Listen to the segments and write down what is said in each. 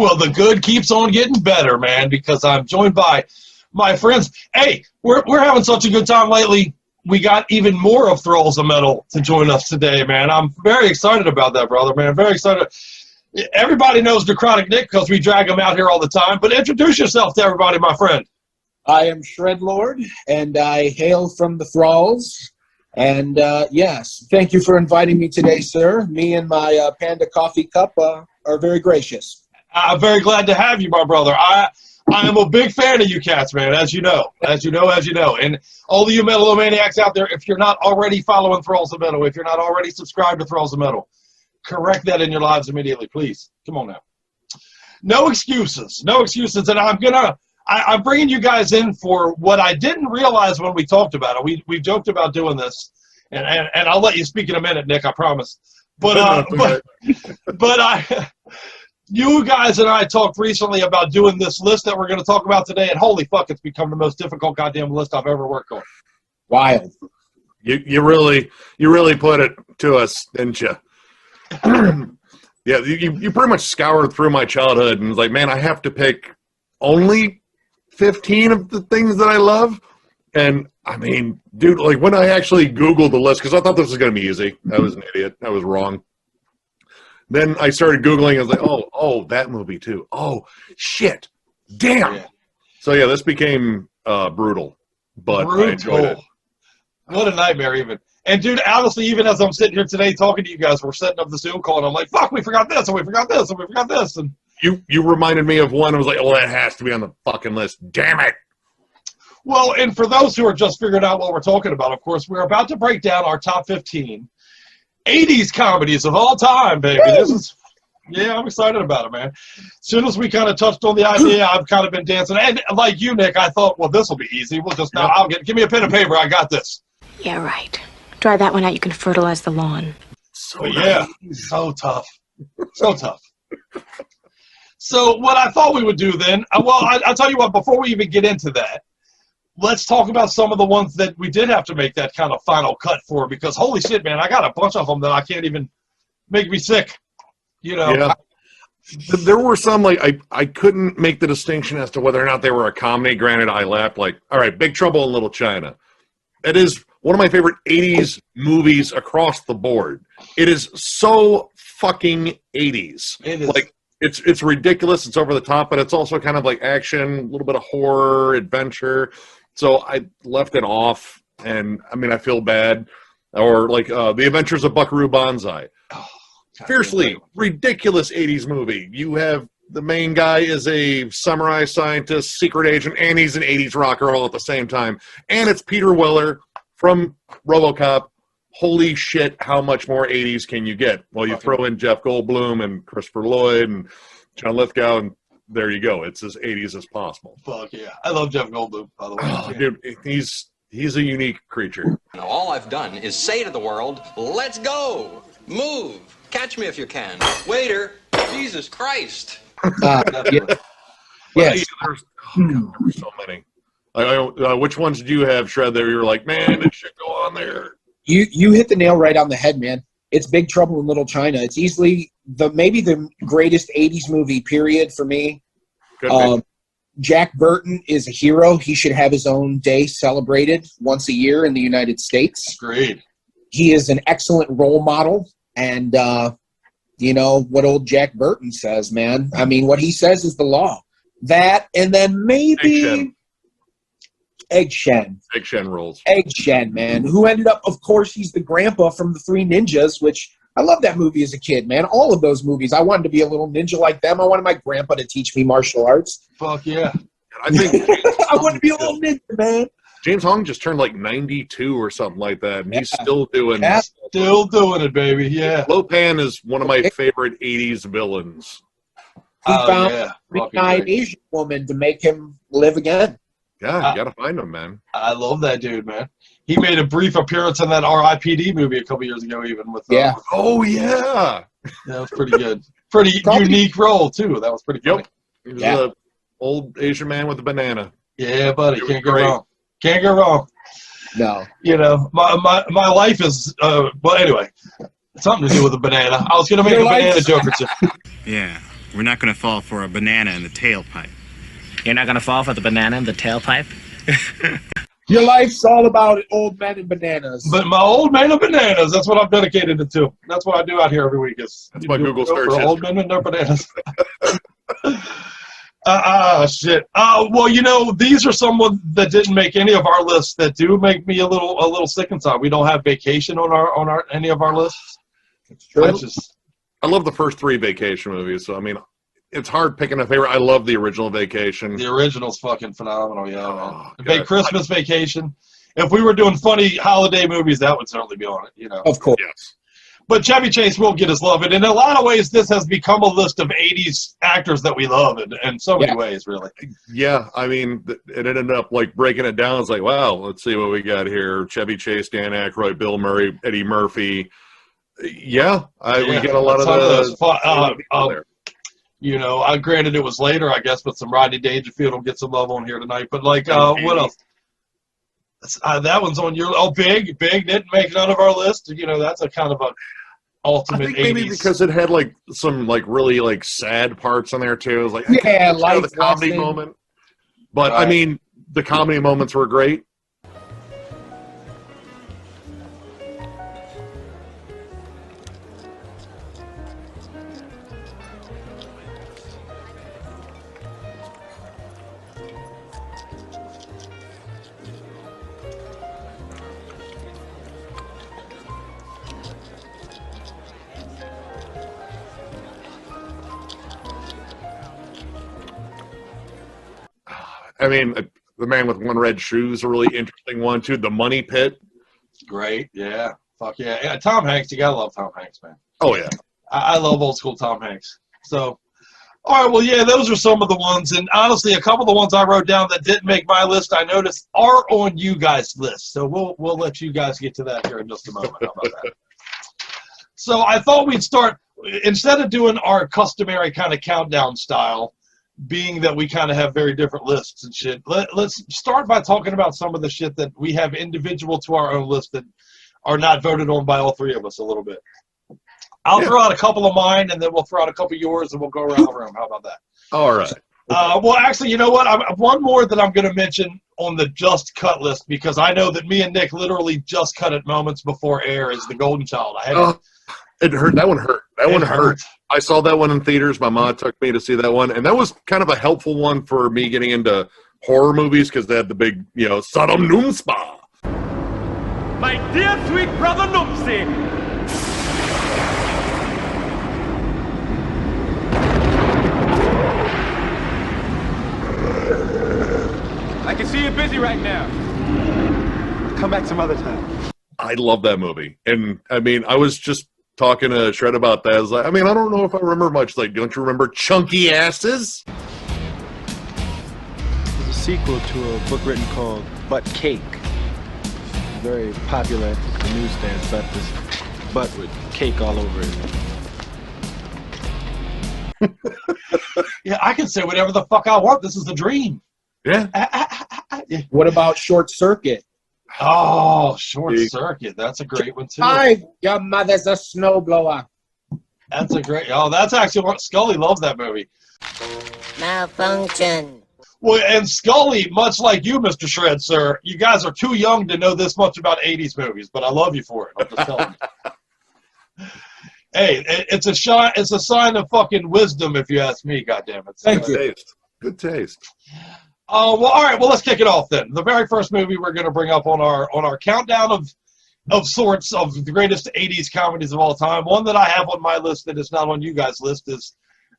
Well, the good keeps on getting better, man, because I'm joined by my friends. Hey, we're having such a good time lately. We got even more of Thralls of Metal to join us today, man. I'm very excited about that, brother, man. Very excited. Everybody knows Necrotic Nick because we drag him out here all the time, but introduce yourself to everybody, my friend. I am Shredlord, and I hail from the Thralls. And yes, thank you for inviting me today, sir. Me and my Panda coffee cup are very gracious. I'm very glad to have you, my brother. I am a big fan of you cats, man, as you know. And all of you Metal-O-Maniacs out there, if you're not already following Thralls of Metal, if you're not already subscribed to Thralls of Metal, correct that in your lives immediately, please. Come on now. No excuses. No excuses. And I'm bringing you guys in for what I didn't realize when we talked about it. We joked about doing this, and I'll let you speak in a minute, Nick, I promise. But you guys and I talked recently about doing this list that we're going to talk about today, and holy fuck, it's become the most difficult goddamn list I've ever worked on. Wild. You really put it to us, didn't you? Yeah, you pretty much scoured through my childhood and was like, man, I have to pick only 15 of the things that I love. And I mean, dude, like when I actually Googled the list, because I thought this was going to be easy. I was an idiot. I was wrong. Then I started Googling. I was like, oh, that movie too. Oh, shit. Damn. Yeah. So yeah, this became brutal, but I enjoyed it. What a nightmare even. And dude, honestly, even as I'm sitting here today talking to you guys, we're setting up the Zoom call, and I'm like, fuck, we forgot this, and we forgot this, and we forgot this. And You reminded me of one. I was like, oh, that has to be on the fucking list. Damn it. Well, and for those who are just figuring out what we're talking about, of course, we're about to break down our top 15 80's comedies of all time, baby. Yeah, I'm excited about it, man. As soon as we kind of touched on the idea, I've kind of been dancing. And like you, Nick, I thought, well, this will be easy. We'll just now, give me a pen and paper. I got this. Yeah, right. Dry that one out. You can fertilize the lawn. Yeah, so tough. So tough. So what I thought we would do then, I'll tell you what, before we even get into that, let's talk about some of the ones that we did have to make that kind of final cut for, because holy shit, man, I got a bunch of them that I can't even make me sick. You know? Yeah. There were some, like, I couldn't make the distinction as to whether or not they were a comedy. Granted, I laughed, like, all right, Big Trouble in Little China. That is one of my favorite 80's movies across the board. It is so fucking 80's. It is. Like, it's ridiculous, it's over the top, but it's also kind of like action, a little bit of horror, adventure. So I left it off, and I mean, I feel bad. Or like The Adventures of Buckaroo Banzai. Oh, fiercely ridiculous 80's movie. You have the main guy is a samurai scientist, secret agent, and he's an 80's rocker all at the same time. And it's Peter Weller from RoboCop. Holy shit, how much more 80's can you get? Well, you throw in Jeff Goldblum and Christopher Lloyd and John Lithgow, and there you go. It's as 80's as possible. Fuck yeah. I love Jeff Goldblum, by the way. Oh, dude, he's a unique creature. Now, all I've done is say to the world, let's go, move, catch me if you can. Waiter, Jesus Christ. Yeah. Yes. There were so many. Which ones did you have, Shred, there you were like, man, it should go on there? You hit the nail right on the head, man. It's Big Trouble in Little China. It's easily maybe the greatest 80's movie, period, for me. Jack Burton is a hero. He should have his own day celebrated once a year in the United States. Great. He is an excellent role model, and you know what old Jack Burton says, man. I mean, what he says is the law. That, and then maybe Egg Shen. Egg Shen rules. Egg Shen, man, who ended up, of course, he's the grandpa from The Three Ninjas, which I love that movie as a kid, man. All of those movies. I wanted to be a little ninja like them. I wanted my grandpa to teach me martial arts. Fuck yeah. I think I want to be a little ninja, man. James Hong just turned like 92 or something like that, and he's still doing Still doing it, baby, yeah. Lopan is one of my favorite 80's villains. He found a three-eyed Asian woman to make him live again. Yeah, you gotta find him, man. I love that dude, man. He made a brief appearance in that R.I.P.D. movie a couple years ago, even with. Oh yeah. That was pretty good. Pretty unique role too. That was pretty funny. He was an old Asian man with a banana. Yeah, buddy. Can't go wrong. Can't go wrong. No. You know, my life is well. Anyway, something to do with a banana. I was gonna make a banana joke or two. Yeah. We're not going to fall for a banana in the tailpipe. You're not going to fall for the banana in the tailpipe? Your life's all about old men and bananas. But my old man and bananas, that's what I've dedicated it to. That's what I do out here every week. That's my Google search for old men and their bananas. Shit. Well, you know, these are someone that didn't make any of our lists that do make me a little sick inside. We don't have Vacation on any of our lists. It's true. I love the first 3 Vacation movies, so I mean, it's hard picking a favorite. I love the original Vacation. The original's fucking phenomenal, yeah, man. God. Christmas Vacation. If we were doing funny holiday movies, that would certainly be on it, you know. Of course. Yes. But Chevy Chase will get his love. And in a lot of ways, this has become a list of 80s actors that we love in so many ways, really. Yeah, I mean, it ended up like breaking it down. It's like, wow, let's see what we got here. Chevy Chase, Dan Aykroyd, Bill Murray, Eddie Murphy. Yeah, we get a lot of those. You know, granted it was later, I guess, but some Rodney Dangerfield will get some love on here tonight. But like, what else? That one's on your. Big didn't make none of our list. You know, that's a kind of a ultimate. I think 80s. Maybe because it had like some like really like sad parts in there too. It was like life the comedy moment. But right. I mean, the comedy moments were great. I mean, The Man with One Red Shoe is a really interesting one, too. The Money Pit. Great, yeah. Fuck yeah. Yeah, Tom Hanks, you gotta love Tom Hanks, man. Oh, yeah. I love old school Tom Hanks. So, all right, well, yeah, those are some of the ones. And honestly, a couple of the ones I wrote down that didn't make my list, I noticed, are on you guys' list. So we'll let you guys get to that here in just a moment. How about that? So I thought we'd start, instead of doing our customary kind of countdown style, being that we kind of have very different lists and shit, let's start by talking about some of the shit that we have individual to our own list that are not voted on by all 3 of us a little bit. I'll throw out a couple of mine, and then we'll throw out a couple of yours, and we'll go around the room. How about that? All right. Well, actually, you know what? One more that I'm going to mention on the Just Cut list, because I know that me and Nick literally just cut it moments before air, is The Golden Child. It hurt. That one hurt. That one hurt. I saw that one in theaters. My mom took me to see that one, and that was kind of a helpful one for me getting into horror movies because they had the big, you know, Sodom Noomspa. My dear sweet brother Noomsy. I can see you're busy right now. Come back some other time. I love that movie. And, I mean, I was just talking to Shred about that. I was like, I mean, I don't know if I remember much. Like, don't you remember Chunky Asses? There's a sequel to a book written called Butt Cake. Very popular at the newsstands, but this butt with cake all over it. Yeah, I can say whatever the fuck I want. This is the dream. Yeah. What about Short Circuit? Oh, Short Circuit. That's a great one, too. Hi, your mother's a snowblower. That's a great... Oh, that's actually what... Scully loves that movie. Malfunction. Well, and Scully, much like you, Mr. Shred, sir, you guys are too young to know this much about 80s movies, but I love you for it. I'm just telling you. Hey, it's a sign of fucking wisdom, if you ask me, goddammit. Thank you. Good taste. Well, all right. Well, let's kick it off then. The very first movie we're going to bring up on our countdown of sorts of the greatest 80s comedies of all time. One that I have on my list that is not on you guys' list is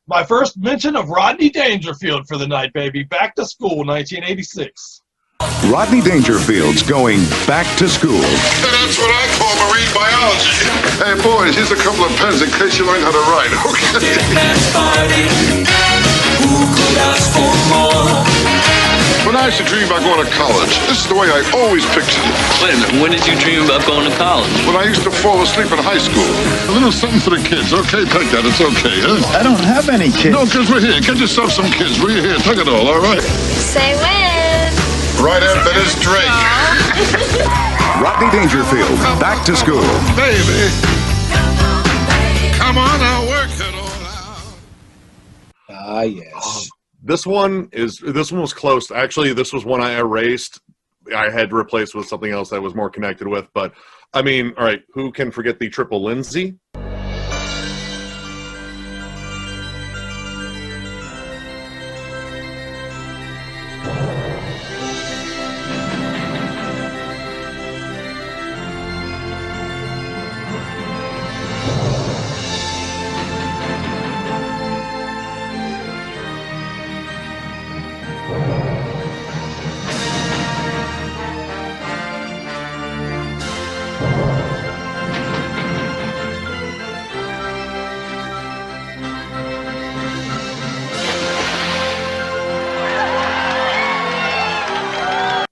my first mention of Rodney Dangerfield for the night, baby. Back to School, 1986. Rodney Dangerfield's going back to school. That's what I call marine biology. Hey, boys, here's a couple of pens in case you learn how to write, okay? When I used to dream about going to college, this is the way I always pictured it. Wait a minute, when did you dream about going to college? When I used to fall asleep in high school. A little something for the kids, okay? Take that, it's okay, huh? I don't have any kids. No, because we're here. Get yourself some kids. We're here. Take it all right? Say when. Right after this drink. Rodney Dangerfield, back to school. Baby. Come on, I'll work it all out. yes. This one was close. Actually, this was one I erased. I had to replace with something else that I was more connected with. But I mean, all right, who can forget the Triple Lindsay?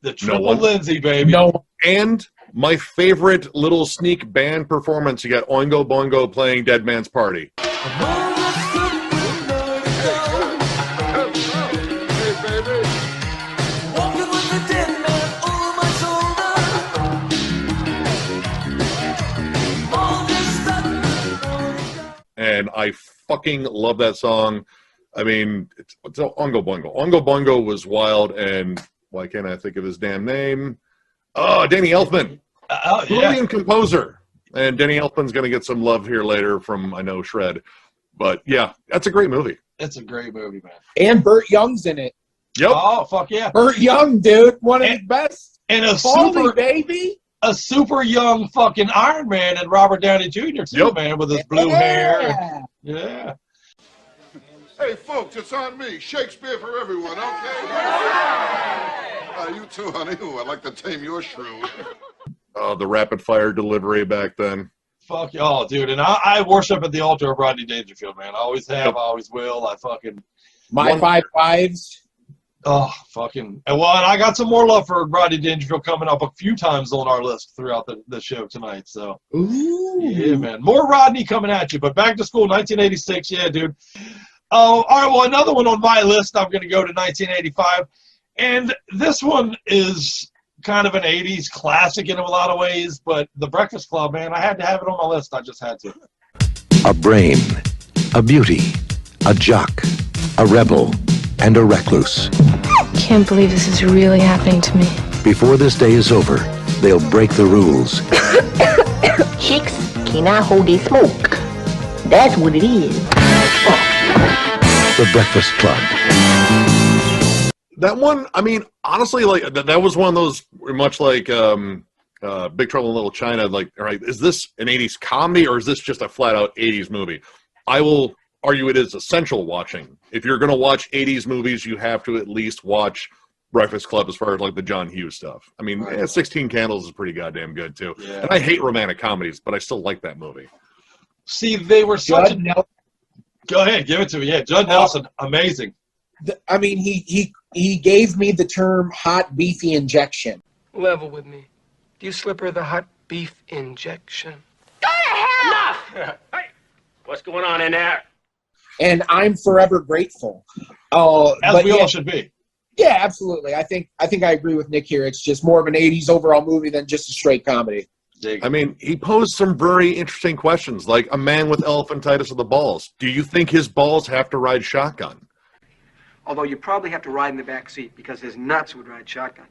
The Triple Lindsay, baby. No. And my favorite little sneak band performance, you got Oingo Boingo playing Dead Man's Party. And I fucking love that song. I mean, it's Oingo Boingo. Oingo Boingo was wild, and why can't I think of his damn name? Oh, Danny Elfman. Brilliant composer. And Danny Elfman's going to get some love here later from, I know, Shred. But yeah, that's a great movie. It's a great movie, man. And Burt Young's in it. Yep. Oh, fuck yeah. Burt Young, dude. One of the best. And a super young fucking Iron Man and Robert Downey Jr. too, man, with his blue hair. Yeah. Hey, folks, it's on me. Shakespeare for everyone, okay? You too, honey. Ooh, I'd like to tame your shrew. Oh, the rapid fire delivery back then. Fuck y'all, dude. And I worship at the altar of Rodney Dangerfield, man. I always have, I always will. I fucking... My 5 fives. Oh, fucking... And I got some more love for Rodney Dangerfield coming up a few times on our list throughout the show tonight, so... Ooh. Yeah, man. More Rodney coming at you, but Back to School, 1986, yeah, dude. All right, well, another one on my list, I'm going to go to 1985. And this one is kind of an 80s classic in a lot of ways, but The Breakfast Club, man, I had to have it on my list. I just had to. A brain, a beauty, a jock, a rebel, and a recluse. Can't believe this is really happening to me. Before this day is over, they'll break the rules. Chicks cannot hold a smoke. That's what it is. The Breakfast Club. That one, I mean, honestly, like that was one of those, much like Big Trouble in Little China. Like, all right, is this an 80s comedy or is this just a flat out 80s movie? I will argue it is essential watching. If you're going to watch 80s movies, you have to at least watch Breakfast Club as far as like the John Hughes stuff. I mean, 16 Candles is pretty goddamn good too. Yeah. And I hate romantic comedies, but I still like that movie. See, they were such a... Go ahead, give it to me. Yeah, Judd Nelson, amazing. I mean, he gave me the term hot beefy injection. Level with me. Do you slip her the hot beef injection? Go to hell! Enough! Hey, what's going on in there? And I'm forever grateful. As we all should be. Yeah, absolutely. I think I agree with Nick here. It's just more of an 80s overall movie than just a straight comedy. I mean, he posed some very interesting questions, like a man with elephantitis of the balls. Do you think his balls have to ride shotgun? Although you probably have to ride in the back seat because his nuts would ride shotgun.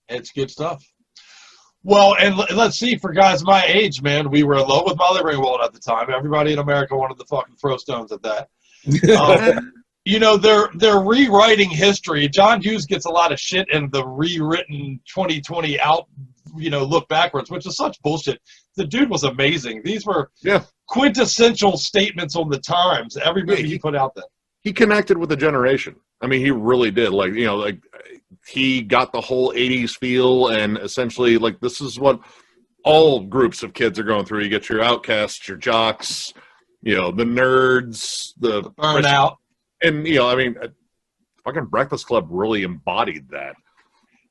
It's good stuff. Well, and let's see, for guys my age, man, we were in love with Molly Ringwald at the time. Everybody in America wanted to fucking throw stones at that. You know, they're rewriting history. John Hughes gets a lot of shit in the rewritten 2020 look backwards, which is such bullshit. The dude was amazing. These were quintessential statements on the times. Everybody he put out there. He connected with the generation. I mean, he really did. Like, he got the whole 80s feel, and essentially, like, this is what all groups of kids are going through. You get your outcasts, your jocks, the nerds, the burnout. And, I mean, fucking Breakfast Club really embodied that.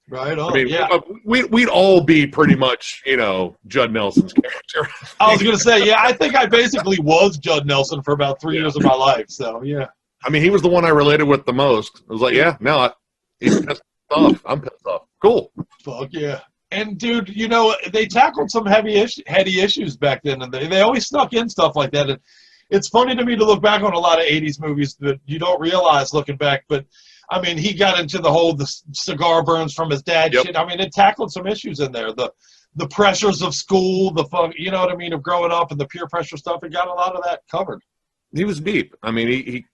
Right on. I mean, we'd all be pretty much, Judd Nelson's character. I was going to say, I think I basically was Judd Nelson for about 3 years of my life. So, yeah. I mean, he was the one I related with the most. I was like, he's pissed off. I'm pissed off. Cool. Fuck yeah. And, dude, they tackled some heady issues back then, and they always snuck in stuff like that. And it's funny to me to look back on a lot of 80s movies that you don't realize looking back, but I mean, he got into the cigar burns from his dad shit. I mean, it tackled some issues in there. The pressures of school, the fun, you know what I mean, of growing up and the peer pressure stuff. It got a lot of that covered. He was deep. I mean, he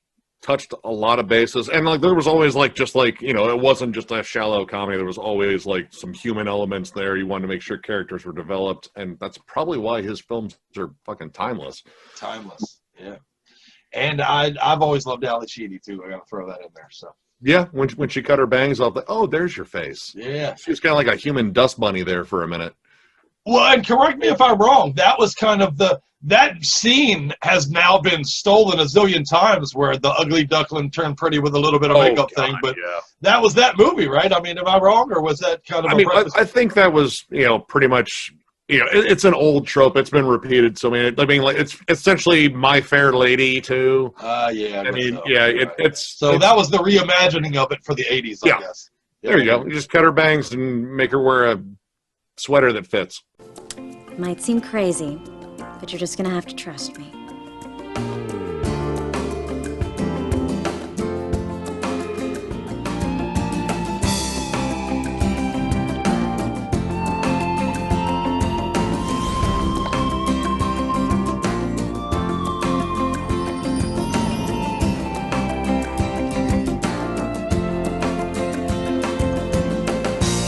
touched a lot of bases, and like there was always like just like, you know, it wasn't just a shallow comedy. There was always like some human elements there. You wanted to make sure characters were developed, and that's probably why his films are fucking timeless. Timeless, yeah. And I've always loved Ali Sheedy too. I got to throw that in there. So yeah, when she cut her bangs off, like, oh, there's your face. Yeah, she was kind of like a human dust bunny there for a minute. Well, and correct me if I'm wrong. That was kind of that scene has now been stolen a zillion times, where the ugly duckling turned pretty with a little bit of makeup thing. But that was that movie, right? I mean, am I wrong, or was that kind of? I think that was, you know, pretty much. You know, it's an old trope. It's been repeated so many. I mean, like it's essentially My Fair Lady too. Yeah. I mean, so. yeah. It's that was the reimagining of it for the 80s, I guess. Yeah. There you go. You just cut her bangs and make her wear a sweater that fits. Might seem crazy, but you're just gonna have to trust me.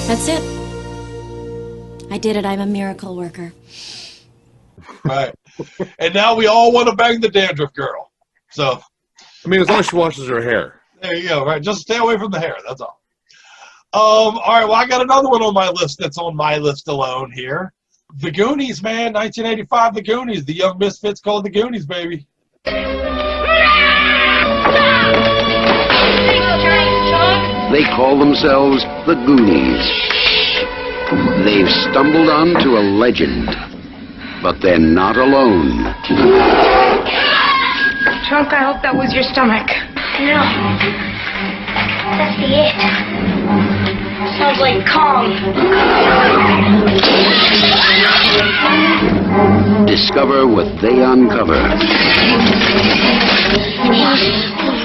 That's it. I did it. I'm a miracle worker. Right. And now we all want to bang the dandruff girl. So, I mean, as long as she washes her hair. There you go. Right. Just stay away from the hair. That's all. All right. Well, I got another one on my list that's on my list alone here. The Goonies, man. 1985, The Goonies. The Young Misfits called The Goonies, baby. They call themselves the Goonies. They've stumbled onto a legend, but they're not alone. Trunk, I hope that was your stomach. No. That's the it. Sounds like Kong. Discover what they uncover.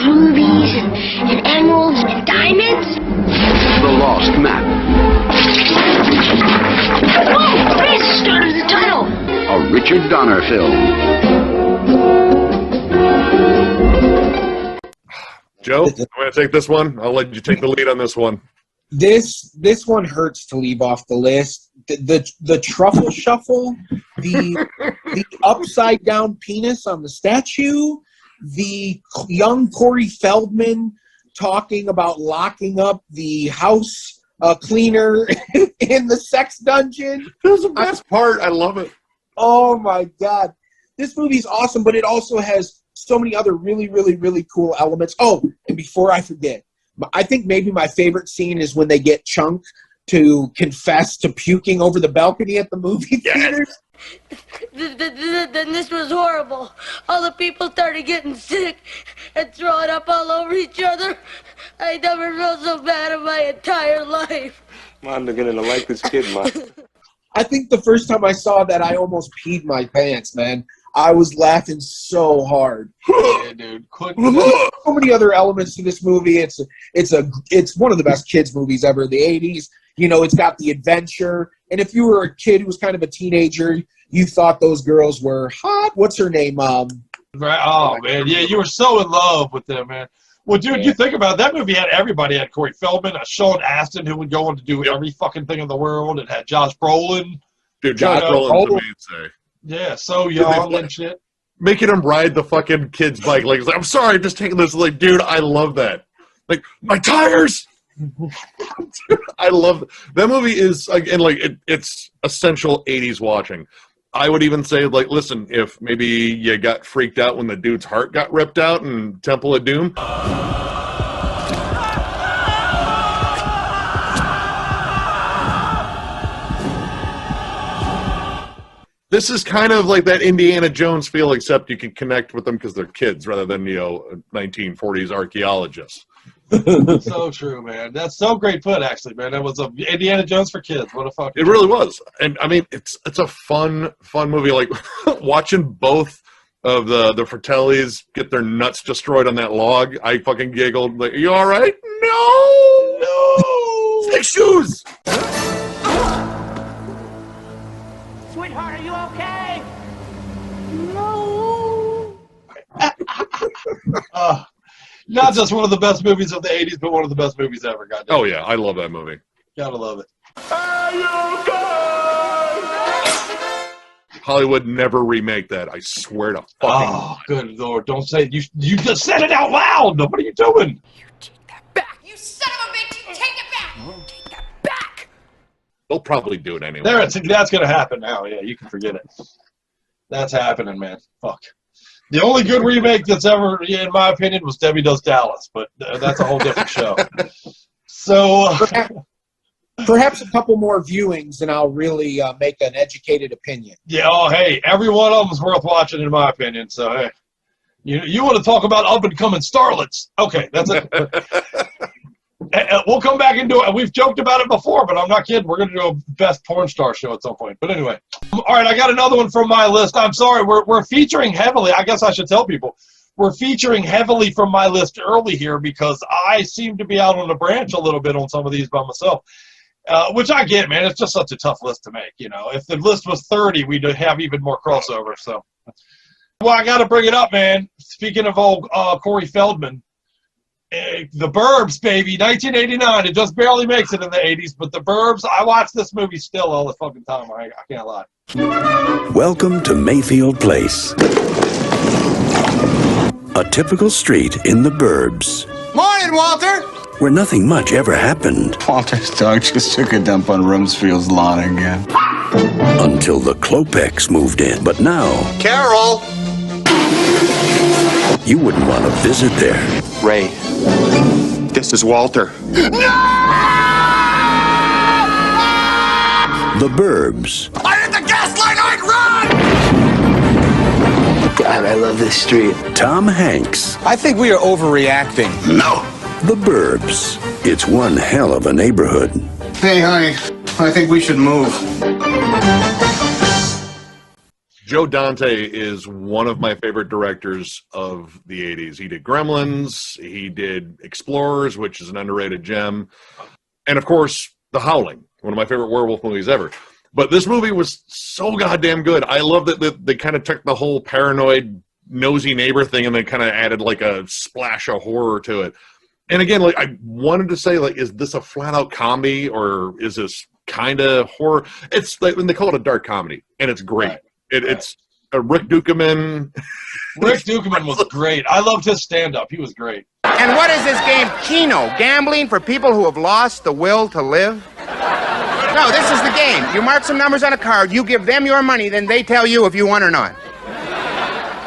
Rubies and emeralds and diamonds. The lost map. Whoa! Chris, started the tunnel. A Richard Donner film. Joe, I'm going to take this one. I'll let you take the lead on this one. This one hurts to leave off the list. The truffle shuffle, the upside down penis on the statue, the young Corey Feldman talking about locking up the house cleaner in the sex dungeon. That's the best part. I love it. Oh my God. This movie's awesome, but it also has so many other really, really, really cool elements. Oh, and before I forget, I think maybe my favorite scene is when they get Chunk to confess to puking over the balcony at the movie theaters. Then this was horrible. All the people started getting sick and throwing up all over each other. I never felt so bad in my entire life. Man, they're gonna like this kid, man. I think the first time I saw that, I almost peed my pants, man. I was laughing so hard. Yeah, dude. So many other elements to this movie. It's one of the best kids movies ever. The 80s. You know, it's got the adventure. And if you were a kid who was kind of a teenager, you thought those girls were hot. What's her name? Right. Oh man, yeah, you were so in love with them, man. Well, dude, you think about it, that movie had everybody. It had Corey Feldman, Sean Astin, who would go on to do every fucking thing in the world. It had Josh Brolin. Dude, Josh Brolin's the mainstay. Yeah, so young and shit. Making him ride the fucking kid's bike. Like, I'm sorry, I'm just taking this. Like, dude, I love that. Like, my tires! I love that movie. Is again like it's essential 80s watching. I would even say, like, listen, if maybe you got freaked out when the dude's heart got ripped out in Temple of Doom. This is kind of like that Indiana Jones feel, except you can connect with them because they're kids rather than, 1940s archaeologists. So true, man. That's so great put, actually, man. That was a Indiana Jones for kids. What a fuck! It really was, and I mean, it's a fun movie. Like watching both of the Fratellis get their nuts destroyed on that log. I fucking giggled. Like, are you all right? No. Stick shoes. Sweetheart, are you okay? Not just one of the best movies of the 80s, but one of the best movies ever. Goddamn. Oh yeah, I love that movie. Gotta love it. Hollywood never remake that. I swear to fucking. Oh, good Lord! Don't say it. You just said it out loud. What are you doing? You son of a bitch! You take it back! Take that back! They'll probably do it anyway. That's gonna happen now. Yeah, you can forget it. That's happening, man. Fuck. The only good remake that's ever, in my opinion, was Debbie Does Dallas, but that's a whole different show. So. Perhaps a couple more viewings, and I'll really make an educated opinion. Yeah. Oh, hey, every one of them's worth watching, in my opinion. So, hey, you want to talk about up and coming starlets? Okay, that's it. We'll come back into it. We've joked about it before, but I'm not kidding. We're going to do a best porn star show at some point. But anyway, all right, I got another one from my list. I'm sorry, we're featuring heavily. I guess I should tell people. We're featuring heavily from my list early here because I seem to be out on the branch a little bit on some of these by myself. Which I get, man. It's just such a tough list to make, you know. If the list was 30, we'd have even more crossover. So, well, I got to bring it up, man. Speaking of old Corey Feldman, The Burbs, baby, 1989. It just barely makes it in the 80s, but The Burbs, I watch this movie still all the fucking time. I can't lie. Welcome to Mayfield Place. A typical street in the Burbs. Morning, Walter! Where nothing much ever happened. Walter's dog just took a dump on Rumsfeld's lawn again. Until the Klopeks moved in. But now... Carol! You wouldn't want to visit there. Ray, this is Walter. The Burbs. I hit the gas line, I'd run! God, I love this street. Tom Hanks. I think we are overreacting. No. The Burbs. It's one hell of a neighborhood. Hey, honey, I think we should move. Joe Dante is one of my favorite directors of the 80s. He did Gremlins, he did Explorers, which is an underrated gem, and of course, The Howling, one of my favorite werewolf movies ever. But this movie was so goddamn good. I love that they kind of took the whole paranoid, nosy neighbor thing and they kind of added like a splash of horror to it. And again, like I wanted to say, like, is this a flat-out comedy or is this kind of horror? It's like when they call it a dark comedy, and it's great. Right. It's Rick Dukeman. Rick Dukeman was great. I loved his stand-up. He was great. And what is this game? Keno, gambling for people who have lost the will to live? No, this is the game. You mark some numbers on a card, you give them your money, then they tell you if you won or not.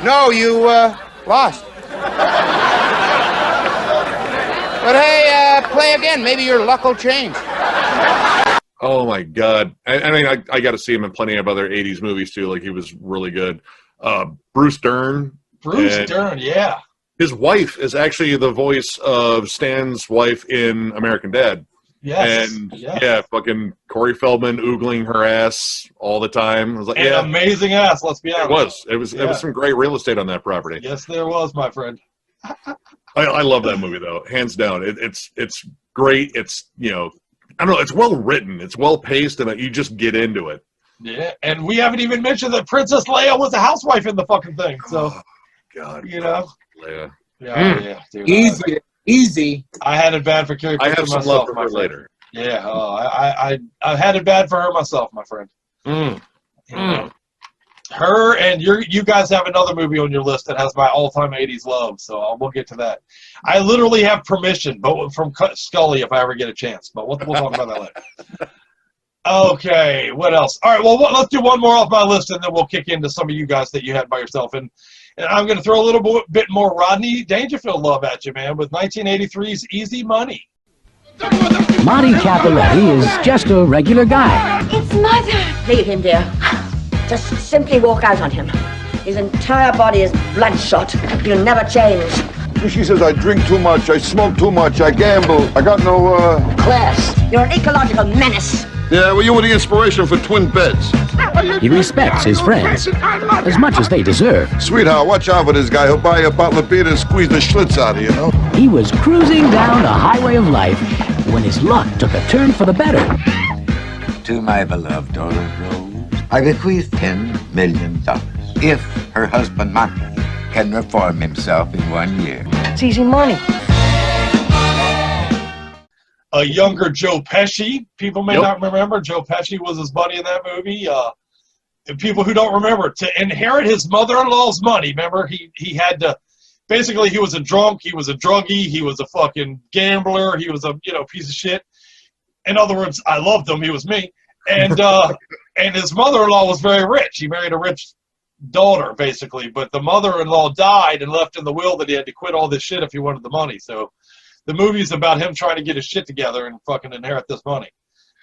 No, you lost. But hey, play again. Maybe your luck will change. Oh my God! I mean, I got to see him in plenty of other '80s movies too. Like he was really good. Bruce Dern. Bruce Dern, yeah. His wife is actually the voice of Stan's wife in American Dad. Yes. And yeah, fucking Corey Feldman oogling her ass all the time. I was like, and yeah, amazing ass. Let's be honest. It was some great real estate on that property. Yes, there was, my friend. I love that movie though, hands down. It's great. It's, you know, I don't know. It's well written. It's well paced, and you just get into it. Yeah, and we haven't even mentioned that Princess Leia was a housewife in the fucking thing. So, oh, God, you know, Leia. Yeah, dude, easy. I had it bad for Carrie Fisher I have some myself, love for her later. Yeah, I had it bad for her myself, my friend. Her and you guys have another movie on your list that has my all-time 80s love, so we'll get to that. I literally have permission, but from Scully if I ever get a chance. But we'll talk about that later. Okay, what else? All right, well, let's do one more off my list, and then we'll kick into some of you guys that you had by yourself. And I'm going to throw a little bit more Rodney Dangerfield love at you, man, with 1983's Easy Money. Monty Caporetti is just a regular guy. It's Mother. Leave him, dear. Just simply walk out on him. His entire body is bloodshot. He'll never change. She says I drink too much, I smoke too much, I gamble. I got no, class. You're an ecological menace. Yeah, well, you were the inspiration for twin beds. He respects his friends as much as they deserve. Sweetheart, watch out for this guy. He'll buy you a bottle of beer and squeeze the schlitz out of you, know? He was cruising down the highway of life when his luck took a turn for the better. To my beloved daughter, Rose, I bequeath $10 million if her husband, Monty, can reform himself in 1 year. It's easy money. A younger Joe Pesci. People may not remember. Joe Pesci was his buddy in that movie. And people who don't remember, to inherit his mother-in-law's money, remember, he had to, basically he was a drunk, he was a druggie, he was a fucking gambler, he was a, piece of shit. In other words, I loved him, he was me. And and his mother-in-law was very rich. He married a rich daughter, basically, but the mother-in-law died and left in the will that he had to quit all this shit if he wanted the money. So the movie's about him trying to get his shit together and fucking inherit this money.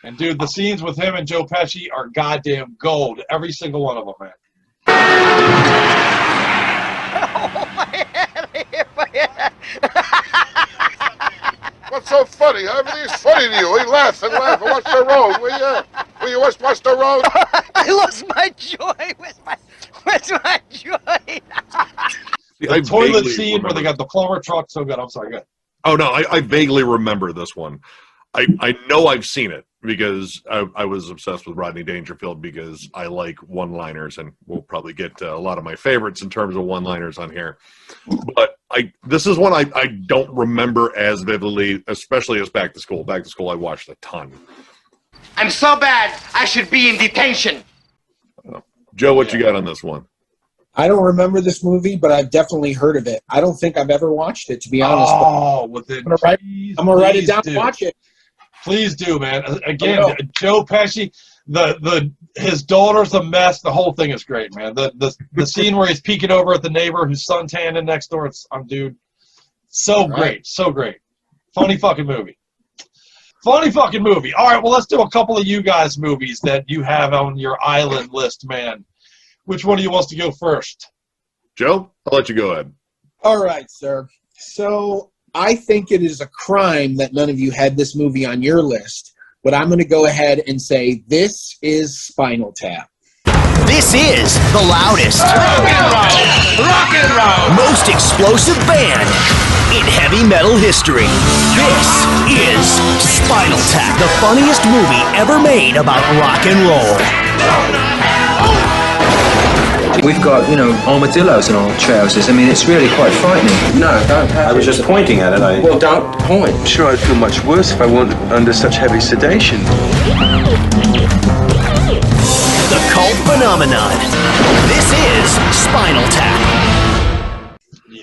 And dude, the scenes with him and Joe Pesci are goddamn gold. Every single one of them, man. What's so funny? Everything's funny to you. We laugh and laugh and watch the road. Will you watch the road? I lost my joy. Where's my joy? The toilet scene where they got the plumber truck, so good. I'm sorry, good. Oh, no, I vaguely remember this one. I know I've seen it because I was obsessed with Rodney Dangerfield because I like one-liners, and we'll probably get to a lot of my favorites in terms of one-liners on here. But this is one I don't remember as vividly, especially as Back to School. Back to School I watched a ton. I'm so bad, I should be in detention. Joe, what you got on this one? I don't remember this movie, but I've definitely heard of it. I don't think I've ever watched it, to be honest. Oh, well then, I'm gonna write it down and watch it. Please do, man. Again, Joe Pesci, his daughter's a mess. The whole thing is great, man. The scene where he's peeking over at the neighbor who's suntanning next door. Dude, so great, so great. Funny fucking movie. Funny fucking movie. All right, well, let's do a couple of you guys' movies that you have on your island list, man. Which one of you wants to go first? Joe, I'll let you go ahead. All right, sir. So I think it is a crime that none of you had this movie on your list, but I'm going to go ahead and say this is Spinal Tap. This is the loudest, rock and roll, most explosive band in heavy metal history. This is Spinal Tap, the funniest movie ever made about rock and roll. We've got, armadillos in our trousers. I mean, it's really quite frightening. No, don't. I was just pointing at it. Well, don't point. I'm sure I'd feel much worse if I weren't under such heavy sedation. The cult phenomenon. This is Spinal Tap.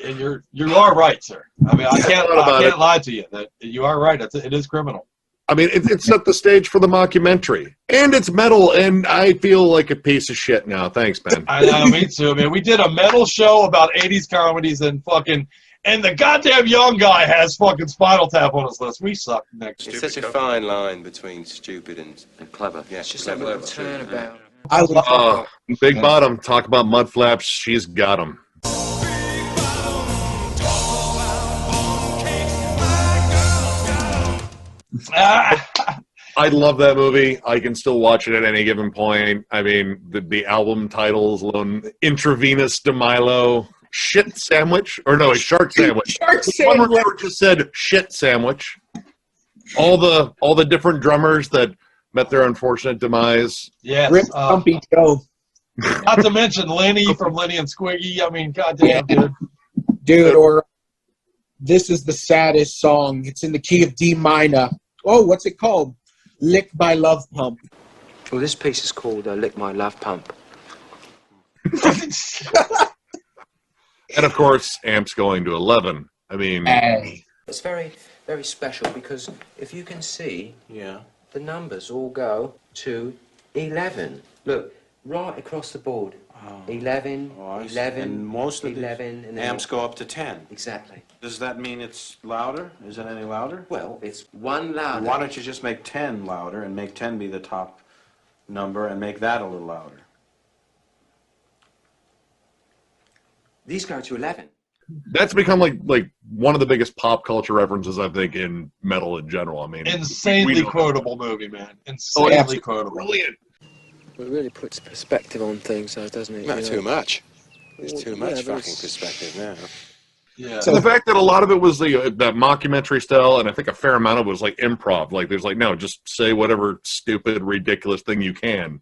And you are right, sir. I mean, I can't lie to you that you are right. It is criminal. I mean, it set the stage for the mockumentary, and it's metal, and I feel like a piece of shit now. Thanks, Ben. I know, me too, man. We did a metal show about 80s comedies and the goddamn young guy has fucking Spinal Tap on his list. We suck, Nick. It's such a fine line between stupid and clever. Yeah, it's just a little turnabout. I love Big Bottom. Talk about mud flaps. She's got them. I love that movie. I can still watch it at any given point. I mean, the album titles alone: Intravenous de Milo, Shit Sandwich, or no, a Shark Sandwich. One reviewer just said Shit Sandwich. All the different drummers that met their unfortunate demise. Yes, Rip Stumpy Joe. Not to mention Lenny from Lenny and Squiggy. I mean, goddamn, dude. Or this is the saddest song. It's in the key of D minor. Oh, what's it called? Lick My Love Pump. Well, this piece is called Lick My Love Pump. And of course, Amp's going to 11. I mean, it's very, very special because if you can see, the numbers all go to 11. Look, right across the board. 11, 11, and most of 11, and amps go up to 10. Exactly. Does that mean it's louder? Is it any louder? Well, it's one louder. Why don't you just make 10 louder and make 10 be the top number and make that a little louder? These go to 11. That's become like one of the biggest pop culture references, I think, in metal in general. I mean, insanely quotable movie, man. Insanely quotable. Brilliant. It really puts perspective on things, though, doesn't it? Not too much. There's too much but fucking it's- perspective now. Yeah. So the fact that a lot of it was that mockumentary style, and I think a fair amount of it was like improv. Like there's like, no, just say whatever stupid, ridiculous thing you can.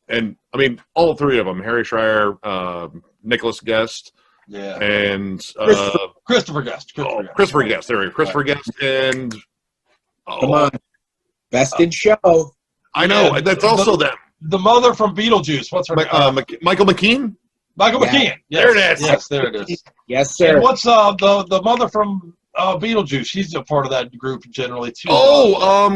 And I mean, all three of them: Harry Schreier, Nicholas Guest, Yeah. and Christopher Guest. Christopher Guest. There we go. Christopher Guest and Come on, Best in Show. I know that's also them. The mother from Beetlejuice. What's her name? Michael McKean. Michael McKean. Yes. There it is. Yes, there it is. Yes, sir. And what's the mother from Beetlejuice? She's a part of that group generally too.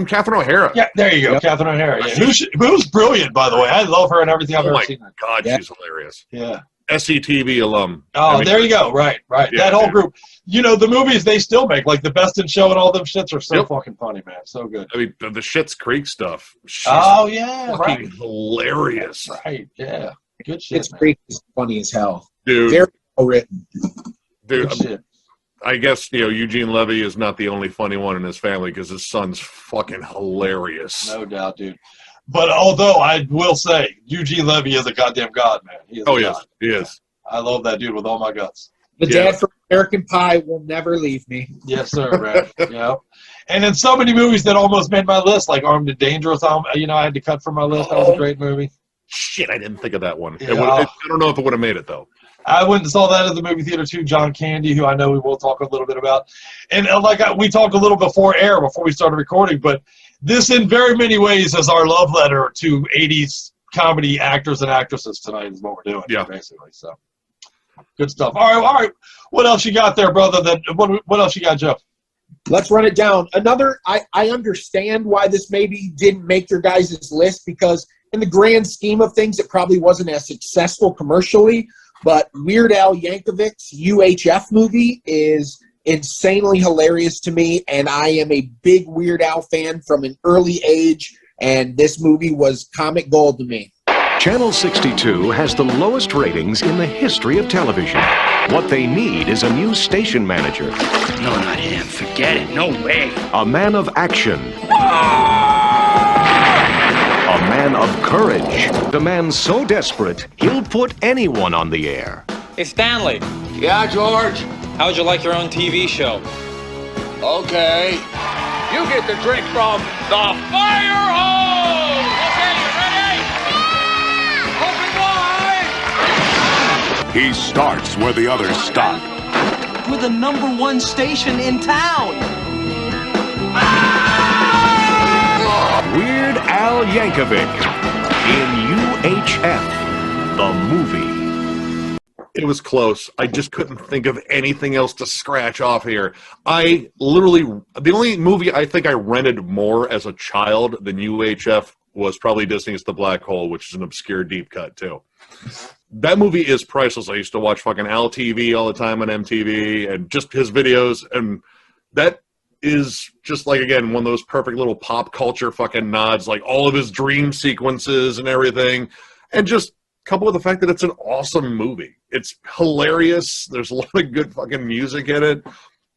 Catherine O'Hara. Yeah, there you go, Yep. Catherine O'Hara. Yeah. Who's brilliant, by the way. I love her and everything I've Oh ever my seen. God, Yeah. she's hilarious. Yeah. SCTV alum. Oh, there you go. Right. Yeah, That whole dude. group. You know, the movies they still make, like the Best in Show and all them shits are so Yep. fucking funny, man. So good. I mean, the Schitt's Creek stuff. She's Oh yeah, fucking right. hilarious, Right. Yeah. Good shit. It's Creek is funny as hell. dude. Very well written. Dude, Good shit. I guess Eugene Levy is not the only funny one in his family because his son's fucking hilarious. No doubt, dude. But although I will say, Eugene Levy is a goddamn god, man. He is a Yes, god. he is. I love that dude with all my guts. The dad from American Pie will never leave me. Yes, sir, man. Yeah. And in so many movies that almost made my list, like Armed and Dangerous, I had to cut from my list. That was a great movie. Shit, I didn't think of that one. Yeah. I don't know if it would have made it though. I went and saw that at the movie theater too. John Candy, who I know we will talk a little bit about, and we talked a little before we started recording. But this, in very many ways, is our love letter to '80s comedy actors and actresses tonight. Is what we're doing, basically. So good stuff. All right. What else you got there, brother? What else you got, Joe? Let's run it down. I understand why this maybe didn't make your guys' list, because in the grand scheme of things, it probably wasn't as successful commercially. But Weird Al Yankovic's UHF movie is insanely hilarious to me, and I am a big Weird Al fan from an early age, and this movie was comic gold to me. Channel 62 has the lowest ratings in the history of television. What they need is a new station manager. No, not him. Forget it. No way. A man of action. A man of courage. A man so desperate, he'll put anyone on the air. Hey, Stanley. Yeah, George? How would you like your own TV show? Okay. You get the drink from the fire hose! Okay, you ready? Open wide! He starts where the others stop. We're the #1 station in town. Weird Al Yankovic in UHF, the movie. It was close. I just couldn't think of anything else to scratch off here. The only movie I think I rented more as a child than UHF was probably Disney's The Black Hole, which is an obscure deep cut too. That movie is priceless. I used to watch fucking Al TV all the time on MTV and just his videos, and that is just like, again, one of those perfect little pop culture fucking nods, like all of his dream sequences and everything, and just coupled with the fact that it's an awesome movie. It's hilarious. There's a lot of good fucking music in it,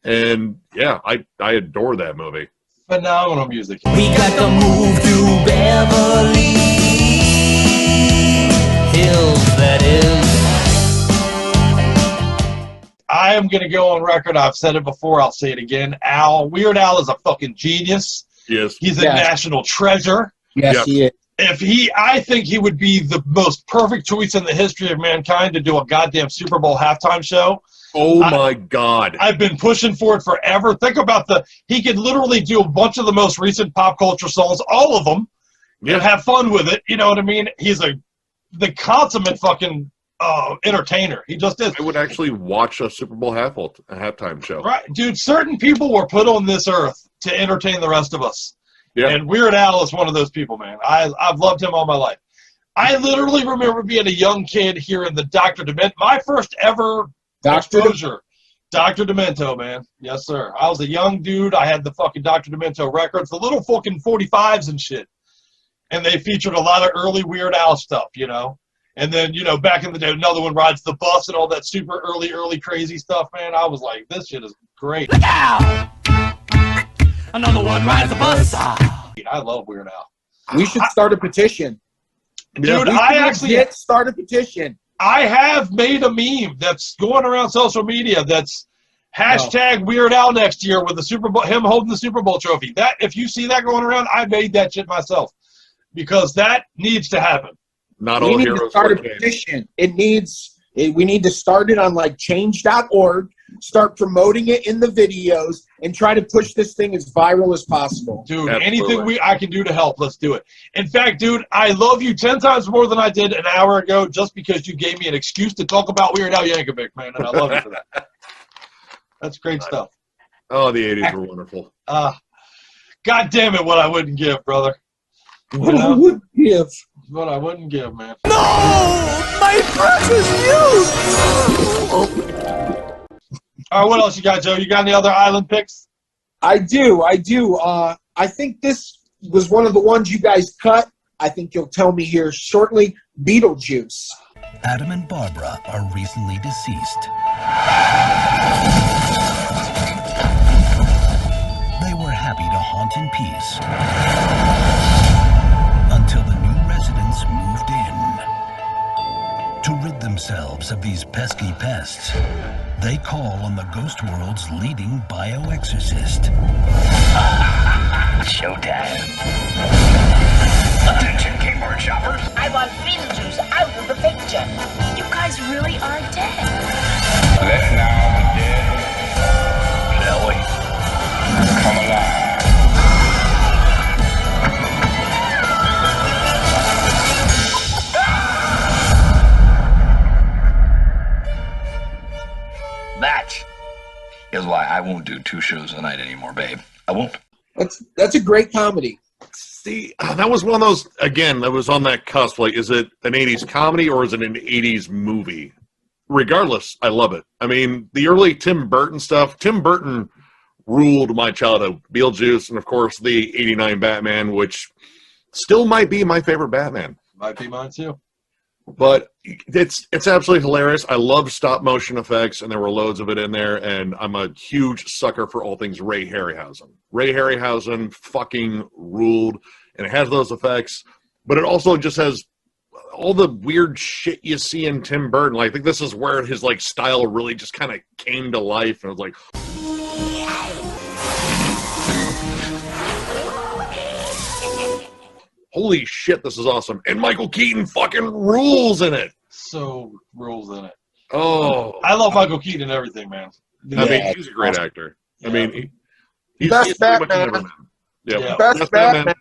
and yeah, I adore that movie. Phenomenal music. We got to move to Beverly Hills, that is. I am going to go on record. I've said it before. I'll say it again. Weird Al is a fucking genius. Yes. He's a national treasure. Yes, he is. I think he would be the most perfect choice in the history of mankind to do a goddamn Super Bowl halftime show. Oh my God. I've been pushing for it forever. Think about he could literally do a bunch of the most recent pop culture songs, all of them, and have fun with it. You know what I mean? He's the consummate fucking entertainer. He just is. I would actually watch a Super Bowl halftime show. Right, dude, certain people were put on this earth to entertain the rest of us. Yeah. And Weird Al is one of those people, man. I've loved him all my life. I literally remember being a young kid hearing the Dr. Demento, my first ever exposure. Dr. Demento, man. Yes, sir. I was a young dude. I had the fucking Dr. Demento records, the little fucking 45s and shit. And they featured a lot of early Weird Al stuff, you know. And then, you know, back in the day, another one rides the bus and all that super early crazy stuff, man. I was like, this shit is great. Look out! Another one rides the bus. I love Weird Al. We should start a petition. Dude, I actually start a petition. I have made a meme that's going around social media that's hashtag Weird Al next year with the Super Bowl, him holding the Super Bowl trophy. That, if you see that going around, I made that shit myself because that needs to happen. Not all heroes to start a change. petition. We need to start it on like change.org, start promoting it in the videos, and try to push this thing as viral as possible. Dude, anything I can do to help, let's do it. In fact, dude, I love you 10 times more than I did an hour ago just because you gave me an excuse to talk about Weird Al Yankovic, man, and I love you for that. That's great stuff. Oh, the 80s were wonderful. God damn it, what I wouldn't give, brother. What I wouldn't give. What I wouldn't give, man. No! My precious youth! All right, what else you got, Joe? You got any other island picks? I do. I think this was one of the ones you guys cut. I think you'll tell me here shortly. Beetlejuice. Adam and Barbara are recently deceased. They were happy to haunt in peace until the new residents moved in. To rid themselves of these pesky pests, they call on the ghost world's leading bioexorcist. Showtime. Attention, keyboard shoppers. I want Beetlejuice out of the picture. You guys really are dead. Let now the dead, shall we, come alive. That is why I won't do 2 shows a night anymore, babe. I won't. That's a great comedy. See, that was one of those, again, that was on that cusp. Like, is it an 80s comedy or is it an 80s movie? Regardless, I love it. I mean, the early Tim Burton stuff, Tim Burton ruled my childhood. Beetlejuice, and of course, the 89 Batman, which still might be my favorite Batman. Might be mine too. But it's absolutely hilarious. I love stop motion effects, and there were loads of it in there, and I'm a huge sucker for all things Ray Harryhausen. Ray Harryhausen fucking ruled, and it has those effects, but it also just has all the weird shit you see in Tim Burton. Like, I think this is where his like style really just kind of came to life, and I was like, holy shit, this is awesome. And Michael Keaton fucking rules in it. So rules in it. Oh. I love Michael Keaton and everything, man. I mean, he's a great actor. I mean, he's Best Batman. Yeah. Best Batman.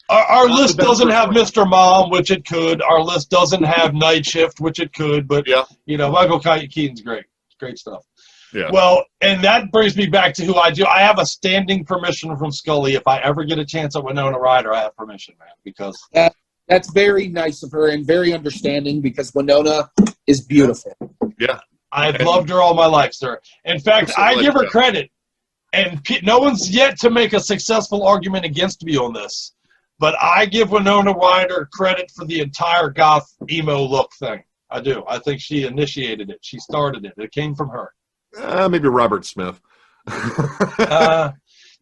Our list doesn't have Mr. Mom, which it could. Our list doesn't have Night Shift, which it could. But, you know, Michael Keaton's great. Great stuff. Yeah. Well, and that brings me back to who I do. I have a standing permission from Scully. If I ever get a chance at Winona Ryder, I have permission, man, because that's very nice of her and very understanding because Winona is beautiful. Yeah. I've loved her all my life, sir. In fact, I give her credit, and no one's yet to make a successful argument against me on this, but I give Winona Ryder credit for the entire goth emo look thing. I do. I think she initiated it. She started it. It came from her. Maybe Robert Smith. They're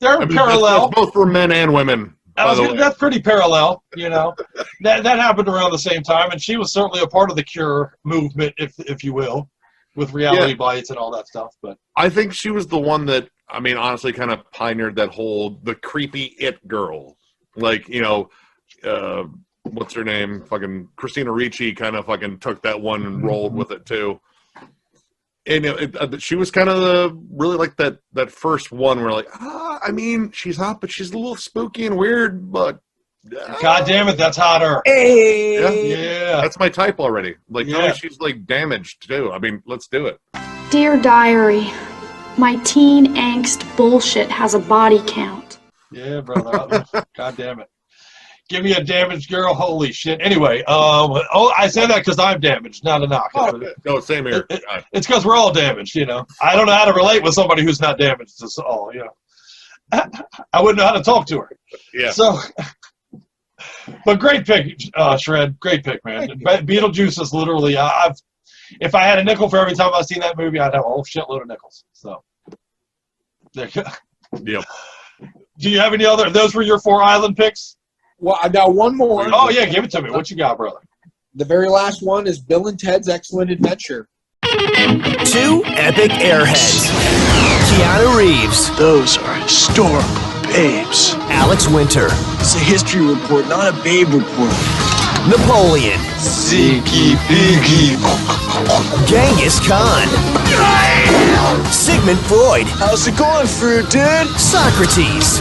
parallel. That's both for men and women. That's pretty parallel, you know. that happened around the same time, and she was certainly a part of the Cure movement, if you will, with Reality Bites and all that stuff. But I think she was the one that, I mean, honestly, kind of pioneered that whole the creepy it girl. Like, you know, what's her name? Fucking Christina Ricci kind of fucking took that one and rolled with it too. And she was kind of really like that first one where like, I mean, she's hot, but she's a little spooky and weird, but God damn it, that's hotter. Hey. Yeah. That's my type already. Like, tell me she's like damaged too. I mean, let's do it. Dear Diary, my teen angst bullshit has a body count. Yeah, brother. God damn it. Give me a damaged girl. Holy shit. Anyway, I say that because I'm damaged, not a knock. No, same here. It's because we're all damaged, you know. I don't know how to relate with somebody who's not damaged at all, you know. I wouldn't know how to talk to her. Yeah. So, but great pick, Shred. Great pick, man. Beetlejuice is literally, if I had a nickel for every time I've seen that movie, I'd have a whole shitload of nickels. So, there you go. Yep. Do you have any other? Those were your 4 island picks? Well, I got one more. Oh, yeah, give it to me. What you got, brother? The very last one is Bill and Ted's Excellent Adventure. 2 epic airheads. Keanu Reeves. Those are historical babes. Alex Winter. It's a history report, not a babe report. Napoleon. Ziggy Biggy. Genghis Khan. Sigmund Freud. How's it going, fruit dude? Socrates.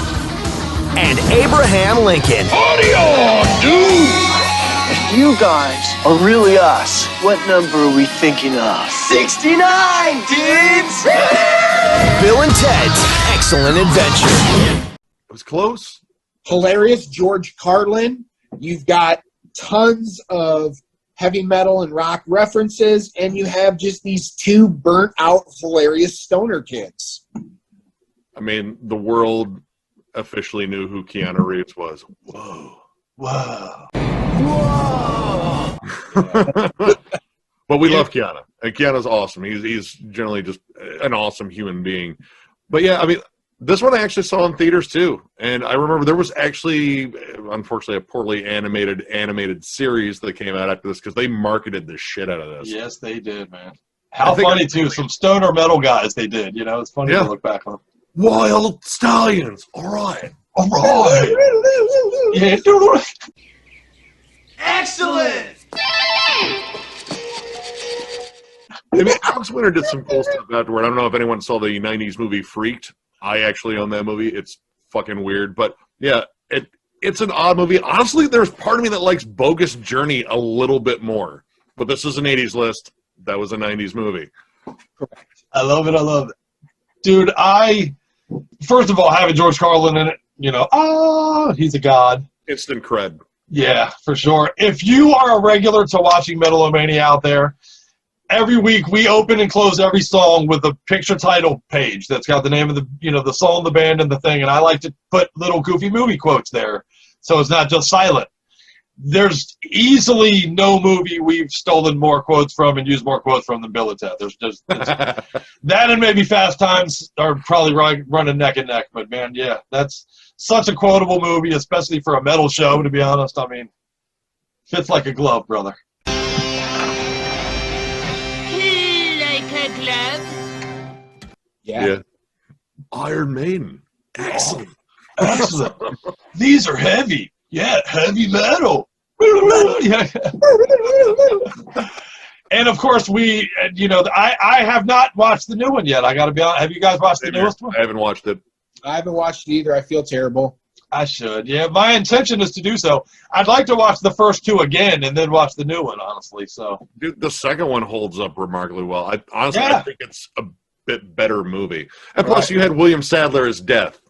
And Abraham Lincoln. Audio, dude! If you guys are really us, what number are we thinking of? 69, dudes! Bill and Ted's Excellent Adventure. It was close. Hilarious George Carlin. You've got tons of heavy metal and rock references, and you have just these 2 burnt-out, hilarious stoner kids. I mean, the world officially knew who Keanu Reeves was. Whoa. Whoa. Whoa! But we love Keanu. And Keanu's awesome. He's generally just an awesome human being. But yeah, I mean, this one I actually saw in theaters too. And I remember there was actually, unfortunately, a poorly animated series that came out after this because they marketed the shit out of this. Yes, they did, man. How funny, too. Some stoner metal guys they did. You know, it's funny to look back on. Wild Stallions. All right. All right. Yeah. Excellent! I mean, Alex Winter did some cool stuff afterward. I don't know if anyone saw the 90s movie Freaked. I actually own that movie. It's fucking weird. But, yeah, it's an odd movie. Honestly, there's part of me that likes Bogus Journey a little bit more. But this is an 80s list. That was a 90s movie. Correct. I love it. I love it. Dude, first of all, having George Carlin in it, you know, he's a god. Instant cred. Yeah, for sure. If you are a regular to watching Metal-O-Mania out there, every week we open and close every song with a picture title page that's got the name of the song, the band, and the thing. And I like to put little goofy movie quotes there, so it's not just silent. There's easily no movie we've stolen more quotes from and used more quotes from than Bill and Ted. There's just that, and maybe Fast Times are probably running neck and neck. But man, yeah, that's such a quotable movie, especially for a metal show. To be honest, I mean, fits like a glove, brother. Yeah. Iron Maiden. Excellent. Excellent. These are heavy. Yeah, heavy metal. And of course, I have not watched the new one yet. I got to be honest. Have you guys watched the newest one? I haven't watched it. I haven't watched it either. I feel terrible. I should. Yeah, my intention is to do so. I'd like to watch the first 2 again and then watch the new one, honestly. So, dude, the second one holds up remarkably well. I think it's a bit better movie. And plus, you had William Sadler as Death,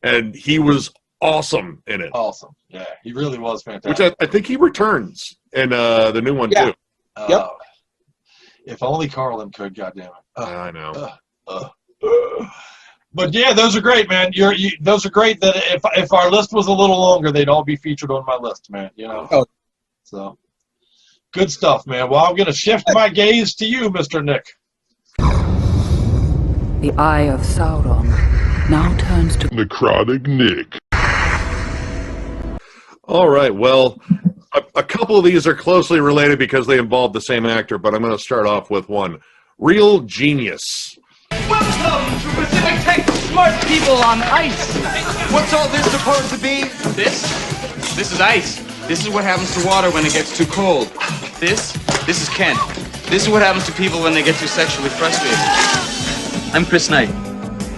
and he was awesome in it. Awesome. Yeah, he really was fantastic. Which I think he returns in the new one, too. Yep. If only Carlin could, goddammit. I know. But yeah, those are great, man. Those are great. That if our list was a little longer, they'd all be featured on my list, man. You know. Oh. So good stuff, man. Well, I'm gonna shift my gaze to you, Mr. Nick. The Eye of Sauron now turns to Necrotic Nick. All right. Well, a couple of these are closely related because they involve the same actor, but I'm going to start off with one. Real Genius. Welcome to Pacific Tech Smart People on Ice. What's all this supposed to be? This is ice. This is what happens to water when it gets too cold. This is Kent. This is what happens to people when they get too sexually frustrated. I'm Chris Knight.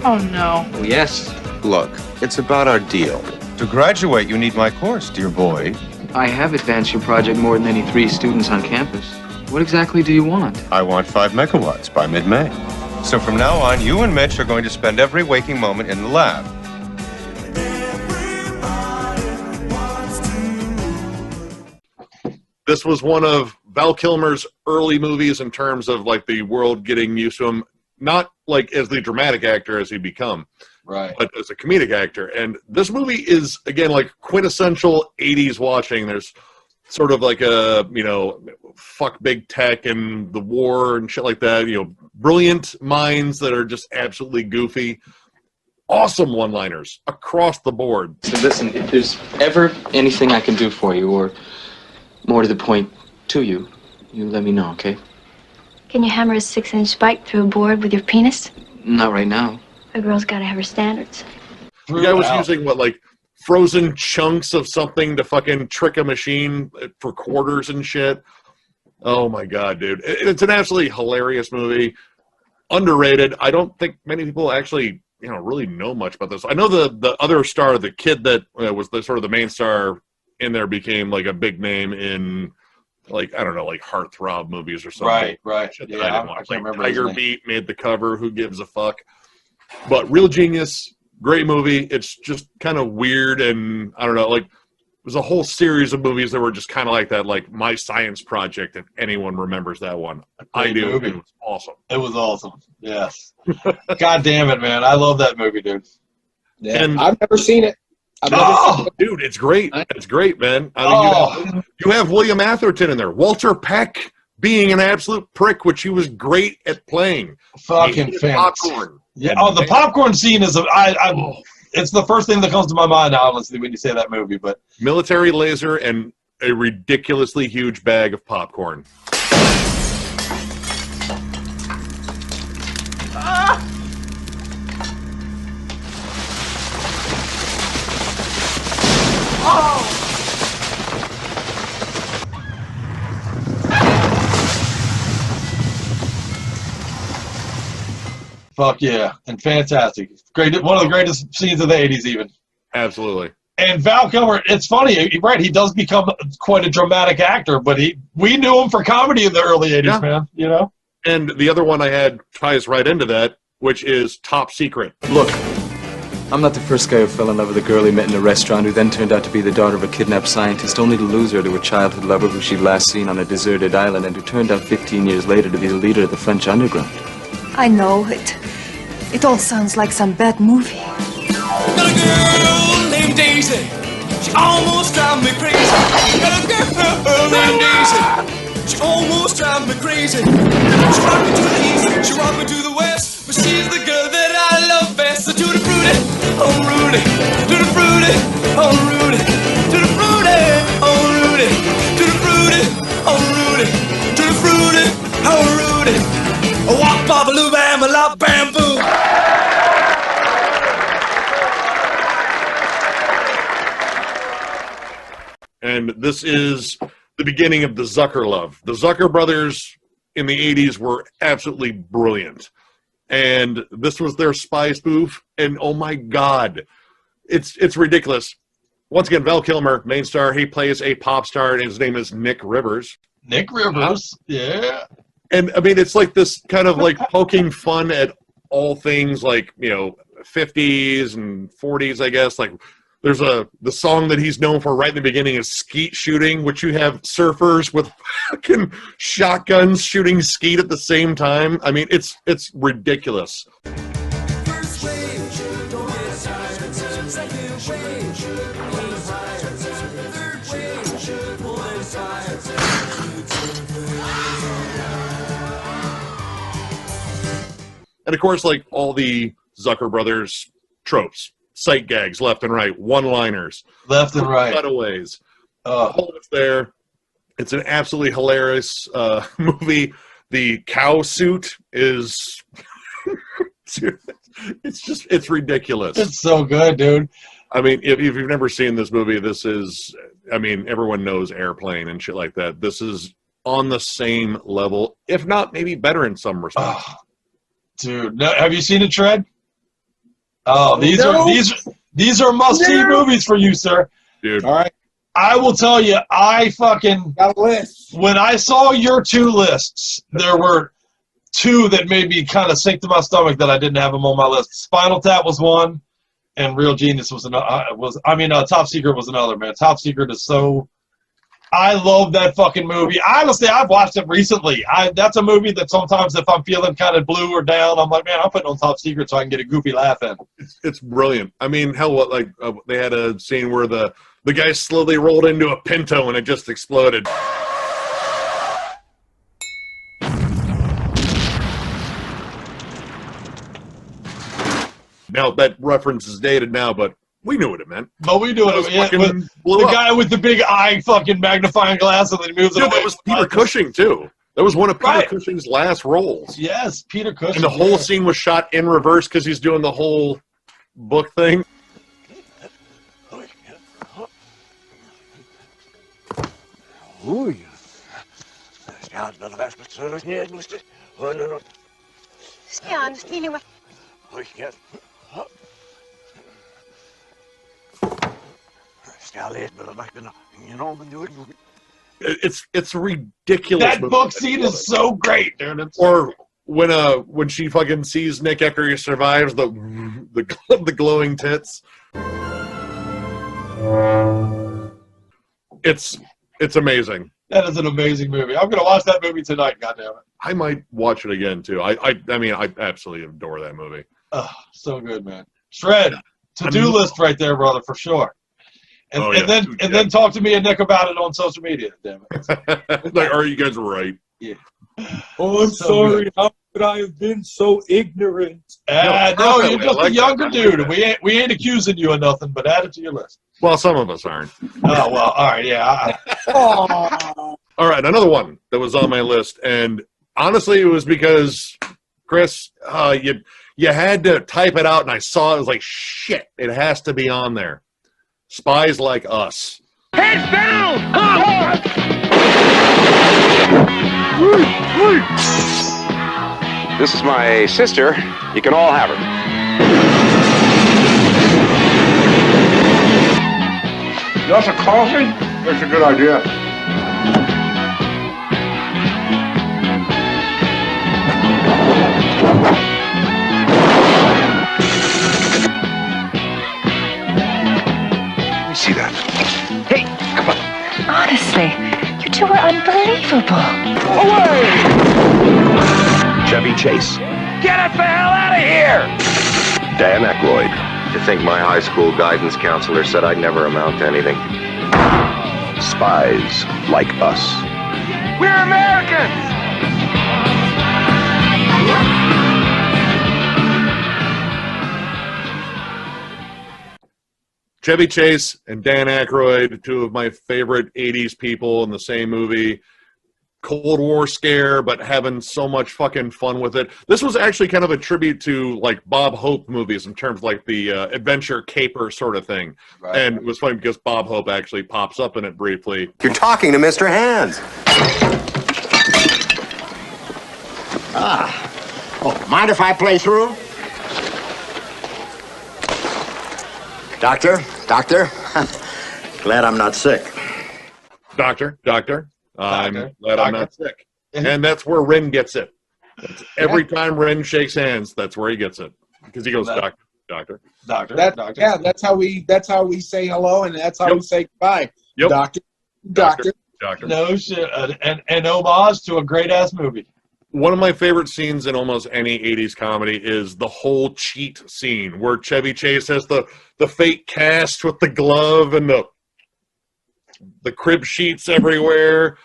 Oh no. Oh yes. Look, it's about our deal. To graduate, you need my course, dear boy. I have advanced your project more than any 3 students on campus. What exactly do you want? I want 5 megawatts by mid-May. So from now on, you and Mitch are going to spend every waking moment in the lab. This was one of Val Kilmer's early movies in terms of like the world getting used to him, not like as the dramatic actor as he become, right, but as a comedic actor. And this movie is, again, like quintessential 80s watching. There's sort of like a, fuck big tech and the war and shit like that, brilliant minds that are just absolutely goofy. Awesome one-liners across the board. So listen, if there's ever anything I can do for you, or more to the point, to you, you let me know, okay? Can you hammer a 6-inch spike through a board with your penis? Not right now. A girl's gotta have her standards. The guy was using, what, like, frozen chunks of something to fucking trick a machine for quarters and shit. Oh, my God, dude. It's an absolutely hilarious movie. Underrated. I don't think many people actually, really know much about this. I know the other star, the kid that was the sort of the main star in there, became, like, a big name in, like, I don't know, like heartthrob movies or something. Right. Shit Yeah, that I didn't watch. can't Like, remember his Tiger name. Beat made the cover. Who gives a fuck? But Real Genius, great movie. It's just kind of weird, and I don't know, like, there's a whole series of movies that were just kind of like that, like My Science Project, if anyone remembers that one. I do. Movie. It was awesome. It was awesome. Yes. God damn it, man. I love that movie, dude. Yeah, And- I've never seen it. Dude, it's great. It's great, man. I mean, you have William Atherton in there. Walter Peck being an absolute prick, which he was great at playing. Fucking fantastic. popcorn. Yeah. Oh, the popcorn scene is it's the first thing that comes to my mind, honestly, when you say that movie. But military laser and a ridiculously huge bag of popcorn. fuck yeah, and fantastic. Great, one of the greatest scenes of the 80s, even. Absolutely. And Val Kilmer, it's funny, right? He does become quite a dramatic actor, but we knew him for comedy in the early 80s, man. You know. And the other one I had ties right into that, which is Top Secret. Look, I'm not the first guy who fell in love with a girl he met in a restaurant who then turned out to be the daughter of a kidnapped scientist, only to lose her to a childhood lover who she'd last seen on a deserted island and who turned out 15 years later to be the leader of the French underground. I know it. It all sounds like some bad movie. Got a girl named Daisy. She almost drives me crazy. Got a girl named Daisy. She almost drives me crazy. She rocked me to the east, she rocked me to the west, but she's the girl that I love best. So tutti frutti, oh Rudy, tutti frutti, oh Rudy, tutti frutti, oh Rudy, tutti frutti, oh Rudy, tutti frutti, oh Rudy. Walk, babaloo, bam, a lot, bamboo. And this is the beginning of the Zucker love. The Zucker brothers in the 80s were absolutely brilliant. And this was their spy spoof, and oh my God, it's ridiculous. Once again, Val Kilmer, main star, he plays a pop star, and his name is Nick Rivers. Nick Rivers, yeah. And I mean, it's like this kind of like poking fun at all things like, 50s and 40s, I guess. Like, there's the song that he's known for right in the beginning is skeet shooting, which you have surfers with fucking shotguns shooting skeet at the same time. I mean, it's ridiculous. And of course, like all the Zucker brothers tropes. Sight gags left and right, one-liners, left and right, cutaways. All of it's there. It's an absolutely hilarious movie. The cow suit is it's ridiculous. It's so good, dude. I mean, if you've never seen this movie, this is, I mean, everyone knows Airplane and shit like that. This is on the same level, if not maybe better in some respects. Dude, no, have you seen it, Shred? Oh, these are must-see movies for you, sir. Dude. All right. I will tell you, I fucking got a list. When I saw your two lists, there were two that made me kind of sink to my stomach that I didn't have them on my list. Spinal Tap was one, and Real Genius was another. Top Secret was another, man. Top Secret is so. I love that fucking movie. Honestly, I've watched it recently. That's a movie that sometimes if I'm feeling kind of blue or down, I'm like, man, I'm putting on Top Secret so I can get a goofy laugh in. It's brilliant. I mean, hell, they had a scene where the guy slowly rolled into a Pinto and it just exploded. Now, that reference is dated now, but We knew what it meant. But we knew it. Yeah, the guy with the big eye fucking magnifying glass and then he moves it away. That was Peter Cushing, too. That was one of Peter Cushing's last roles. Yes, Peter Cushing. And the whole scene was shot in reverse because he's doing the whole book thing. It's ridiculous. That book scene is so great, dude. Or when she fucking sees Nick after he survives the glowing tits. It's amazing. That is an amazing movie. I'm gonna watch that movie tonight. Goddammit. I might watch it again too. I mean I absolutely adore that movie. Oh, so good, man. Shred to-do list right there, brother, for sure. And then talk to me and Nick about it on social media. Damn it. Like, are you guys right? Yeah. Oh, I'm sorry. How could I have been so ignorant? No, you're just a younger dude. We ain't accusing you of nothing, but add it to your list. Well, some of us aren't. Oh well, all right, yeah. All right, another one that was on my list, and honestly, it was because Chris, you had to type it out, and I saw it. I was like, shit, it has to be on there. Spies Like Us. Heads down! This is my sister. You can all have her. That's a coffee? That's a good idea. Let me see that. Hey, come on. Honestly, you two are unbelievable. Chevy Chase. Get us the hell out of here! Dan Aykroyd. To think my high school guidance counselor said I'd never amount to anything. Spies Like Us. We're Americans! Chevy Chase and Dan Aykroyd, two of my favorite 80s people in the same movie. Cold War scare, but having so much fucking fun with it. This was actually kind of a tribute to like Bob Hope movies in terms of like the adventure caper sort of thing. Right. And it was funny because Bob Hope actually pops up in it briefly. You're talking to Mr. Hands. Oh, mind if I play through? Doctor? Glad I'm not sick. Doctor. I'm glad I'm not sick. And that's where Ren gets it. Every time Ren shakes hands, that's where he gets it. Because he goes, doctor. Yeah, that's how we say hello, and that's how we say goodbye. Yep. Doctor. No shit. An homage to a great-ass movie. One of my favorite scenes in almost any 80s comedy is the whole cheat scene where Chevy Chase has the fake cast with the glove and the crib sheets everywhere.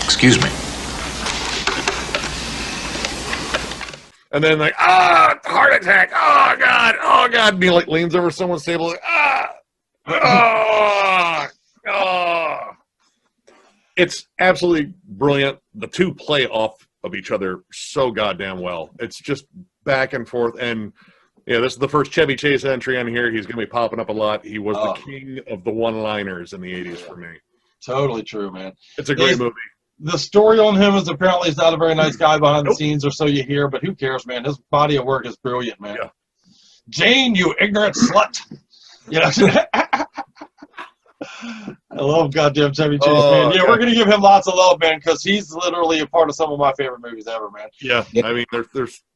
Excuse me. And then like, heart attack, oh God. And he like leans over someone's table like, It's absolutely brilliant. The two play off of each other so goddamn well. It's just back and forth. And yeah, this is the first Chevy Chase entry on here. He's going to be popping up a lot. He was the king of the one-liners in the 80s for me. Totally true, man. It's a great movie. The story on him is apparently he's not a very nice guy behind the scenes, or so you hear, but who cares, man? His body of work is brilliant, man. Yeah. Jane, you ignorant slut. You know, I love goddamn Chevy Chase, man. Yeah, we're gonna give him lots of love, man, because he's literally a part of some of my favorite movies ever, man. Yeah, I mean,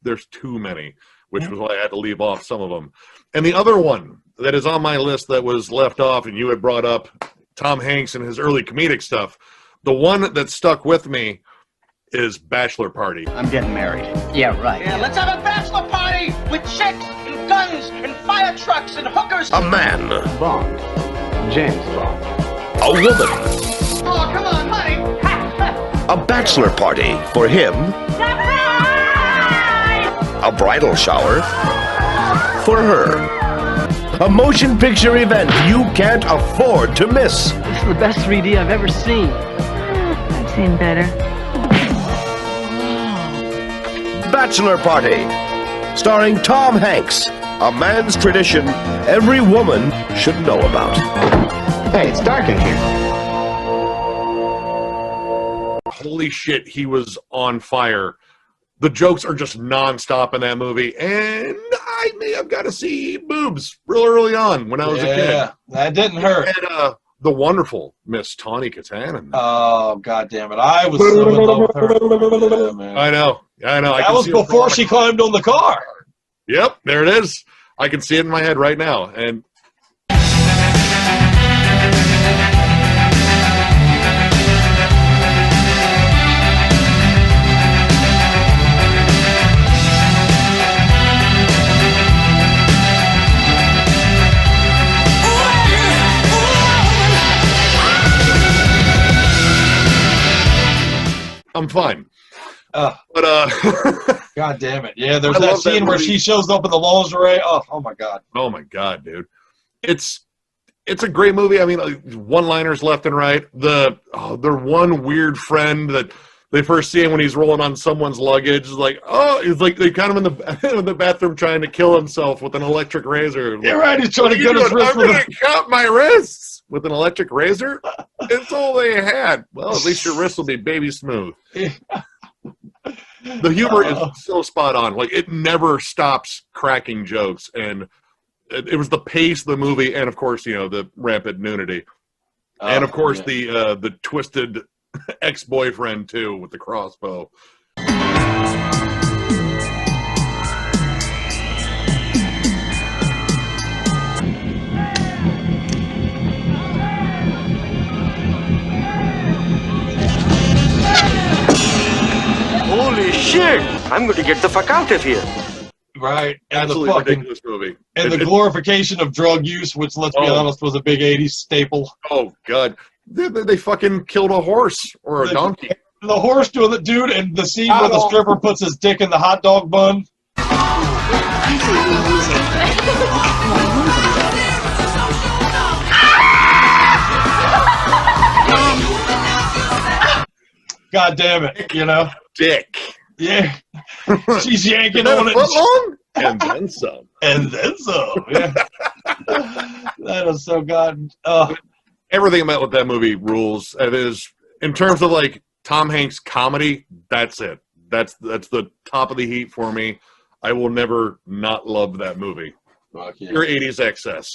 there's too many, which was why I had to leave off some of them. And the other one that is on my list that was left off, and you had brought up Tom Hanks and his early comedic stuff. The one that stuck with me is Bachelor Party. I'm getting married. Yeah, right. Yeah, let's have a bachelor with chicks and guns and fire trucks and hookers. A man. Bond. James Bond. A woman. Oh, come on, honey. A bachelor party for him. A bridal shower for her. A motion picture event you can't afford to miss. This is the best 3D I've ever seen. I've seen better. Bachelor Party, starring Tom Hanks. A man's tradition every woman should know about. Hey, it's dark in here. Holy shit, he was on fire. The jokes are just nonstop in that movie, and I may have got to see boobs real early on when I was a kid. Yeah, that didn't hurt. And the wonderful Miss Tawny Kitanen. Oh, God damn it. I was so in love with her. Yeah, man. I know. That was before she climbed on the car. Yep, there it is. I can see it in my head right now. And I'm fine. But God damn it. Yeah, there's I that love that scene where movie. she shows up in the lingerie. Oh my God. Oh my God, dude. It's a great movie. I mean, one-liners left and right. Their one weird friend that they first see him when he's rolling on someone's luggage is like, oh, he's like they got him in the bathroom trying to kill himself with an electric razor. Yeah, right. He's trying to cut his wrist I'm going to cut my wrists with an electric razor. It's all they had. Well, at least your wrist will be baby smooth. The humor is so spot on. Like, it never stops cracking jokes, and it was the pace of the movie, and of course, the rampant nudity, and of course the twisted ex-boyfriend too with the crossbow. Holy shit! I'm going to get the fuck out of here. Right. And Absolutely ridiculous movie. And the glorification of drug use, which, let's be honest, was a big 80s staple. Oh, God. They fucking killed a horse or a donkey. The horse doing the dude, and the scene where the stripper puts his dick in the hot dog bun. God damn it, Dick. Yeah. She's yanking on it. Long? And then some. And then some. Yeah. That is so god. Everything about that movie rules. It is, in terms of like Tom Hanks comedy, that's it. That's the top of the heat for me. I will never not love that movie. Your 80s excess.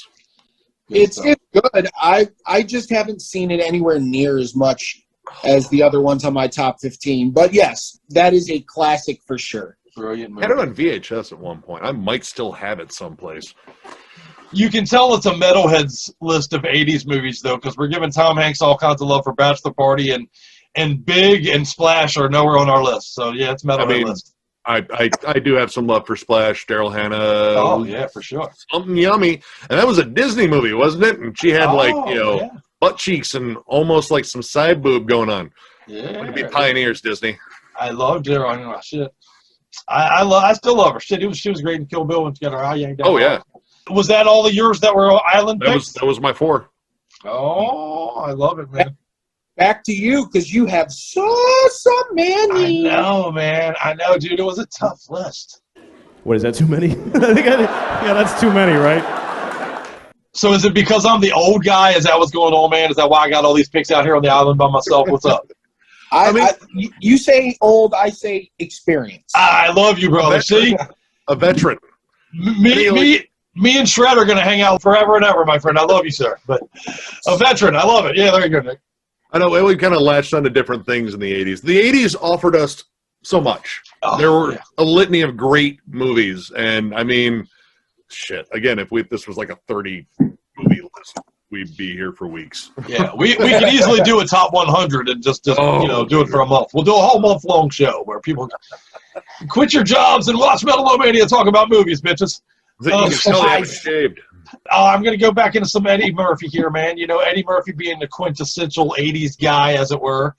It's good. I just haven't seen it anywhere near as much as the other ones on my top 15. But yes, that is a classic for sure. Brilliant movie. I had it on VHS at one point. I might still have it someplace. You can tell it's a metalheads list of 80s movies, though, because we're giving Tom Hanks all kinds of love for Bachelor Party, and Big and Splash are nowhere on our list. So, yeah, it's metalhead list. I do have some love for Splash, Daryl Hannah. Oh, yeah, for sure. Something yummy. And that was a Disney movie, wasn't it? And she had, butt cheeks and almost like some side boob going on. Yeah. Way to be pioneers, Disney. I love Daryl Hannah. Shit. I still love her. Shit, she was great in Kill Bill when she got her eye yanked out. Oh, yeah. Was that all of yours that were island picks? That was my 4. Oh, I love it, man. Back to you, because you have so many. I know, man. I know, dude. It was a tough list. What is that, too many? Yeah, that's too many, right? So is it because I'm the old guy? Is that what's going on, man? Is that why I got all these picks out here on the island by myself? What's up? You say old, I say experience. I love you, brother. See? A veteran. Me and Shred are going to hang out forever and ever, my friend. I love you, sir. But a veteran. I love it. Yeah, there you go, Nick. I know we kind of latched onto different things in the 80s. The 80s offered us so much. There were a litany of great movies. And, I mean, shit. Again, if this was like a 30 movie list, we'd be here for weeks. Yeah, we could easily do a top 100 and just do it for a month. We'll do a whole month-long show where people quit your jobs and watch Metal-O-Mania and talk about movies, bitches. You can tell they haven't shaved. I'm going to go back into some Eddie Murphy here, man. You know, Eddie Murphy being the quintessential 80s guy, as it were.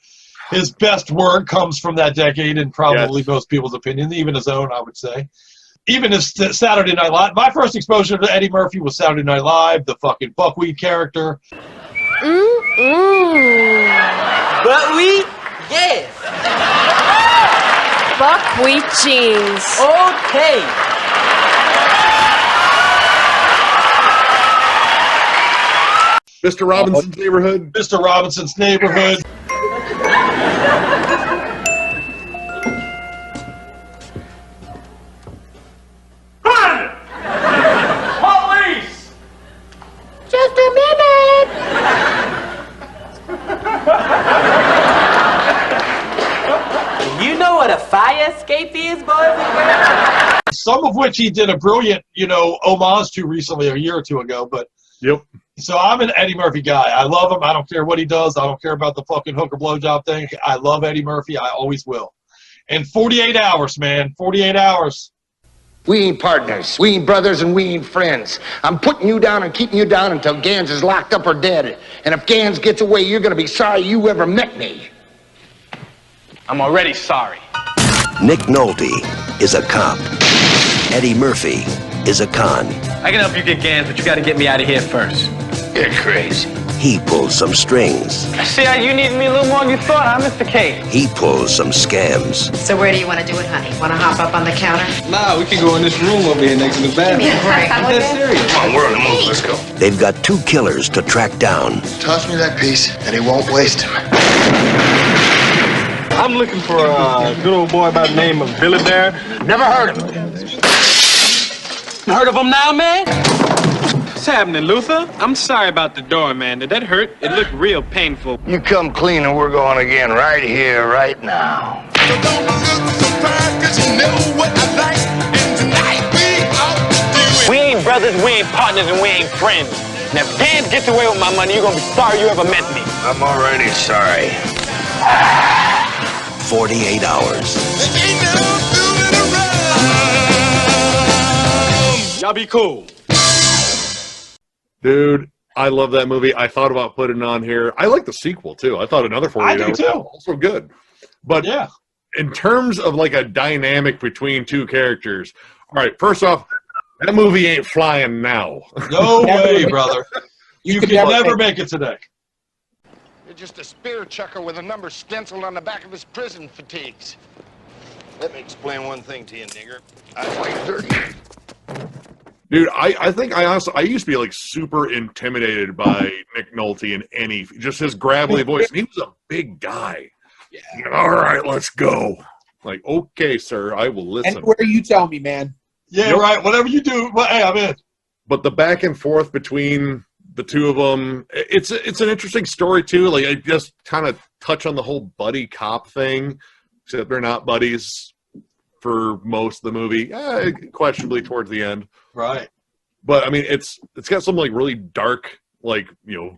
His best work comes from that decade, in probably most people's opinion, even his own, I would say. Even his Saturday Night Live. My first exposure to Eddie Murphy was Saturday Night Live, the fucking buckwheat character. Buckwheat? Yes. Buckwheat jeans. Okay. Mr. Robinson's Neighborhood. Mr. Robinson's Neighborhood. Police! Just a minute. You know what a fire escape is, boys? Some of which he did a brilliant, homage to recently, a year or two ago. But so I'm an Eddie Murphy guy. I love him. I don't care what he does. I don't care about the fucking hooker blowjob thing. I love Eddie Murphy. I always will. And 48 hours, man. 48 hours. We ain't partners, we ain't brothers, and we ain't friends. I'm putting you down and keeping you down until Gans is locked up or dead. And if Gans gets away, you're gonna be sorry you ever met me. I'm already sorry. Nick Nolte is a cop. Eddie Murphy is a con. I can help you get Gans, but you gotta get me out of here first. You're crazy. He pulls some strings. I see how you need me a little more than you thought, huh, Mr. K? He pulls some scams. So where do you want to do it, honey? Want to hop up on the counter? Nah, we can go in this room over here next to the bathroom. Give me a break. I'm dead serious. Come on, we're on the move, let's go. They've got two killers to track down. Toss me that piece, and he won't waste him. I'm looking for a good old boy by the name of Billy Bear. Never heard of him. Heard of him now, man? What's happening, Luther? I'm sorry about the door, man. Did that hurt? It looked real painful. You come clean and we're going again right here, right now. We ain't brothers, we ain't partners, and we ain't friends. And if Gans gets away with my money, you're gonna be sorry you ever met me. I'm already sorry. 48 hours. Y'all be cool. Dude, I love that movie. I thought about putting it on here. I like the sequel, too. I thought another 48 hours was also good. But in terms of like a dynamic between two characters, all right, first off, that movie ain't flying now. No way, brother. You can never make it today. You're just a spear chucker with a number stenciled on the back of his prison fatigues. Let me explain one thing to you, nigger. I fight dirty. Dude, I think I used to be like super intimidated by Nick Nolte in just his gravelly voice. And he was a big guy. Yeah. All right, let's go. Like, okay, sir, I will listen. Anywhere you tell me, man. Yeah, right. Whatever you do, hey, I'm in. But the back and forth between the two of them, it's an interesting story too. Like, I just kind of touch on the whole buddy cop thing, except they're not buddies for most of the movie, questionably towards the end. Right. But I mean, it's got some like really dark, like,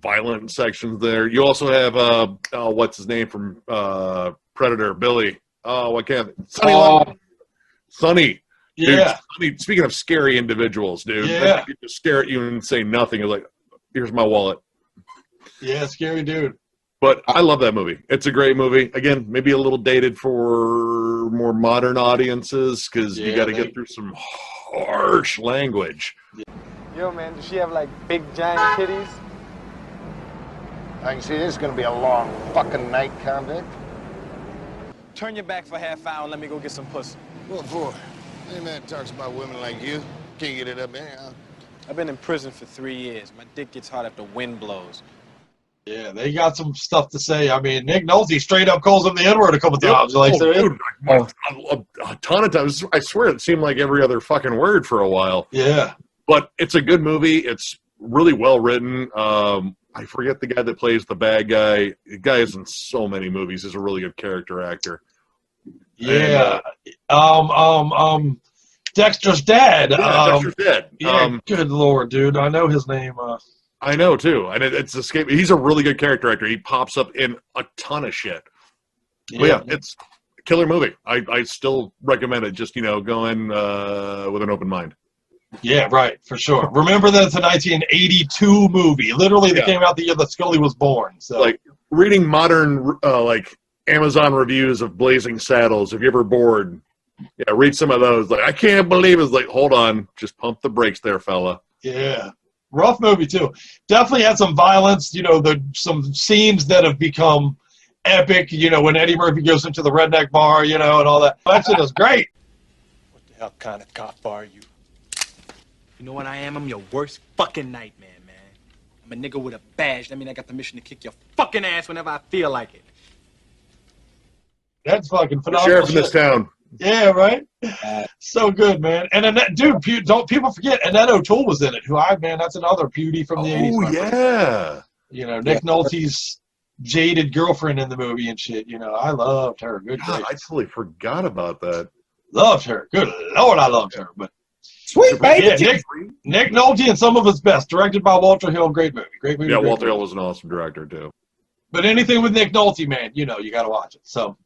violent sections there. You also have what's his name from Predator, Billy. Oh, I can't. Sonny. Yeah. Dude, Sonny, speaking of scary individuals, dude. Yeah. They just stare at you and say nothing. It's like, here's my wallet. Yeah, scary dude. But I love that movie. It's a great movie. Again, maybe a little dated for more modern audiences because you got to get through some harsh language. Yo, man, does she have like big giant titties? I can see this is going to be a long fucking night, convict. Turn your back for half hour and let me go get some pussy. What for? Any man talks about women like you. Can't get it up anyhow. I've been in prison for 3 years. My dick gets hot after wind blows. Yeah, they got some stuff to say. I mean, Nick Nolte straight up calls him the N-word a couple times. Dude, a ton of times. I swear it seemed like every other fucking word for a while. Yeah. But it's a good movie. It's really well written. I forget the guy that plays the bad guy. The guy is in so many movies. He's a really good character actor. Yeah. Dexter's dad. Yeah, Dexter's dad. Yeah, good lord, dude. I know his name. I know too, and it's escape. He's a really good character actor. He pops up in a ton of shit. Yeah, it's a killer movie. I still recommend it. Just go in with an open mind. Yeah, right, for sure. Remember that it's a 1982 movie. Literally, that came out the year that Scully was born. So, like reading modern like Amazon reviews of Blazing Saddles. If you're ever bored, read some of those. Like, I can't believe it's like, hold on, just pump the brakes there, fella. Yeah, rough movie too. Definitely had some violence. Some scenes that have become epic. When Eddie Murphy goes into the redneck bar, and all that. That shit is great. What the hell kind of cop are you? You know what I am? I'm your worst fucking nightmare, man. I'm a nigga with a badge. That means I got permission to kick your fucking ass whenever I feel like it. That's fucking phenomenal. The sheriff in this town. Yeah, right. So good, man. And Annette, dude, don't people forget Annette O'Toole was in it. That's another beauty from the 80s. Oh yeah. Nick Nolte's jaded girlfriend in the movie and shit. I loved her. Good. God, I totally forgot about that. Loved her. Good Lord, I loved her. But sweet baby. Yeah, Nick Nolte and some of his best. Directed by Walter Hill. Great movie. Great movie. Yeah, great Walter movie. Hill was an awesome director too. But anything with Nick Nolte, man, you got to watch it. So,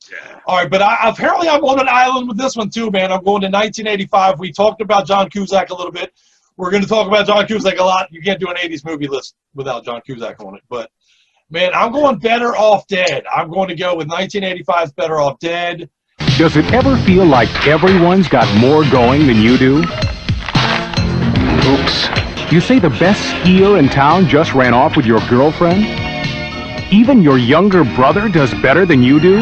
all right. But apparently I'm on an island with this one too, man. I'm going to 1985. We talked about John Cusack a little bit. We're going to talk about John Cusack a lot. You can't do an 80s movie list without John Cusack on it. But, man, I'm going Better Off Dead. I'm going to go with 1985's Better Off Dead. Does it ever feel like everyone's got more going than you do? Oops. You say the best skier in town just ran off with your girlfriend? Even your younger brother does better than you do?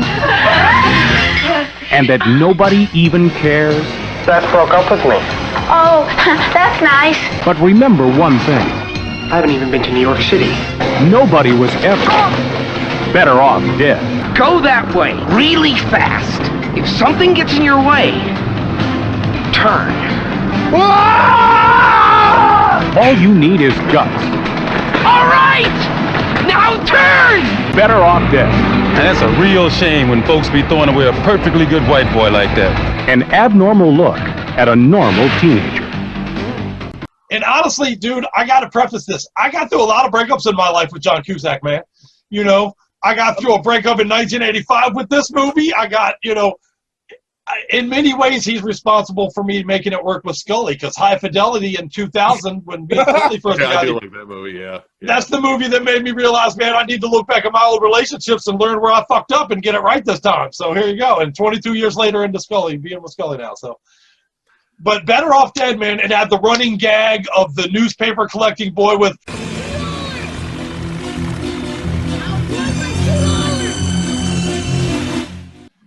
And that nobody even cares? Seth broke up with me. Oh, that's nice. But remember one thing. I haven't even been to New York City. Nobody was ever better off dead. Go that way, really fast. If something gets in your way, turn. All you need is guts. All right! Now turn! Better off dead. And that's a real shame when folks be throwing away a perfectly good white boy like that. An abnormal look at a normal teenager. And honestly, dude, I got to preface this. I got through a lot of breakups in my life with John Cusack, man. I got through a breakup in 1985 with this movie. I got, in many ways, he's responsible for me making it work with Scully, because High Fidelity in 2000, when me and Scully first got I do like that movie, yeah. That's the movie that made me realize, man, I need to look back at my old relationships and learn where I fucked up and get it right this time. So here you go. And 22 years later into Scully, being with Scully now. So, but Better Off Dead, man, it had the running gag of the newspaper collecting boy with...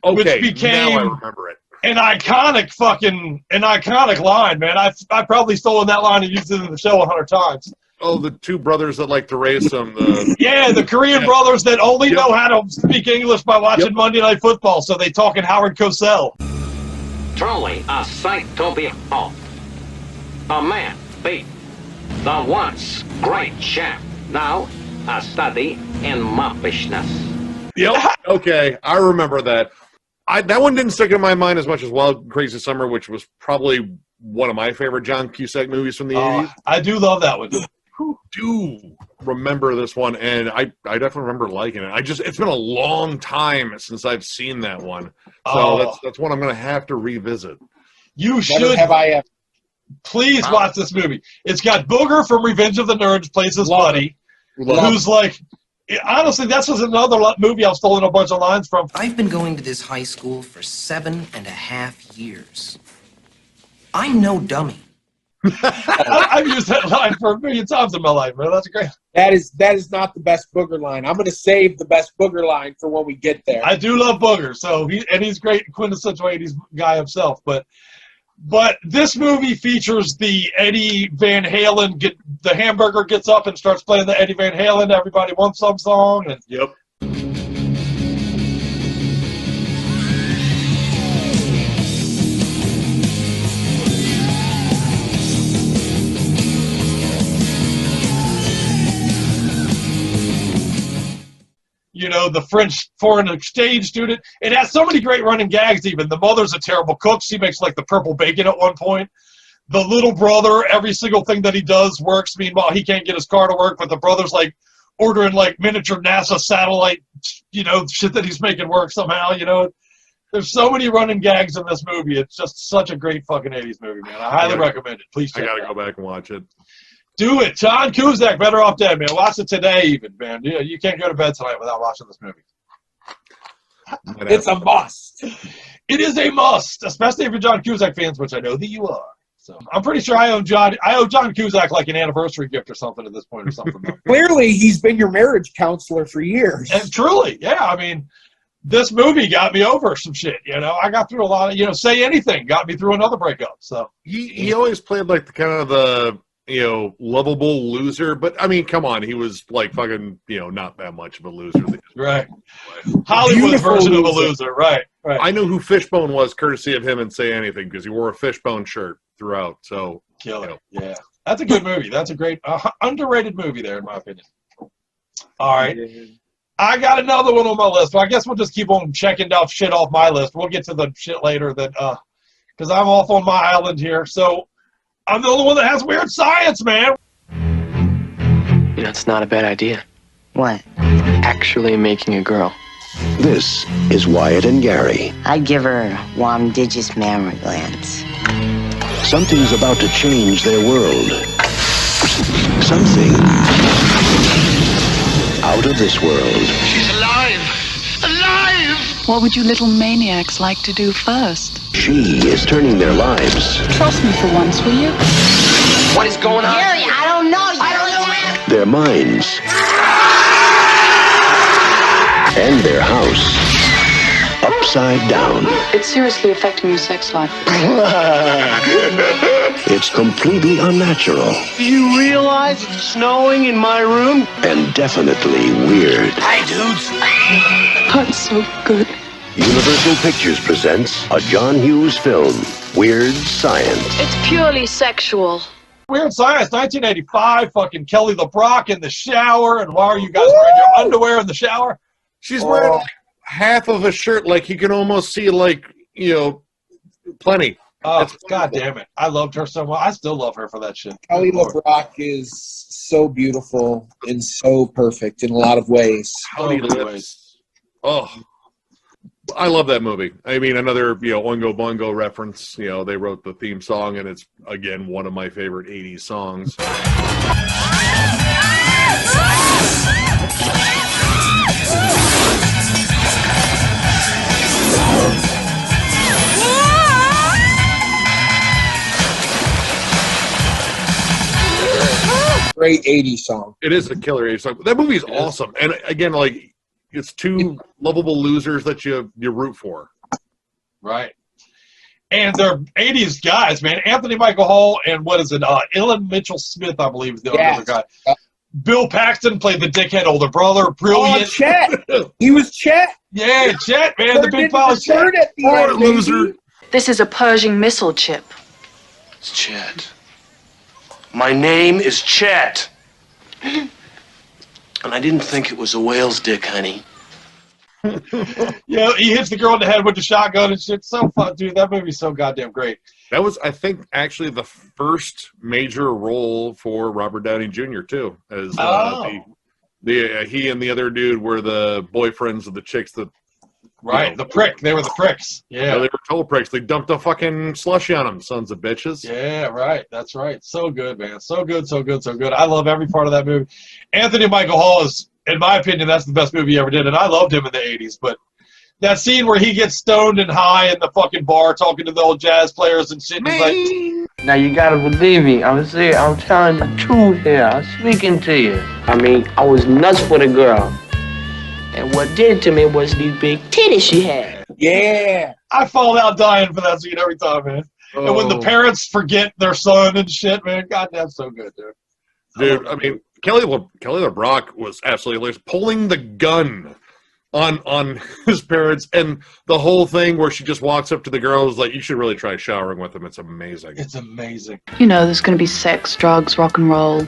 Okay, which became now I remember it. An iconic line, man. I probably stolen that line and used it in the show 100 times. Oh, the two brothers that like to race them. The Korean brothers that only know how to speak English by watching Monday Night Football, so they talk in Howard Cosell. Truly a sight to behold. A man beat the once great champ. Now a study in moppishness. Yep. Okay, I remember that. That one didn't stick in my mind as much as Wild Crazy Summer, which was probably one of my favorite John Cusack movies from the 80s. I do love that one. Do remember this one, and I definitely remember liking it. It's been a long time since I've seen that one, so that's one I'm going to have to revisit. You should. Please watch this movie. It's got Booger from Revenge of the Nerds plays his buddy, who's like. Honestly, this was another movie I've stolen a bunch of lines from. I've been going to this high school for 7.5 years. I'm no dummy. I've used that line for 1 million times in my life, man. That's great. That is not the best Booger line. I'm going to save the best Booger line for when we get there. I do love Booger, so he's great, quintessential 80s guy himself. But this movie features the Eddie Van Halen. The hamburger gets up and starts playing the Eddie Van Halen "Everybody Wants Some" song. And yep. The French foreign exchange student. It has so many great running gags even. The mother's a terrible cook. She makes like the purple bacon at one point. the little brother, every single thing that he does works. Meanwhile, he can't get his car to work, but the brother's like ordering like miniature NASA satellite, shit that he's making work somehow, There's so many running gags in this movie. It's just such a great fucking 80s movie, man. I highly recommend it. Please check it out. I gotta go back and watch it. Do it. John Cusack, Better Off Dead, man. Watch it today even, man. You can't go to bed tonight without watching this movie. It's a must. It is a must, especially if you're John Cusack fans, which I know that you are. So I'm pretty sure I owe John Cusack like an anniversary gift or something at this point or something. Clearly, he's been your marriage counselor for years. And truly, yeah. I mean, this movie got me over some shit. I got through a lot of, Say Anything got me through another breakup. So he always played like the kind of the lovable loser, but I mean, come on, he was like fucking not that much of a loser. Right. Hollywood's version of a loser. Right. I knew who Fishbone was courtesy of him and Say Anything because he wore a Fishbone shirt throughout. So killer. Yeah, that's a good movie. That's a great underrated movie there in my opinion. All right. I got another one on my list. Well, I guess we'll just keep on checking out shit off my list. We'll get to the shit later that because I'm off on my island here. So I'm the only one that has weird science, man. It's not a bad idea. What? Actually making a girl. This is Wyatt and Gary. I'd give her warm-digis mammary glands. Something's about to change their world. Something out of this world. She's alive! Alive! What would you little maniacs like to do first? She is turning their lives. Trust me for once, will you? What is going on? Gary, I don't know. Their minds. And their house. Upside down. It's seriously affecting your sex life. It's completely unnatural. Do you realize it's snowing in my room? And definitely weird. Hi, dudes. That's so good. Universal Pictures presents a John Hughes film, Weird Science. It's purely sexual. Weird Science, 1985, fucking Kelly LeBrock in the shower, and why are you guys wearing your underwear in the shower? She's wearing like half of a shirt, like you can almost see, like, plenty. Oh, God damn it. I loved her so much. I still love her for that shit. Kelly LeBrock is so beautiful and so perfect in a lot of ways. Oh, I love that movie. I mean, another, Oingo Boingo reference. They wrote the theme song, and it's, again, one of my favorite 80s songs. Great 80s song. It is a killer 80s song. That movie is awesome. And again, like, it's two lovable losers that you root for. Right. And they're 80s guys, man. Anthony Michael Hall and Ilan Mitchell Smith, I believe, is the other guy. Bill Paxton played the dickhead older brother. Brilliant. Oh, Chet. He was Chet. Yeah, Chet, man. The big fella Chet. Poor loser. This is a Pershing missile chip. It's Chet. My name is Chet. And I didn't think it was a whale's dick, honey. He hits the girl in the head with the shotgun and shit. So fun, dude. That movie's so goddamn great. That was, I think, actually the first major role for Robert Downey Jr. too. As he and the other dude were the boyfriends of the chicks that. Right, the prick. They were the pricks. Yeah, they were total pricks. They dumped a fucking slushy on them, sons of bitches. Yeah, right. That's right. So good, man. So good, so good, so good. I love every part of that movie. Anthony Michael Hall is, in my opinion, that's the best movie he ever did, and I loved him in the 80s. But that scene where he gets stoned and high in the fucking bar talking to the old jazz players and shit, and he's like, now you gotta believe me. I'm telling the truth here. I'm speaking to you. I mean, I was nuts for the girl. And what did it to me was these big titties she had. Yeah. I fall out dying for that scene every time, man. Oh. And when the parents forget their son and shit, man, goddamn, so good, dude. Dude, I mean, Kelly LeBrock was absolutely hilarious. Pulling the gun on his parents, and the whole thing where she just walks up to the girl and is like, you should really try showering with him. It's amazing. It's amazing. There's going to be sex, drugs, rock and roll,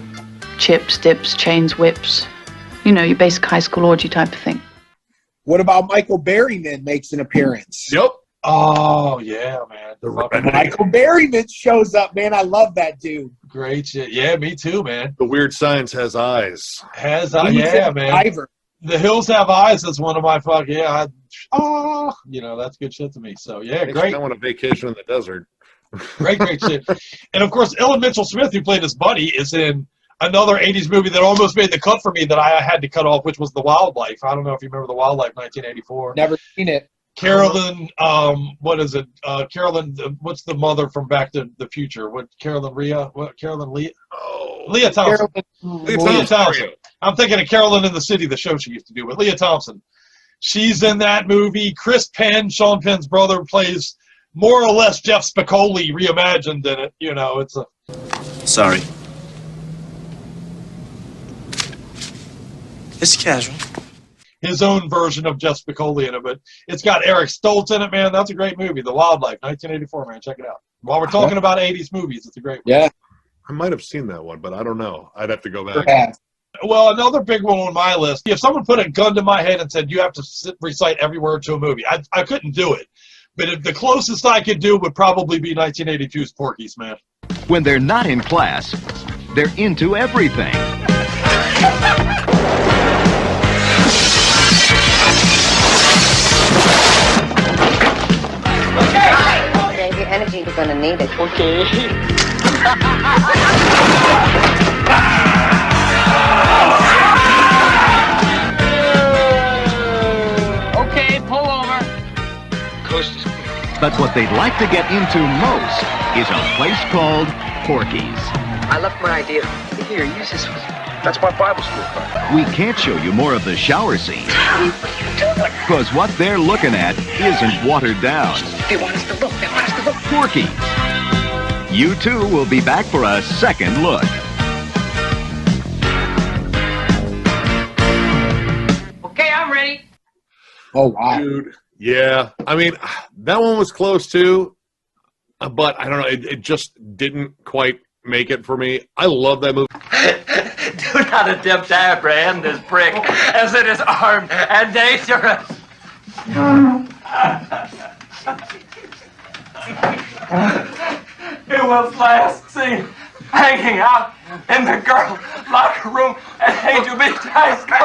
chips, dips, chains, whips. Your basic high school orgy type of thing. What about Michael Berryman makes an appearance? Yep. Oh yeah, man. Michael Berryman shows up, man. I love that dude. Great shit. Yeah, me too, man. The Weird Science has eyes. Yeah, man. The Hills Have Eyes is one of my that's good shit to me. So yeah, great. I want a vacation in the desert. Great shit. And of course, Ellen Mitchell-Smith, who played his buddy, is in another 80s movie that almost made the cut for me that I had to cut off, which was The Wildlife. I don't know if you remember The Wildlife, 1984. Never seen it. Carolyn, what is it? Carolyn, what's the mother from Back to the Future? Carolyn Leah? Oh, Leah Thompson. Leah Thompson. I'm thinking of Carolyn in the City, the show she used to do, but Leah Thompson. She's in that movie. Chris Penn, Sean Penn's brother, plays more or less Jeff Spicoli reimagined in it. You know, it's a... Sorry. It's casual. His own version of Jeff Spicoli in it, but it's got Eric Stoltz in it, man. That's a great movie. The Wildlife, 1984, man. Check it out. While we're talking about 80s movies, it's a great one. Yeah. I might have seen that one, but I don't know. I'd have to go back. Well, another big one on my list, if someone put a gun to my head and said, you have to recite every word to a movie, I couldn't do it. But if the closest I could do would probably be 1982's Porky's, man. When they're not in class, they're into everything. Save your energy, you're gonna need it. Okay. Okay, pull over. Coast is clear. But what they'd like to get into most is a place called Porky's. I left my idea. Here, use this one. That's my Bible school card. We can't show you more of the shower scene. Because what they're looking at isn't watered down. They want us to look. They want us to look. Porky's. You too will be back for a second look. Okay, I'm ready. Oh, wow. Dude, yeah. I mean, that one was close too, but I don't know. It just didn't quite make it for me. I love that movie. Do not attempt to apprehend this prick, as it is armed and dangerous. It was last seen hanging out in the girl locker room at Angel Beach High School.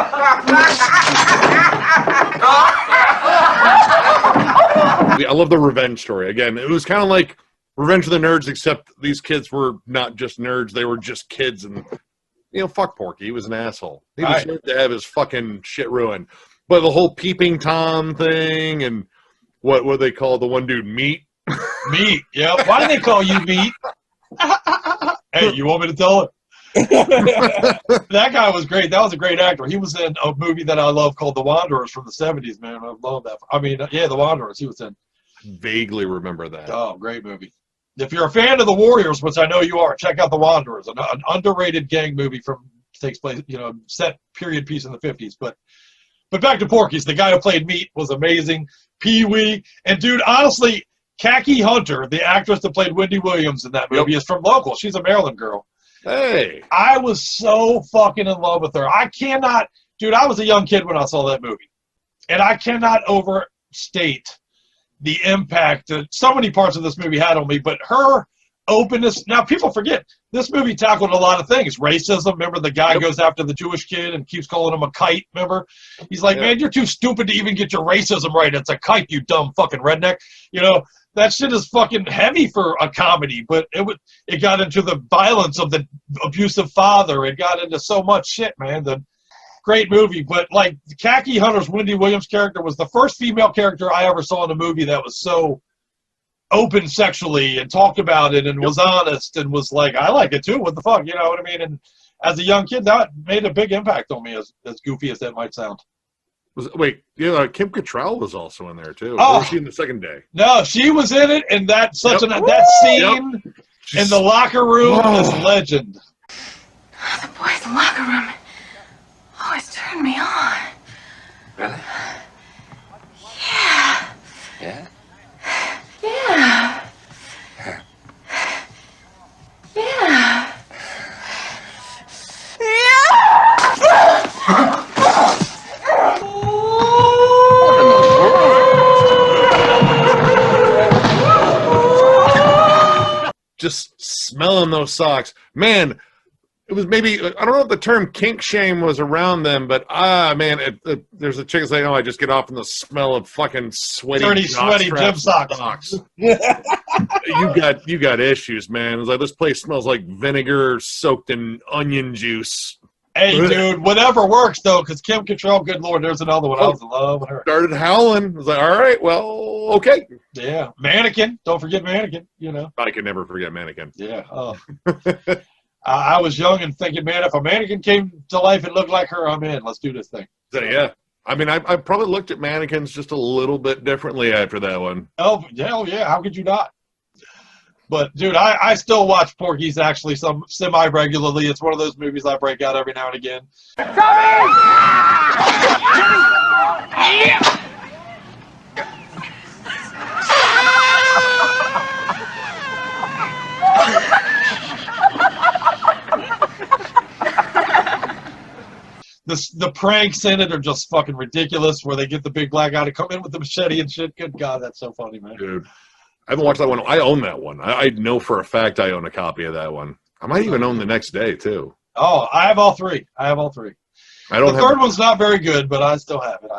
I love the revenge story. Again, it was kind of like Revenge of the Nerds, except these kids were not just nerds, they were just kids. And, you know, fuck Porky. He was an asshole. He deserved to have his fucking shit ruined. But the whole Peeping Tom thing and what they call the one dude, Meat. Meat, yeah. Why do they call you Meat? Hey, you want me to tell it? That guy was great. That was a great actor. He was in a movie that I love called The Wanderers from the 70s, man. I love that. I mean, yeah, The Wanderers. He was in. Vaguely remember that. Oh, great movie. If you're a fan of the Warriors, which I know you are, check out The Wanderers, an underrated gang movie takes place, set period piece in the 50s. But back to Porky's. The guy who played Meat was amazing. Pee-wee. And, dude, honestly, Khaki Hunter, the actress that played Wendy Williams in that movie, is from local. She's a Maryland girl. Hey. I was so fucking in love with her. I was a young kid when I saw that movie. And I cannot overstate the impact that so many parts of this movie had on me, but her openness. Now, people forget, this movie tackled a lot of things. Racism. Remember, the guy goes after the Jewish kid and keeps calling him a kite, remember? He's like, man, you're too stupid to even get your racism right. It's a kite, you dumb fucking redneck. That shit is fucking heavy for a comedy, but it got into the violence of the abusive father. It got into so much shit, man. The great movie, but like Khaki Hunter's Wendy Williams character was the first female character I ever saw in a movie that was so open sexually and talked about it and was honest and was like, I like it too. What the fuck, you know what I mean? And as a young kid, that made a big impact on me, as goofy as that might sound. Kim Cattrall was also in there too. Oh, or was she in the second day? No, she was in it, and that scene in the locker room is legend. The boy in the locker room always turned me on. Really? Yeah. Yeah? Yeah. Yeah. smelling those socks. Man, it was maybe, I don't know if the term kink shame was around them, but man, there's a chick saying, "Oh, I just get off in the smell of fucking sweaty, dirty, sweaty gym socks." You got issues, man. It's like, this place smells like vinegar soaked in onion juice. Hey, dude, whatever works though, because Kim Cattrall, good lord, there's another one. I was in love with her. Started howling. I was like, all right, well, okay. Yeah, Mannequin. Don't forget Mannequin. You know, I can never forget Mannequin. Yeah. I was young and thinking, man, if a mannequin came to life and looked like her, I'm in. Let's do this thing. So, yeah. I mean, I probably looked at mannequins just a little bit differently after that one. Oh, yeah. How could you not? But, dude, I still watch Porky's actually semi-regularly. It's one of those movies I break out every now and again. The pranks in it are just fucking ridiculous, where they get the big black guy to come in with the machete and shit. Good God, that's so funny, man. Dude, I haven't watched that one. I own that one. I know for a fact I own a copy of that one. I might even own The Next Day, too. Oh, I have all three. The third one's not very good, but I still have it.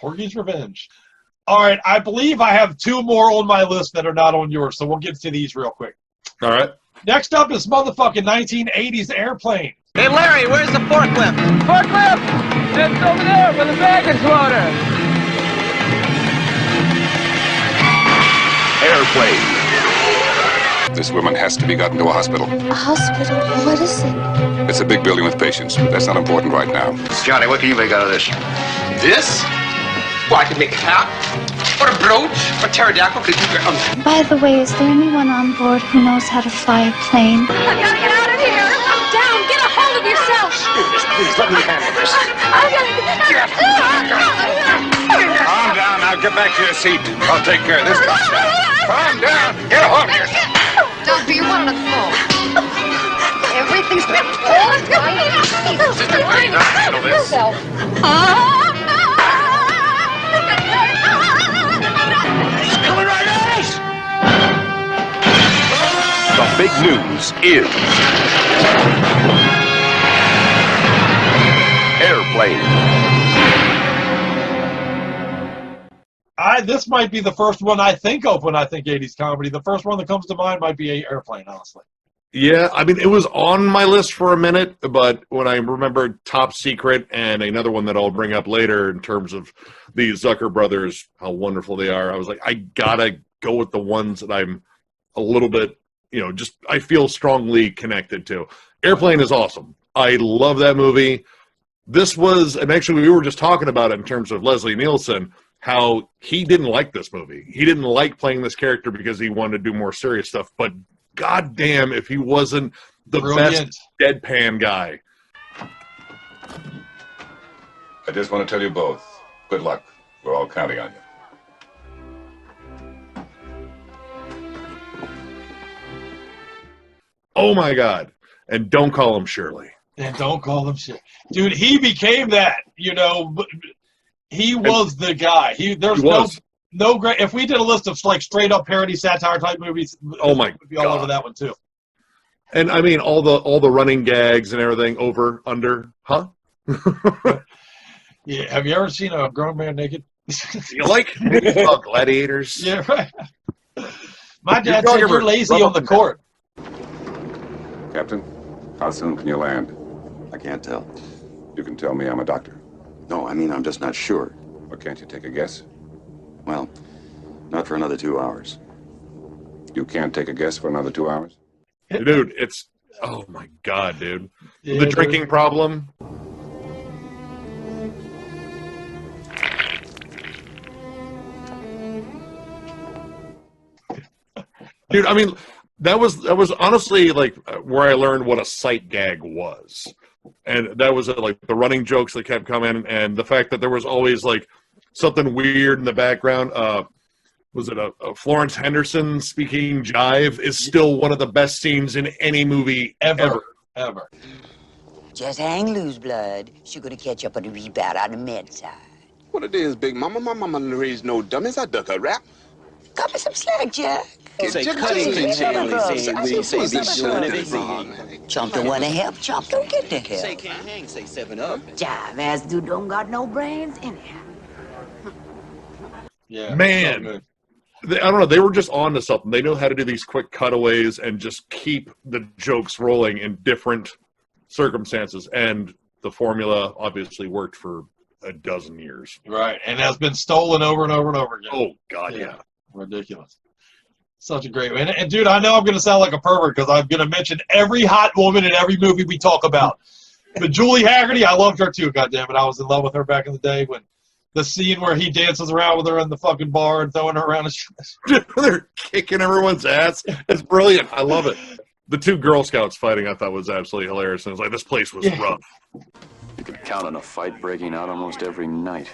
Porky's Revenge. All right, I believe I have two more on my list that are not on yours, so we'll get to these real quick. All right. Next up is motherfucking 1980s Airplane. Hey, Larry, where's the forklift? Forklift? It's over there with the baggage loader. Airplane. This woman has to be gotten to a hospital. A hospital? What is it? It's a big building with patients, but that's not important right now. Johnny, what can you make out of this? This? Well, I could make a hat, or a brooch, or pterodactyl. By the way, is there anyone on board who knows how to fly a plane? I gotta get out of here! I'm down! Get a hold of yourself! Please, let me handle this. Calm down, now get back to your seat. I'll take care of this. Calm down. Get a hold of yourself. Doctor, you're one on the phone. Everything's been falling down. Sister, please, I'll handle this. Coming right at us! The big news is Airplane. This might be the first one I think of when I think 80s comedy. The first one that comes to mind might be Airplane, honestly. Yeah, I mean, it was on my list for a minute, but when I remembered Top Secret and another one that I'll bring up later in terms of the Zucker brothers, how wonderful they are, I was like, I gotta go with the ones that I'm a little bit, I feel strongly connected to. Airplane is awesome. I love that movie. This was, and actually we were just talking about it in terms of Leslie Nielsen, how he didn't like this movie. He didn't like playing this character because he wanted to do more serious stuff, but goddamn if he wasn't the best deadpan guy. I just want to tell you both, good luck. We're all counting on you. Oh my God. And don't call him Shirley. And don't call him shit. Dude, he became that, he was the guy. No great. If we did a list of like straight up parody satire type movies, oh my would be all over that one too. And I mean all the running gags and everything, over, under, huh? Yeah. Have you ever seen a grown man naked? You like gladiators? Yeah, right. My dad said you're lazy on the court. Captain, how soon can you land? I can't tell. You can tell me. I'm a doctor. No, I mean, I'm just not sure. Or can't you take a guess? Well, not for another 2 hours. You can't take a guess for another 2 hours? Dude, it's, oh my God, dude. Yeah, the drinking problem. Dude, I mean, that was honestly like where I learned what a sight gag was. And that was like the running jokes that kept coming, and the fact that there was always like something weird in the background. Was it a Florence Henderson speaking jive is still one of the best scenes in any movie ever. Just hang loose, blood. She's gonna catch up on the rebound on the med side. What it is, Big Mama? My mama didn't raise no dummies. I duck a rap. Cut me some slack, Jack. Say cutting Chump don't want to help. Chump don't get the help. Say can't hang, say 7-Up. Jive ass dude don't got no brains anyhow. Yeah, Man. so good. I don't know. They were just on to something. They know how to do these quick cutaways and just keep the jokes rolling in different circumstances. And the formula obviously worked for a dozen years. Right, and has been stolen over and over and over again. Oh, God, yeah. Ridiculous. Such a great man. And, dude, I know I'm going to sound like a pervert because I'm going to mention every hot woman in every movie we talk about. But Julie Haggerty, I loved her too, goddammit. I was in love with her back in the day when the scene where he dances around with her in the fucking bar and throwing her around his They're kicking everyone's ass. It's brilliant. I love it. The two Girl Scouts fighting I thought was absolutely hilarious. And it was like, this place was rough. You could count on a fight breaking out almost every night.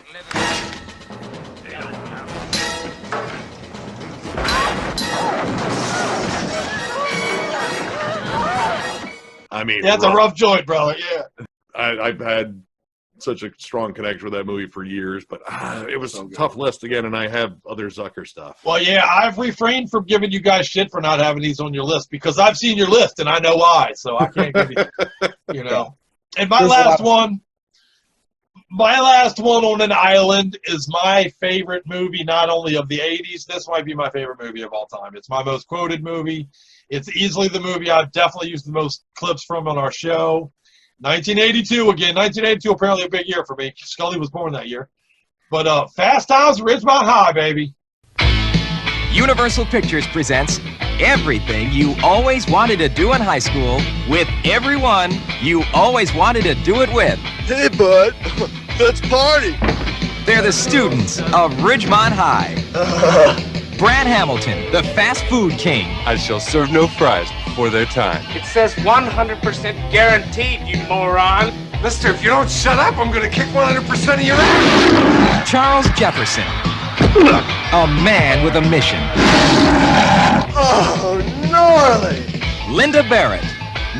I mean, yeah, it's a rough joint, brother. Yeah. I've had such a strong connection with that movie for years, but it was a tough list again, and I have other Zucker stuff. Well, yeah, I've refrained from giving you guys shit for not having these on your list because I've seen your list and I know why, so I can't give you, you know. And my last one on an island is my favorite movie, not only of the 80s. This might be my favorite movie of all time. It's my most quoted movie. It's easily the movie I've definitely used the most clips from on our show. 1982 again. 1982 apparently a big year for me. Scully was born that year. But Fast Times at Ridgemont High, baby. Universal Pictures presents everything you always wanted to do in high school with everyone you always wanted to do it with. Hey, bud, let's party. They're the students of Ridgemont High. Brad Hamilton, the fast food king. I shall serve no fries before their time. It says 100% guaranteed, you moron. Mister, if you don't shut up, I'm gonna kick 100% of your ass. Charles Jefferson, a man with a mission. Oh, gnarly. Linda Barrett,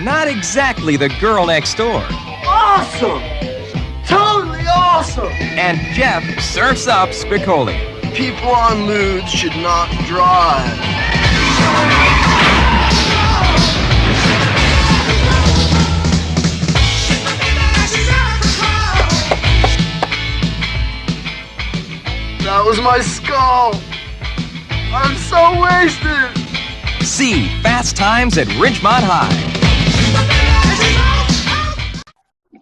not exactly the girl next door. Awesome. Totally awesome. And Jeff surfs up Spicoli. People on moods should not drive. That was my skull. I'm so wasted. See Fast Times at Ridgemont High.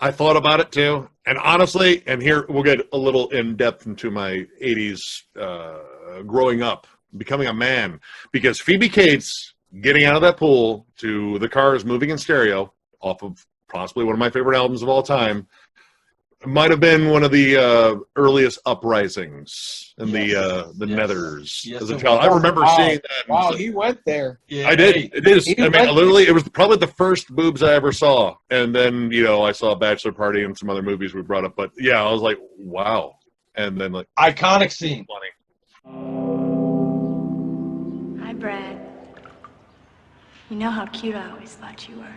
I thought about it too, and honestly, and here we'll get a little in depth into my 80s growing up, becoming a man, because Phoebe Cates getting out of that pool to The Cars Moving in Stereo, off of possibly one of my favorite albums of all time, might have been one of the earliest uprisings in the Nethers as a child. I remember seeing that. Wow, he went there. Yeah, I did. It is. I mean, literally, it was probably the first boobs I ever saw. And then, you know, I saw Bachelor Party and some other movies we brought up. But yeah, I was like, wow. And then, like, iconic scene. Hi, Brad. You know how cute I always thought you were.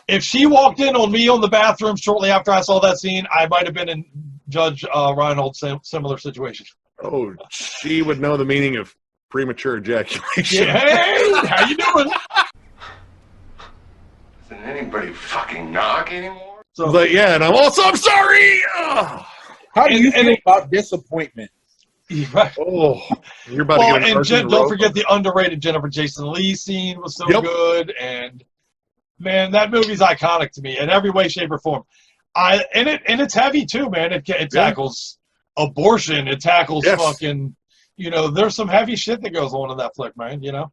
If she walked in on me on the bathroom shortly after I saw that scene, I might have been in Judge Reinhold's similar situation. Oh, she would know the meaning of premature ejaculation. Yeah, hey, how you doing? Doesn't anybody fucking knock anymore? So, but yeah, and I'm sorry. Ugh. How do you feel about disappointment? Right. Oh, you're about to get an and don't forget the underrated Jennifer Jason Leigh scene was so good, and man, that movie's iconic to me in every way, shape, or form. And it's heavy too, man. It tackles abortion. It tackles fucking, you know, there's some heavy shit that goes on in that flick, man. You know.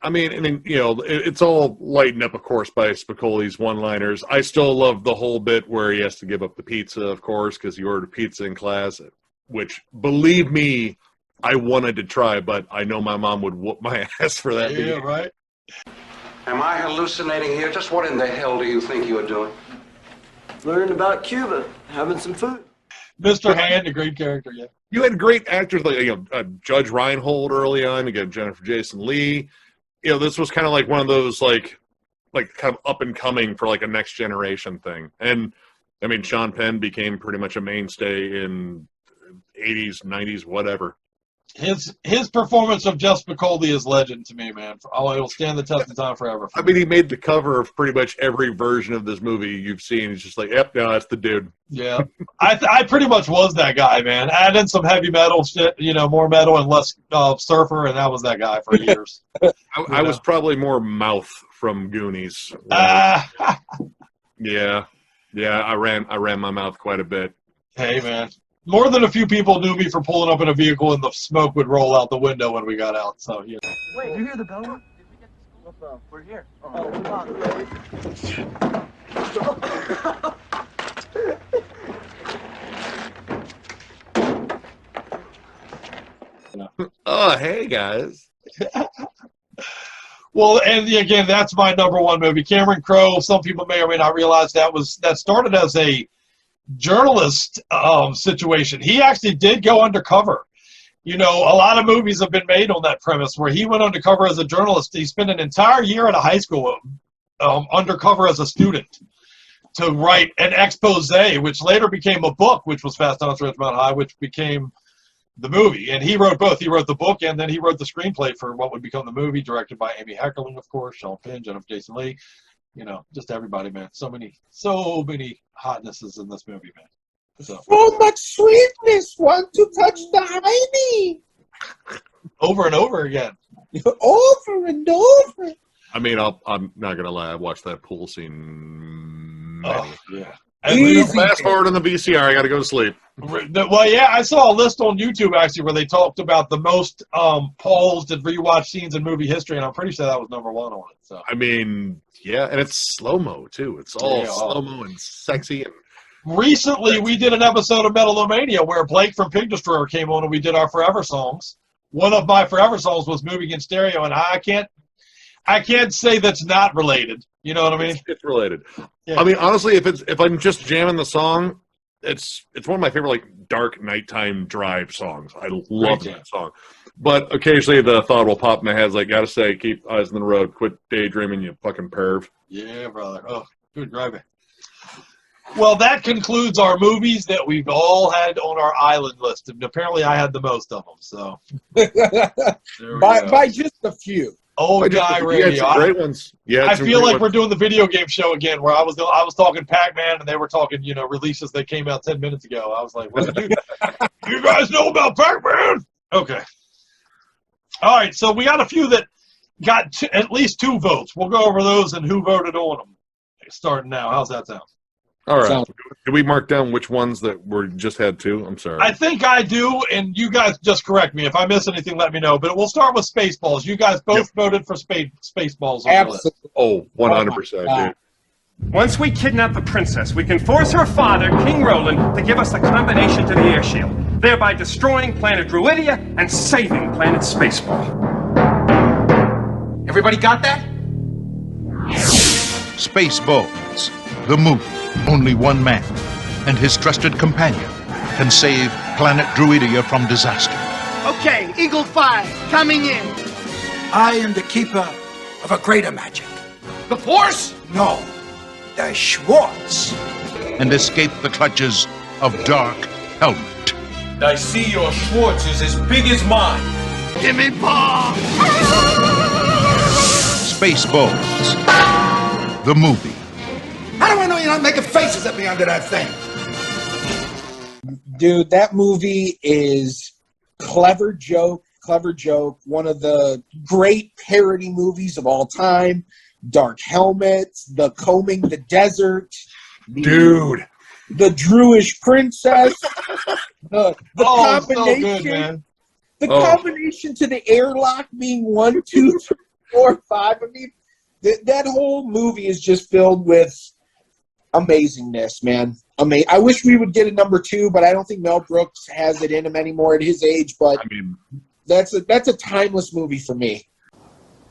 I mean, you know, it's all lightened up, of course, by Spicoli's one-liners. I still love the whole bit where he has to give up the pizza, of course, because he ordered pizza in class, which, believe me, I wanted to try, but I know my mom would whoop my ass for that. Yeah, right. Am I hallucinating here? Just what in the hell do you think you're doing? Learning about Cuba, having some food. Mr. Hand, a great character, yeah. You had great actors like Judge Reinhold early on. You got Jennifer Jason Leigh. This was kind of like one of those like kind of up and coming for like a next generation thing. And I mean, Sean Penn became pretty much a mainstay in 80s, 90s, whatever. His performance of Jess McCauley is legend to me, man. It'll stand the test of time forever. I mean, he made the cover of pretty much every version of this movie you've seen. He's just like, yep, no, that's the dude. Yeah, I pretty much was that guy, man. Add in some heavy metal shit, more metal and less surfer, and that was that guy for years. I was probably more Mouth from Goonies. Yeah, I ran my mouth quite a bit. Hey, man. More than a few people knew me for pulling up in a vehicle and the smoke would roll out the window when we got out. So, yeah. Wait, did you hear the bell? Did we get to school? We're here. Oh, we're not late. Oh, hey, guys. Well, and again, that's my number one movie. Cameron Crowe, some people may or may not realize that started as a journalist situation. He actually did go undercover. A lot of movies have been made on that premise where he went undercover as a journalist. He spent an entire year at a high school undercover as a student to write an expose, which later became a book, which was Fast Times at Ridgemont High, which became the movie. And he wrote both. He wrote the book, and then he wrote the screenplay for what would become the movie, directed by Amy Heckerling, of course, Sean Penn, Jennifer Jason Leigh. Just everybody, man. So many hotnesses in this movie, man. So much sweetness. Want to touch the hiney? Over and over again. Over and over. I mean, I'm not gonna lie. I watched that pool scene. Yeah. Fast forward on the VCR. I got to go to sleep. Well, yeah, I saw a list on YouTube actually where they talked about the most paused and rewatched scenes in movie history, and I'm pretty sure that was number one on it. So I mean, yeah, and it's slow-mo too. It's all slow-mo and sexy. And recently, we did an episode of Metal-O-Mania where Blake from Pig Destroyer came on, and we did our Forever songs. One of my Forever songs was Moving in Stereo, and I can't say that's not related. You know what I mean? It's related. Yeah. I mean, honestly, if I'm just jamming the song, it's one of my favorite like dark nighttime drive songs. I love that song. But occasionally the thought will pop in my head, like, gotta say, keep eyes on the road, quit daydreaming, you fucking perv. Yeah, brother. Oh, good driving. Well, that concludes our movies that we've all had on our island list, and apparently I had the most of them. So by just a few. Old guy radio. Great ones. Yeah, I feel like we're doing the video game show again, where I was talking Pac-Man and they were talking, releases that came out 10 minutes ago. I was like, what do you guys know about Pac-Man? Okay. All right, so we got a few that got at least 2 votes. We'll go over those and who voted on them. Starting now. How's that sound? All right. Did we mark down which ones that were just had 2? I'm sorry. I think I do, and you guys just correct me. If I miss anything, let me know. But we'll start with Spaceballs. You guys both voted for Spaceballs. Absolutely. Oh, 100%, dude. Once we kidnap the princess, we can force her father, King Roland, to give us the combination to the air shield, thereby destroying planet Druidia and saving planet Spaceball. Everybody got that? Spaceballs, the movie. Only one man and his trusted companion can save planet Druidia from disaster. Okay, Eagle 5, coming in. I am the keeper of a greater magic. The Force? No, the Schwartz. And escape the clutches of Dark Helmet. I see your Schwartz is as big as mine. Give me paw! Spaceballs, the movie. How do I know you're not making faces at me under that thing? Dude, that movie is clever joke. One of the great parody movies of all time. Dark Helmets, the Combing the Desert. Dude. The Druish Princess. The So combination. good, man. The combination to the airlock being 1, 2, 3, 4, 5. I mean, that whole movie is just filled with amazingness, man. I wish we would get a number 2, but I don't think Mel Brooks has it in him anymore at his age. But I mean, that's a timeless movie for me.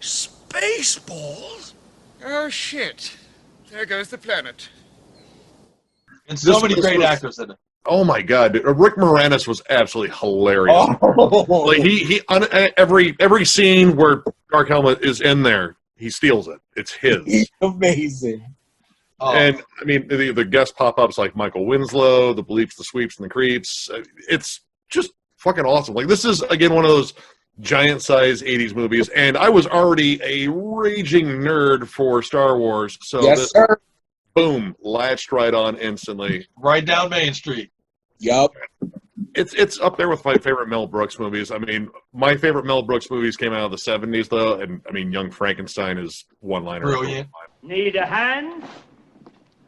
Spaceballs? Oh shit! There goes the planet. And so many great actors in it. Oh my God, dude. Rick Moranis was absolutely hilarious. Oh. Like he on every scene where Dark Helmet is in there, he steals it. It's his. He's amazing. And I mean, the guest pop-ups like Michael Winslow, the Bleeps, the Sweeps, and the Creeps. It's just fucking awesome. Like, this is again one of those giant-size '80s movies, and I was already a raging nerd for Star Wars, so Yes, sir. Boom, latched right on instantly. Right down Main Street. Yup. It's up there with my favorite Mel Brooks movies. I mean, my favorite Mel Brooks movies came out of the '70s, though, and I mean, Young Frankenstein is one-liner. Brilliant. Need a hand?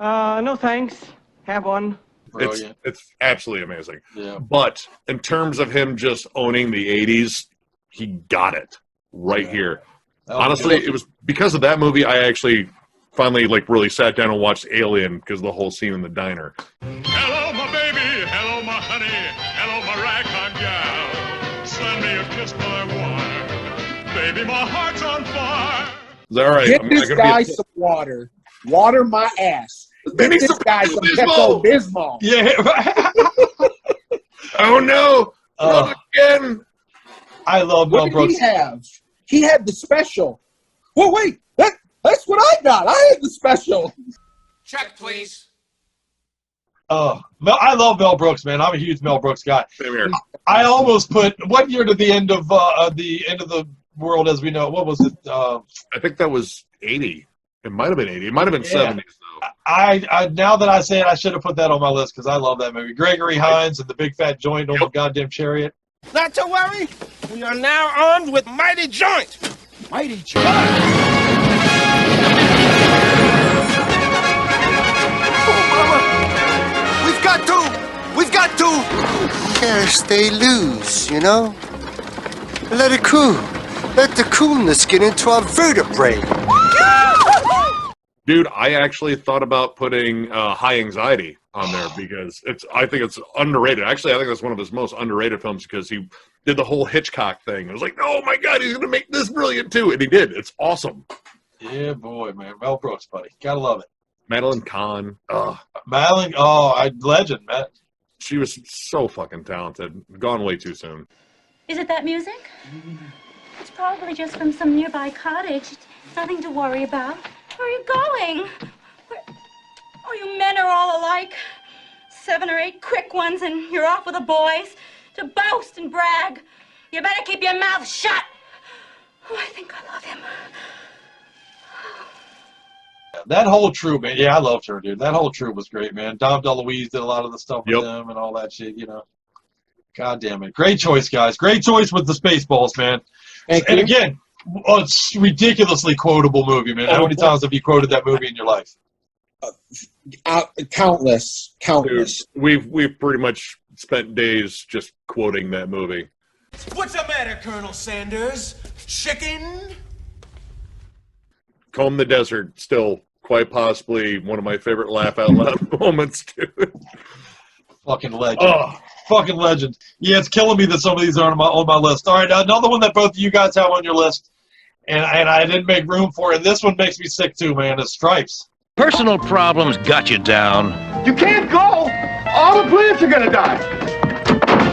No thanks. Have one. Brilliant. It's absolutely amazing. Yeah. But in terms of him just owning the '80s, he got it right here. Honestly, it was because of that movie I actually finally really sat down and watched Alien because of the whole scene in the diner. Hello, my baby. Hello, my honey. Hello, my ragtime gal. Send me a kiss, my water. Baby, my heart's on fire. Is that all right? Get this guy some water. Water my ass. Get this guy some Pepto-Bismol. Yeah. Oh, no. Not again. I love Mel Brooks. What did he have? He had the special. Well, wait. That's what I got. I had the special. Check, please. I love Mel Brooks, man. I'm a huge Mel Brooks guy. Same here. I almost put what year to the end of the world as we know it? What was it? I think that was 80. It might have been 80. It might have been 70s, though. I now that I say it, I should have put that on my list because I love that movie. Gregory Hines and the big fat joint on the goddamn chariot. Not to worry. We are now armed with Mighty Joint. Mighty Joint. We've got to. Gotta stay loose, you know? Let it cool. Let the coolness get into our vertebrae. Dude, I actually thought about putting High Anxiety on there because I think it's underrated. Actually, I think that's one of his most underrated films because he did the whole Hitchcock thing. I was like, oh my God, he's going to make this brilliant too. And he did. It's awesome. Yeah, boy, man. Mel Brooks, buddy. Gotta love it. Madeline Kahn. Madeline, legend, man. She was so fucking talented. Gone way too soon. Is it that music? It's probably just from some nearby cottage. Nothing to worry about. Where are you going? You men are all alike. 7 or 8 quick ones and you're off with the boys to boast and brag. You better keep your mouth shut. Oh, I think I love him. That whole troop, man. Yeah, I loved her, dude. That whole troop was great, man. Dom DeLuise did a lot of the stuff with them and all that shit, you know. God damn it. Great choice, guys. Great choice with the Spaceballs, man. And again, it's a ridiculously quotable movie, man. How many times have you quoted that movie in your life? Countless. Dude, we've pretty much spent days just quoting that movie. What's the matter, Colonel Sanders? Chicken? Comb the Desert, still quite possibly one of my favorite laugh out loud moments, dude. Fucking legend. Fucking legend. Yeah, it's killing me that some of these aren't on my list. All right, another one that both of you guys have on your list, and I didn't make room for it, and this one makes me sick too, man, is Stripes. Personal problems got you down. You can't go! All the plants are gonna die!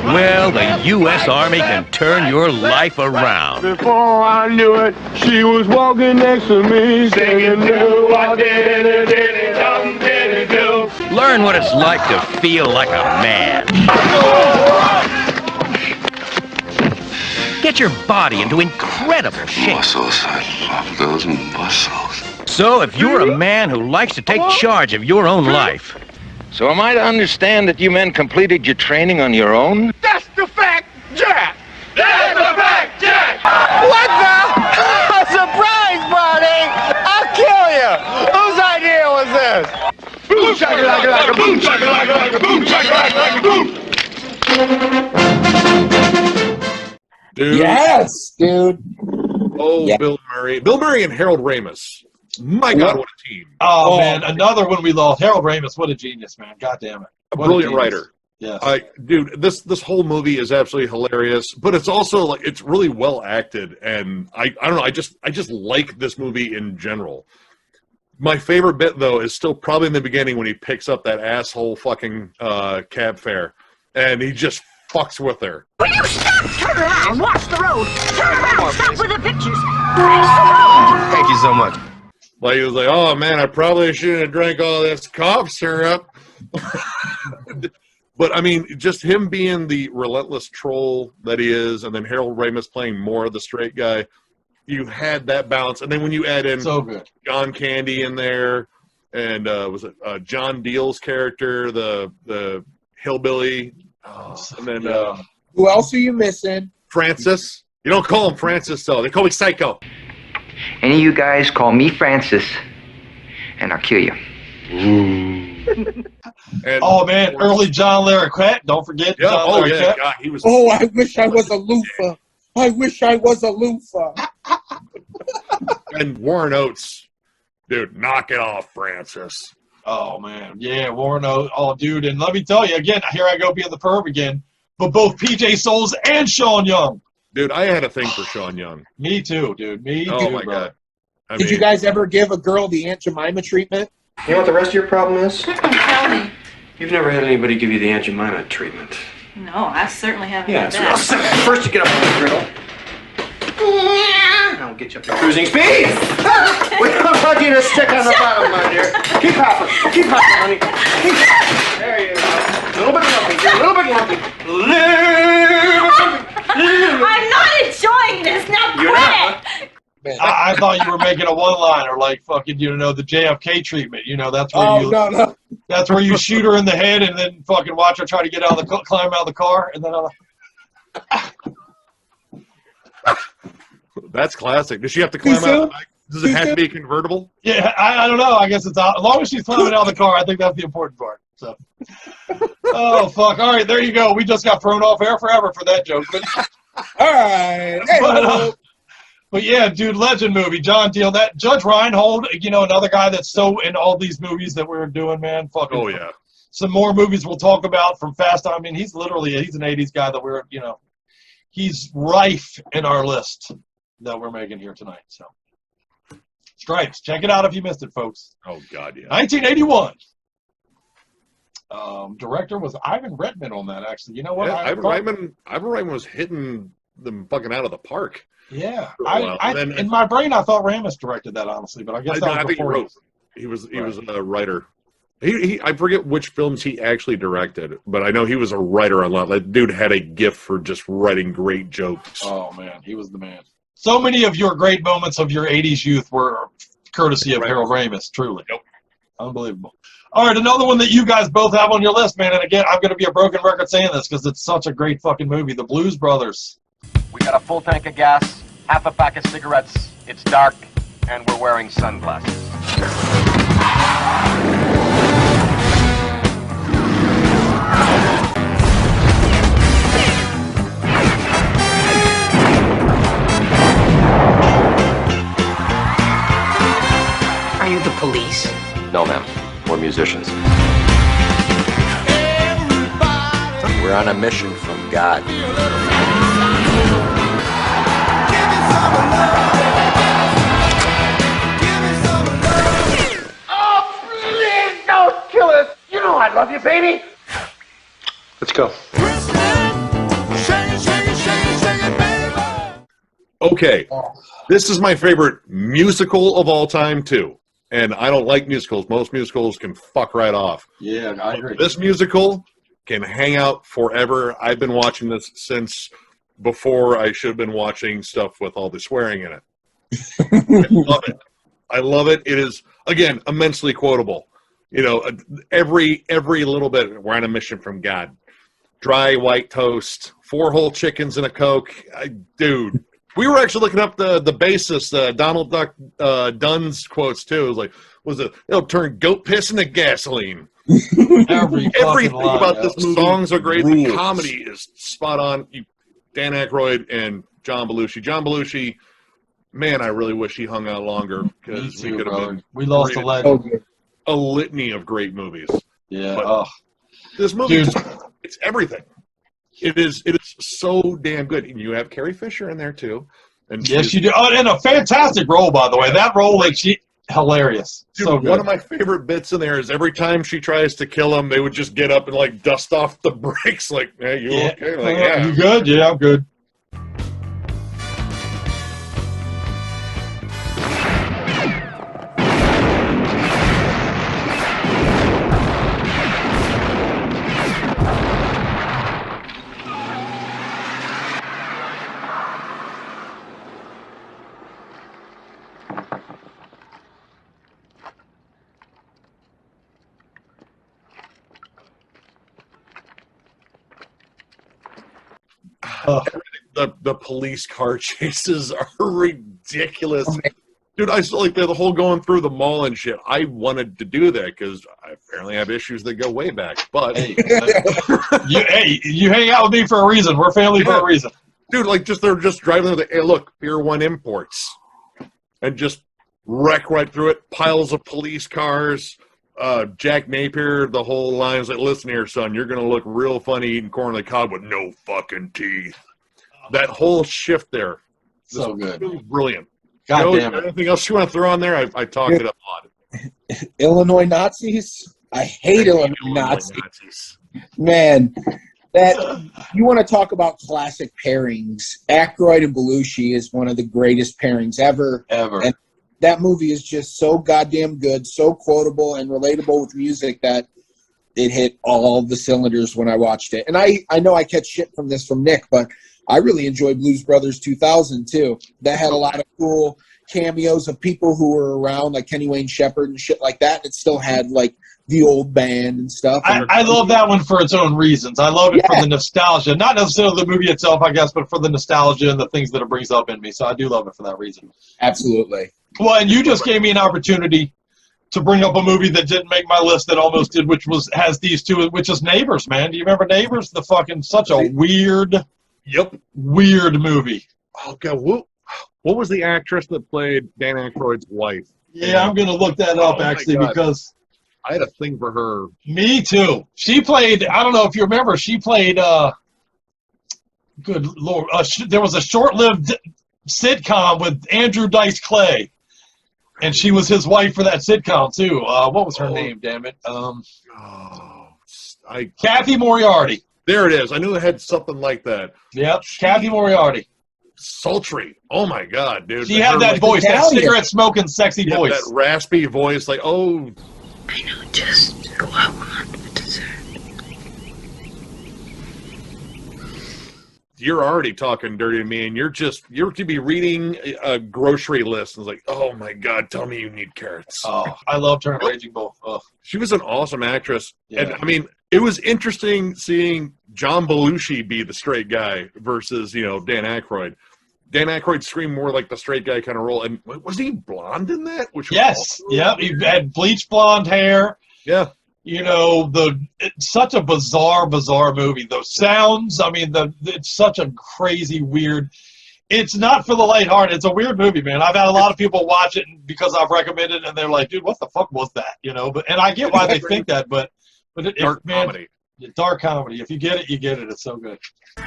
Well, the U.S. Army can turn your life around. Before I knew it, she was walking next to me, singing, do I did it, dum did it, do. Learn what it's like to feel like a man. Get your body into incredible shape. Muscles, I love those muscles. So if you're a man who likes to take charge of your own life. So am I to understand that you men completed your training on your own? That's the fact, Jack! That's the fact, Jack! What the? Surprise, buddy! I'll kill you! Whose idea was this? Boom shakalaka, boom shakalaka, boom shakalaka, boom! Dude. Yes, dude. Oh, yeah. Bill Murray and Harold Ramis. My God, what a team. Oh, man, another one we lost. Harold Ramis, what a genius, man. God damn it. A brilliant writer. Yeah. Dude, this whole movie is absolutely hilarious, but it's also it's really well acted, and I don't know, I just like this movie in general. My favorite bit, though, is still probably in the beginning when he picks up that asshole fucking cab fare, and he just fucks with her. Will you stop? Turn around. Watch the road. Turn around. Stop with the pictures. Face the road. Thank you so much. Like, he was like, oh, man, I probably shouldn't have drank all this cough syrup. But, I mean, just him being the relentless troll that he is, and then Harold Ramis playing more of the straight guy, you had that balance. And then when you add in so good. John Candy in there, and was it John Deal's character, the hillbilly, and then who else are you missing? Francis. You don't call him Francis, though. They call me Psycho. Any of you guys call me Francis, and I'll kill you. And, oh man, early John Larroquette. Don't forget. Yeah, John oh Larroquette. yeah, God, he was. Oh, I wish I was a loofah. I wish I was a loofah. And Warren Oates, dude, knock it off, Francis. Oh man, yeah, Warren Oates. Oh, dude, and let me tell you again. Here I go being the perv again. But both PJ Souls and Sean Young. Dude, I had a thing for Sean Young. Me too, dude. Me too. Oh my bro. God. Did you guys ever give a girl the Aunt Jemima treatment? You know what the rest of your problem is? Tell me. You've never had anybody give you the Aunt Jemima treatment. No, I certainly haven't Yeah, had it's real simple. that. First you get up on the griddle. I'll get you up to cruising speed. We don't want you to stick on the bottom, my dear. Keep hopping. Keep hopping, honey. There you go. A little bit lumpy. A little bit lumpy. I'm not enjoying this. Now You're quit not, it. I thought you were making a one-liner, like fucking, the JFK treatment. That's where no. That's where you shoot her in the head and then fucking watch her try to get climb out of the car, and then. That's classic. Does she have to climb out of the back? Does it have to be convertible? Yeah, I don't know. I guess it's out. As long as she's climbing out of the car, I think that's the important part. So. Oh fuck! All right, there you go. We just got thrown off air forever for that joke. But, all right. Hey, but yeah, dude, legend movie. John Deal. That Judge Reinhold, another guy that's so in all these movies that we're doing, man. Fucking. Oh yeah. Some more movies we'll talk about from Fast. I mean, he's an 80s guy that we're, he's rife in our list that we're making here tonight. So, Stripes, check it out if you missed it, folks. Oh God, yeah. 1981. Director was Ivan Reitman on that. Actually, you know what? Yeah, Ivan Reitman was hitting them fucking out of the park. Yeah, Then, in my brain I thought Ramis directed that, honestly, but I guess I think he wrote. He was a writer. I forget which films he actually directed, but I know he was a writer a lot. That dude had a gift for just writing great jokes. Oh man, he was the man. So many of your great moments of your 80s youth were courtesy of Harold Ramis, truly. Yep. Unbelievable. All right, another one that you guys both have on your list, man, and again, I'm going to be a broken record saying this because it's such a great fucking movie, The Blues Brothers. We got a full tank of gas, half a pack of cigarettes, it's dark, and we're wearing sunglasses. Are you the police? No, ma'am. We're musicians. We're on a mission from God. Oh, please don't kill us. You know I love you, baby. Let's go. Okay, this is my favorite musical of all time, too. And I don't like musicals. Most musicals can fuck right off. Yeah, I agree. This musical can hang out forever. I've been watching this since before I should have been watching stuff with all the swearing in it. I love it. I love it. It is, again, immensely quotable. Every little bit, we're on a mission from God. Dry white toast, 4 whole chickens and a Coke. Dude. We were actually looking up the bassist, Donald Duck Dunn's quotes, too. It was it'll turn goat piss into gasoline. Everything about this movie. Songs are great. Rules. The comedy is spot on. Dan Aykroyd and John Belushi. John Belushi, man, I really wish he hung out longer because we could have been. We lost a legend. A litany of great movies. Yeah. But this movie, it's everything. It is so damn good. And you have Carrie Fisher in there too. And yes, you do. Oh, and a fantastic role, by the way. That role, Hilarious. Dude, So good. one of my favorite bits in there is every time she tries to kill him, they would just get up and like dust off the bricks. Like, hey, you okay? Like, yeah. You good? Yeah, I'm good. The police car chases are ridiculous. Dude, I saw like the whole going through the mall and shit. I wanted to do that because I apparently have issues that go way back. But hey, you hang out with me for a reason. We're family for a reason. Dude, like they're just driving with hey, look, Pier 1 imports. And just wreck right through it. Piles of police cars. Jack Napier, the whole line is like, listen here, son, you're gonna look real funny eating corn on the cob with no fucking teeth. That whole shift there. So good. Really brilliant. God damn it. Anything else you want to throw on there? I talked it up a lot. Illinois Nazis? I hate Illinois Nazis. Man, that you want to talk about classic pairings. Aykroyd and Belushi is one of the greatest pairings ever. And that movie is just so goddamn good, so quotable and relatable with music that it hit all the cylinders when I watched it. And I know I catch shit from this from Nick, but I really enjoyed Blues Brothers 2000 too. That had a lot of cool cameos of people who were around, like Kenny Wayne Shepherd and shit like that. And it still had like the old band and stuff. I love that one for its own reasons. I love it for the nostalgia, not necessarily the movie itself, I guess, but for the nostalgia and the things that it brings up in me. So I do love it for that reason. Absolutely. Well, and you just gave me an opportunity to bring up a movie that didn't make my list that almost did, which has these two, which is Neighbors, man. Do you remember Neighbors? The fucking such a weird movie. Oh god, what was the actress that played Dan Aykroyd's wife? Yeah, I'm gonna look that up actually because I had a thing for her. Me too. She played. I don't know if you remember. She played. Good Lord, there was a short-lived sitcom with Andrew Dice Clay, and she was his wife for that sitcom too. What was her name? Damn it. Kathy Moriarty. There it is. I knew it had something like that. Yep, Kathy Moriarty. Sultry. Oh my god, dude. She had that voice, that cigarette-smoking, sexy voice. That raspy voice, like, oh. I know just who I want for dessert. You're already talking dirty to me, and you're to be reading a grocery list, and it's like, oh my god, tell me you need carrots. Oh, I loved her in Raging Bull. Oh. She was an awesome actress. Yeah. And I mean, it was interesting seeing John Belushi be the straight guy versus, Dan Aykroyd. Dan Aykroyd screamed more like the straight guy kind of role. And was he blonde in that? Yes. Yep. He had bleach blonde hair. Yeah. It's such a bizarre movie. The sounds, I mean, it's such a crazy, weird. It's not for the lighthearted. It's a weird movie, man. I've had a lot of people watch it because I've recommended it, and they're like, dude, what the fuck was that? And I get why they think that, but dark comedy. Dark comedy. If you get it, you get it. It's so good.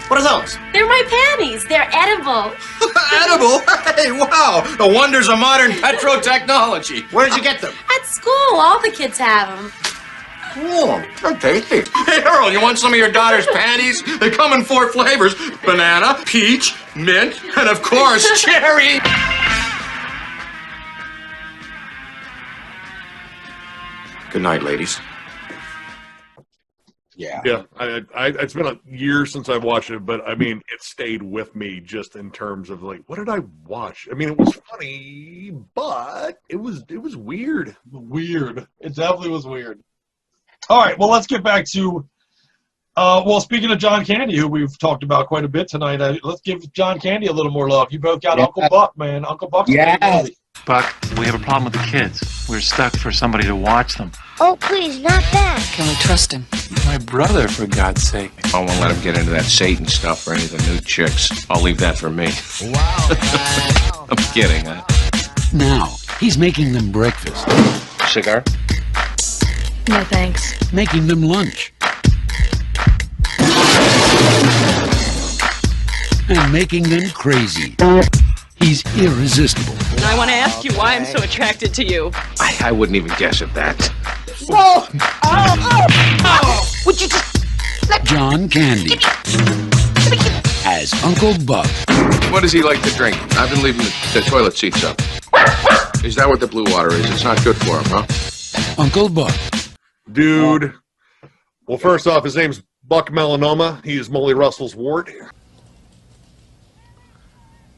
What are those? They're my panties. They're edible. Edible? Hey, wow. The wonders of modern petrotechnology. Where did you get them? At school, all the kids have them. Oh, they're tasty. Hey, Earl, you want some of your daughter's panties? They come in 4 flavors. Banana, peach, mint, and of course, cherry. Good night, ladies. Yeah. It's been a year since I've watched it, but I mean, it stayed with me just in terms of like, what did I watch? I mean, it was funny, but it was weird. Weird. It definitely was weird. All right, well, let's get back to, speaking of John Candy, who we've talked about quite a bit tonight, let's give John Candy a little more love. You both got Uncle Buck, man. Uncle Buck's Buck, we have a problem with the kids. We're stuck for somebody to watch them. Oh, please, not that. Can we trust him? My brother, for God's sake. I won't let him get into that Satan stuff or any of the new chicks. I'll leave that for me. Wow. I'm kidding, huh? Now, he's making them breakfast. Cigar? No, thanks. Making them lunch. And making them crazy. He's irresistible. I want to ask you why I'm so attracted to you. I wouldn't even guess at that. Whoa! Oh! Would you just John Candy as Uncle Buck. What does he like to drink? I've been leaving the toilet seats up. Is that what the blue water is? It's not good for him, huh? Uncle Buck. Dude. Well, first off, his name's Buck Melanoma. He's Molly Russell's wart.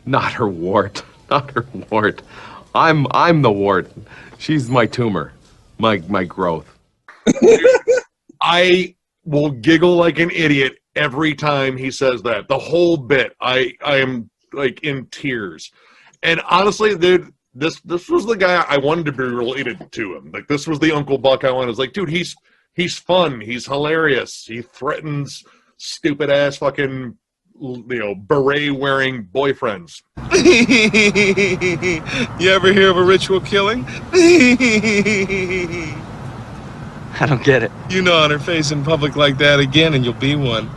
Not her wart. Not her wart. I'm the wart. She's my tumor. My growth. I will giggle like an idiot every time he says that. The whole bit. I am like in tears. And honestly, dude, this was the guy I wanted to be related to him. Like, this was the Uncle Buck I wanted. I was like, dude, he's fun. He's hilarious. He threatens stupid ass fucking, beret-wearing boyfriends. You ever hear of a ritual killing? I don't get it. You know on her face in public like that again and you'll be one.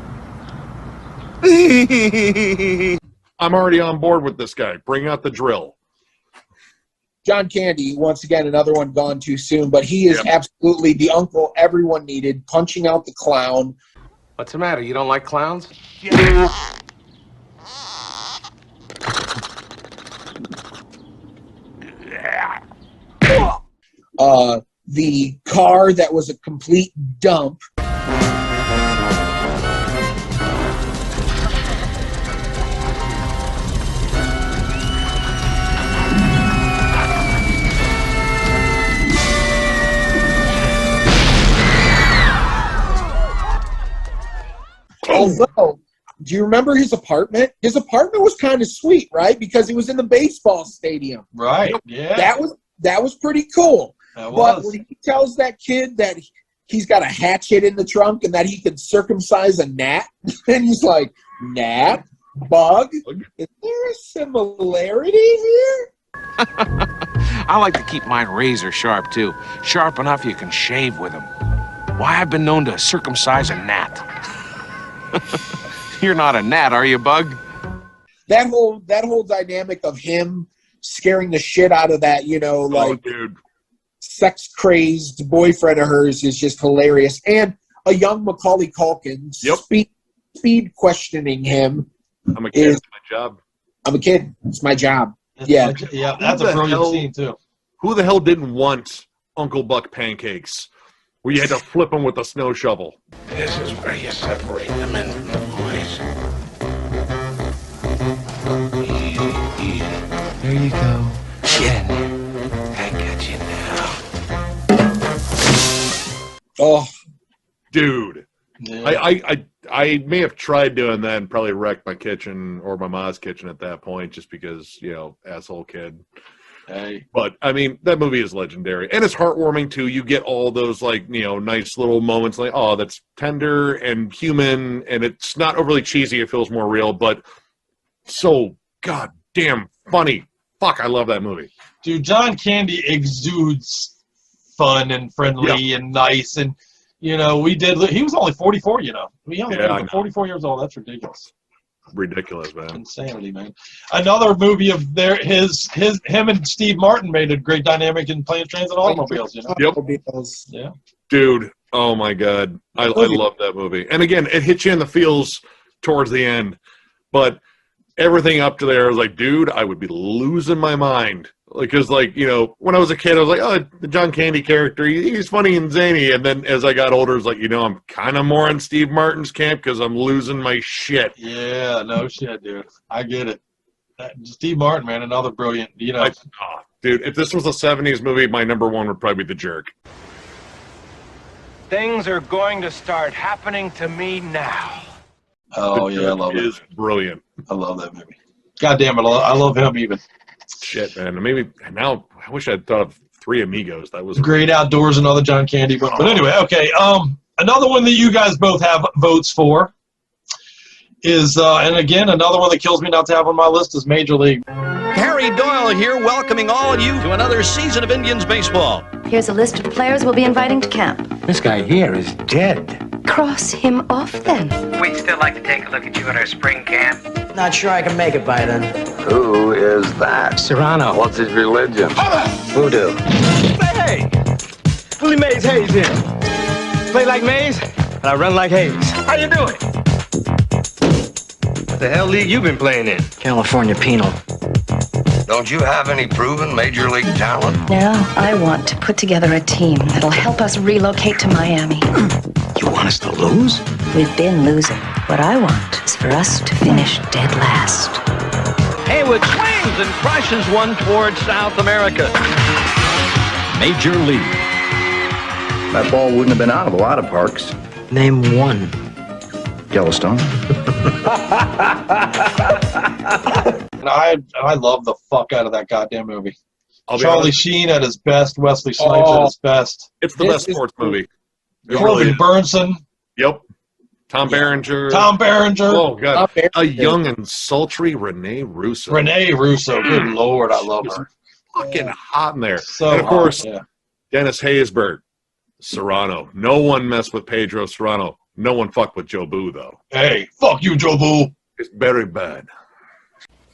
I'm already on board with this guy. Bring out the drill. John Candy, once again, another one gone too soon, but he is absolutely the uncle everyone needed, punching out the clown. What's the matter? You don't like clowns? The car that was a complete dump. Although, do you remember his apartment? His apartment was kind of sweet, right? Because it was in the baseball stadium. Right. Yeah. That was pretty cool. That But was. when he tells that kid that he's got a hatchet in the trunk and that he could circumcise a gnat, and he's like, gnat? Bug? Is there a similarity here? I like to keep mine razor sharp, too. Sharp enough you can shave with them. Why, I've been known to circumcise a gnat. You're not a gnat, are you, Bug? That whole dynamic of him scaring the shit out of that, Dude. sex-crazed boyfriend of hers is just hilarious. And a young Macaulay Culkin speed questioning him. I'm a kid. It's my job. I'm a kid. It's my job. That's Yeah. That's a brilliant scene, too. Who the hell didn't want Uncle Buck pancakes? Where you had to flip them with a snow shovel. This is where you separate the men from the boys. Easy. There you go. Get in there. I got you now. Oh, dude. Yeah. I may have tried doing that and probably wrecked my kitchen or my mom's kitchen at that point just because, asshole kid. Hey. But, I mean, that movie is legendary. And it's heartwarming, too. You get all those, nice little moments like, oh, that's tender and human, and it's not overly cheesy. It feels more real, but so goddamn funny. Fuck, I love that movie. Dude, John Candy exudes fun and friendly and nice. And, he was only 44, He only lived 44 years old. That's ridiculous. Ridiculous, man. Insanity, man. Another movie of him and Steve Martin made a great dynamic in Planes, Trains, and Automobiles. Yep. Yeah. Dude, oh my God. I love that movie. And again, it hits you in the feels towards the end. But everything up to there, I was like, dude, I would be losing my mind. Because, when I was a kid, I was like, oh, the John Candy character, he's funny and zany. And then as I got older, it's like, I'm kind of more in Steve Martin's camp because I'm losing my shit. Yeah, no shit, dude. I get it. Steve Martin, man, another brilliant, dude, if this was a 70s movie, my number one would probably be The Jerk. Things are going to start happening to me now. Oh, yeah, I love it. It is brilliant. I love that movie. God damn it, I love him even. Shit, man. Maybe now I wish I'd thought of Three Amigos. That was Great Outdoors, another John Candy. But anyway, okay. Another one that you guys both have votes for is, and again, another one that kills me not to have on my list is Major League. Harry Doyle here, welcoming all of you to another season of Indians baseball. Here's a list of players we'll be inviting to camp. This guy here is dead. cross him off then? We'd still like to take a look at you at our spring camp. Not sure I can make it by then. Who is that? Serrano. What's his religion? Voodoo. Hey! Willie Mays Hayes here. Play like Mays, and I run like Hayes. How you doing? What the hell league you been playing in? California Penal. Don't you have any proven major league talent? Now I want to put together a team that'll help us relocate to Miami. You want us to lose? We've been losing. What I want is for us to finish dead last. Haywood swings and crushes one towards South America. Major League. That ball wouldn't have been out of a lot of parks. Name one. Yellowstone. I love the fuck out of that goddamn movie. I'll be Charlie honest. Sheen at his best, Wesley Snipes at his best. It's the best sports movie. It Corbin really is. Burnson. Yep. Tom Berenger. Tom Berenger. Oh, God. Tom A young and sultry Renee Russo. Renee Russo. Good Lord, I love her. Fucking hot in there. So and of course, hot, yeah. Dennis Haysbert. Serrano. No one messed with Pedro Serrano. No one fucked with Joe Boo, though. Hey, fuck you, Joe Boo. It's very bad.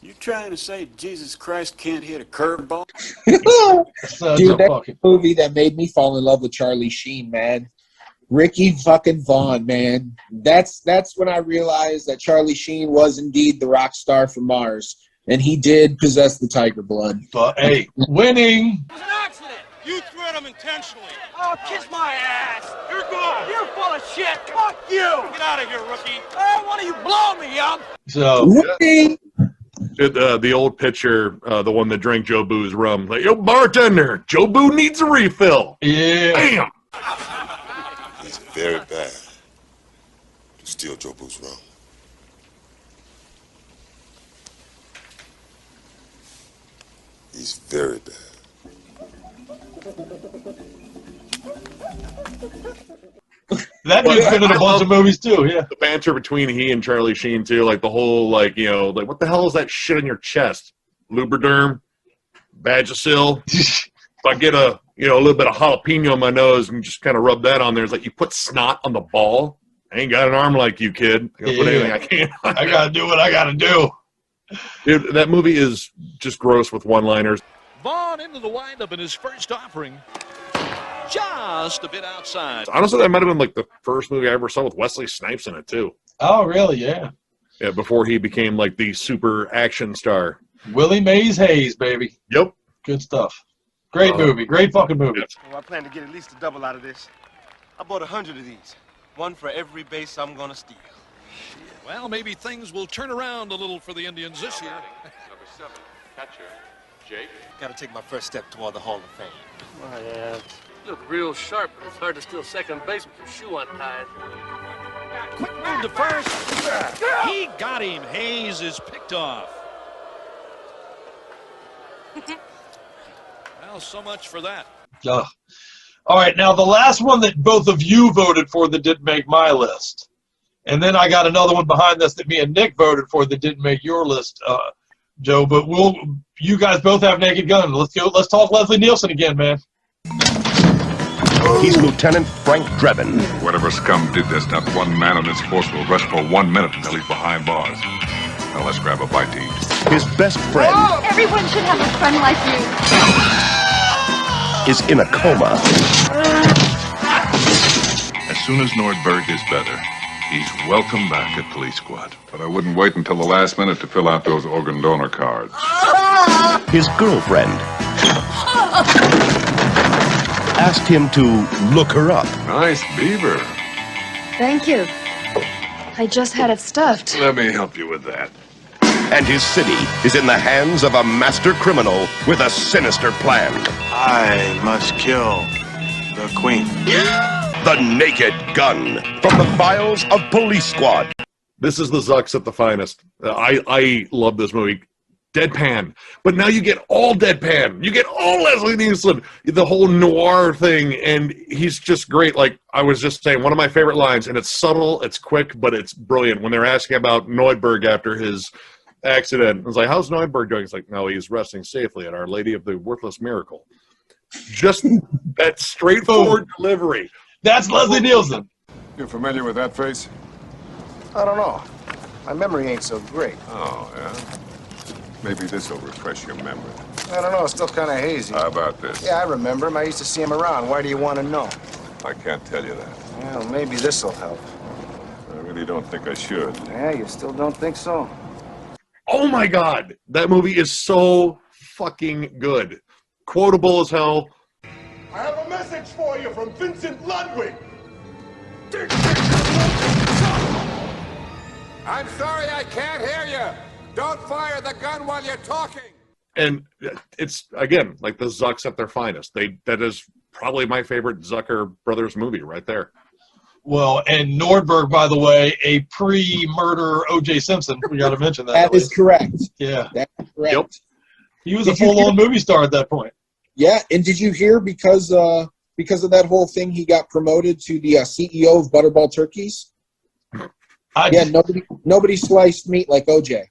You trying to say Jesus Christ can't hit a curveball? Dude, that's a movie that made me fall in love with Charlie Sheen, man. Ricky fucking Vaughn, man. That's when I realized that Charlie Sheen was indeed the rock star from Mars, and he did possess the tiger blood. But hey, winning. It was an accident. You threw at him intentionally. Oh, kiss my ass. You're gone. You're full of shit. Fuck you. Get out of here, rookie. Oh, why don't you blow me up? So the old pitcher, the one that drank Joe Boo's rum, like, yo, bartender, Joe Boo needs a refill. Yeah. Bam. It's very bad to steal Joe Boo's rum. He's very bad. That dude's been in a bunch of movies too, yeah. The banter between he and Charlie Sheen too, like the whole like what the hell is that shit on your chest? Lubriderm, Vagisil. If I get a little bit of jalapeno on my nose and just kind of rub that on there, it's like you put snot on the ball. I ain't got an arm like you, kid. I gotta put anything I can. I gotta do what I gotta do. Dude, that movie is just gross with one-liners. Vaughn into the windup in his first offering. Just a bit outside. Honestly, that might have been like the first movie I ever saw with Wesley Snipes in it too. Oh, really? Yeah. Yeah, before he became like the super action star. Willie Mays Hayes, baby. Yep. Good stuff. Great movie. Great fucking movie. Well, I plan to get at least a double out of this. I bought 100 of these. One for every base I'm gonna steal. Well, maybe things will turn around a little for the Indians this year. Number 7, catcher, Jake. Gotta take my first step toward the Hall of Fame. Oh, yeah. Look real sharp, but it's hard to steal second base with your shoe untied. Quick move to first. He got him. Hayes is picked off. Well, so much for that. All right, now the last one that both of you voted for that didn't make my list. And then I got another one behind this that me and Nick voted for that didn't make your list, Joe. But you guys both have Naked Gun. Let's go. Let's talk Leslie Nielsen again, man. He's Lieutenant Frank Drebin. Whatever scum did this, not one man on this force will rest for 1 minute until he's behind bars. Now let's grab a bite to eat. His best friend Everyone should have a friend like you. is in a coma. As soon as Nordberg is better, he's welcome back at Police Squad. But I wouldn't wait until the last minute to fill out those organ donor cards. His girlfriend asked him to look her up. Nice beaver. Thank you. I just had it stuffed. Let me help you with that. And his city is in the hands of a master criminal with a sinister plan. I must kill the Queen. The Naked Gun from the files of Police Squad. This is the Zucks at the finest. I love this movie. Deadpan. But now you get all deadpan. You get all Leslie Nielsen. The whole noir thing. And he's just great. Like I was just saying, one of my favorite lines, and it's subtle, it's quick, but it's brilliant. When they're asking about Neubert after his accident, it's like, how's Neubert doing? It's like, no, he's resting safely at Our Lady of the Worthless Miracle. Just that straightforward delivery. That's Leslie Nielsen. You familiar with that face? I don't know. My memory ain't so great. Oh, yeah? Maybe this will refresh your memory. I don't know, it's still kind of hazy. How about this? Yeah, I remember him. I used to see him around. Why do you want to know? I can't tell you that. Well, maybe this'll help. I really don't think I should. Yeah, you still don't think so? Oh my God, that movie is so fucking good. Quotable as hell. I have a message for you from Vincent Ludwig. I'm sorry I can't hear you. Don't fire the gun while you're talking. And it's, again, like the Zucks at their finest. That is probably my favorite Zucker Brothers movie right there. Well, and Nordberg, by the way, a pre-murder O.J. Simpson. We got to mention that. That is correct. Yeah. That's correct. Yep. He was a full-on movie star at that point. Yeah, and did you hear because of that whole thing, he got promoted to the CEO of Butterball Turkeys? Yeah, nobody sliced meat like OJ.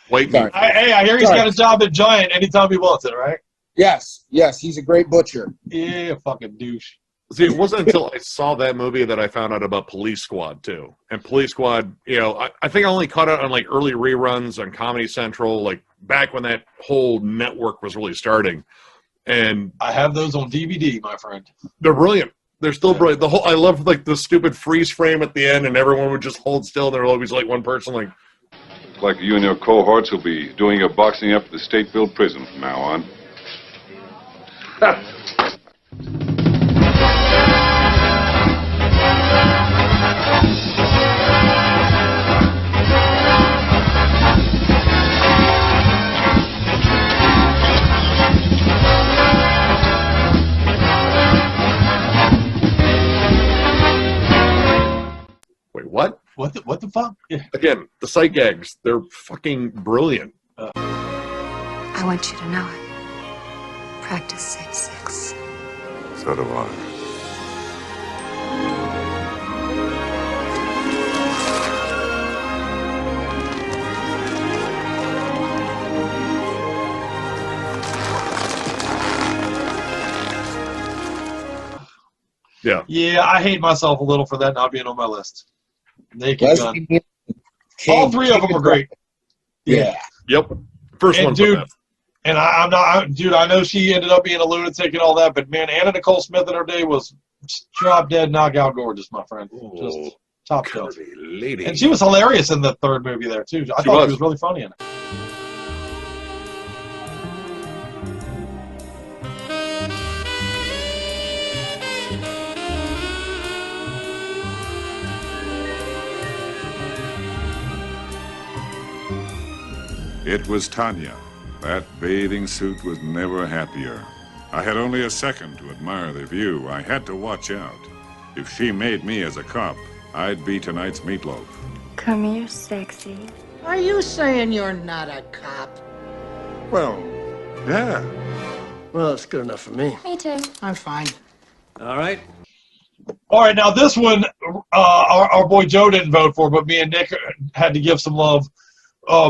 Wait, I hear he's got a job at Giant anytime he wants it, right? Yes, he's a great butcher. Yeah, fucking douche. See, it wasn't until I saw that movie that I found out about Police Squad, too. And Police Squad, you know, I think I only caught it on, like, early reruns on Comedy Central, like, back when that whole network was really starting. And I have those on DVD, my friend. They're brilliant. They're still brilliant. I love, like, the stupid freeze frame at the end, and everyone would just hold still, and there would always, like, one person, like... Looks like you and your cohorts will be doing your boxing up at the state-built prison from now on. Wait, what? What the fuck? Yeah. Again, the sight gags, they're fucking brilliant. I want you to know it. Practice safe sex. So do I. Yeah. Yeah, I hate myself a little for that not being on my list. Naked Gun. All three of them are great. Yeah. Yep. First one, dude. And I'm not, dude. I know she ended up being a lunatic and all that, but man, Anna Nicole Smith in her day was drop dead, knockout gorgeous, my friend. Just top shelf. Lady. And she was hilarious in the third movie there too. I thought she was really funny in it. It was Tanya. That bathing suit was never happier. I had only a second to admire the view. I had to watch out. If she made me as a cop, I'd be tonight's meatloaf. Come here, sexy. Are you saying you're not a cop? Well, yeah. Well, it's good enough for me. Me too. I'm fine. All right. All right, now this one, our boy Joe didn't vote for, but me and Nick had to give some love.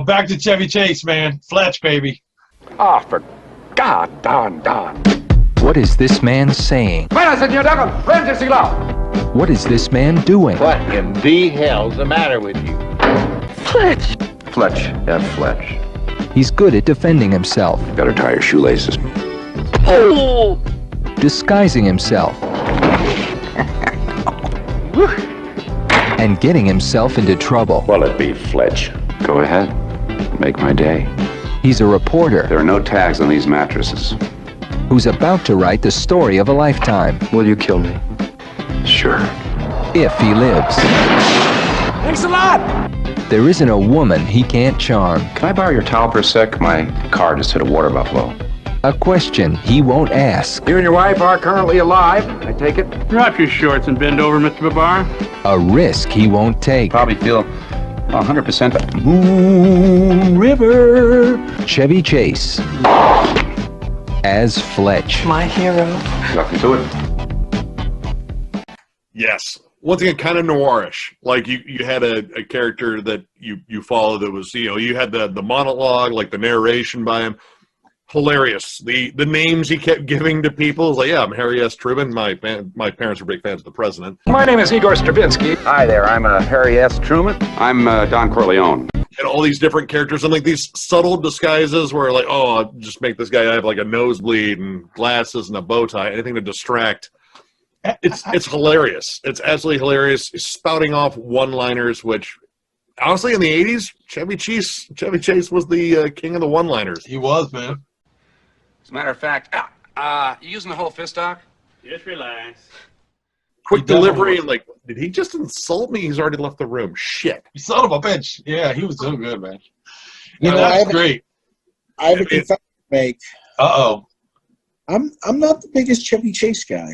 Back to Chevy Chase, man. Fletch, baby. Ah, for God, Don. What is this man saying? What is this man doing? What in the hell's the matter with you? Fletch. Fletch. F. Fletch. He's good at defending himself. Better tie your shoelaces. Oh! Disguising himself. And getting himself into trouble. Well, it be Fletch. Go ahead. Make my day. He's a reporter. There are no tags on these mattresses. Who's about to write the story of a lifetime. Will you kill me? Sure. If he lives. Thanks a lot! There isn't a woman he can't charm. Can I borrow your towel for a sec? My car just hit a water buffalo. A question he won't ask. You and your wife are currently alive, I take it? Drop your shorts and bend over, Mr. Babar. A risk he won't take. Probably feel 100%. Moon River. Chevy Chase. As Fletch. My hero. Welcome to it. Yes. Once again, kind of noirish. Like you had a character that you followed that was, you know, you had the monologue, like the narration by him. hilarious. The names he kept giving to people was like, yeah, I'm Harry S. Truman. My parents were big fans of the president. My name is Igor Stravinsky. Hi there, I'm Harry S. Truman. I'm Don Corleone. And all these different characters and like these subtle disguises where like, oh, I'll just make this guy have like a nosebleed and glasses and a bow tie, anything to distract. It's hilarious. It's absolutely hilarious. He's spouting off one-liners, which honestly in the 80s, Chevy Chase was the king of the one-liners. He was, man. As a matter of fact, you using the whole fist, Doc? Just relax. Quick delivery, and like, did he just insult me? He's already left the room. Shit. You son of a bitch. Yeah, he was so good, man. You know, that's great. I have a confession to make. Uh-oh. I'm not the biggest Chevy Chase guy.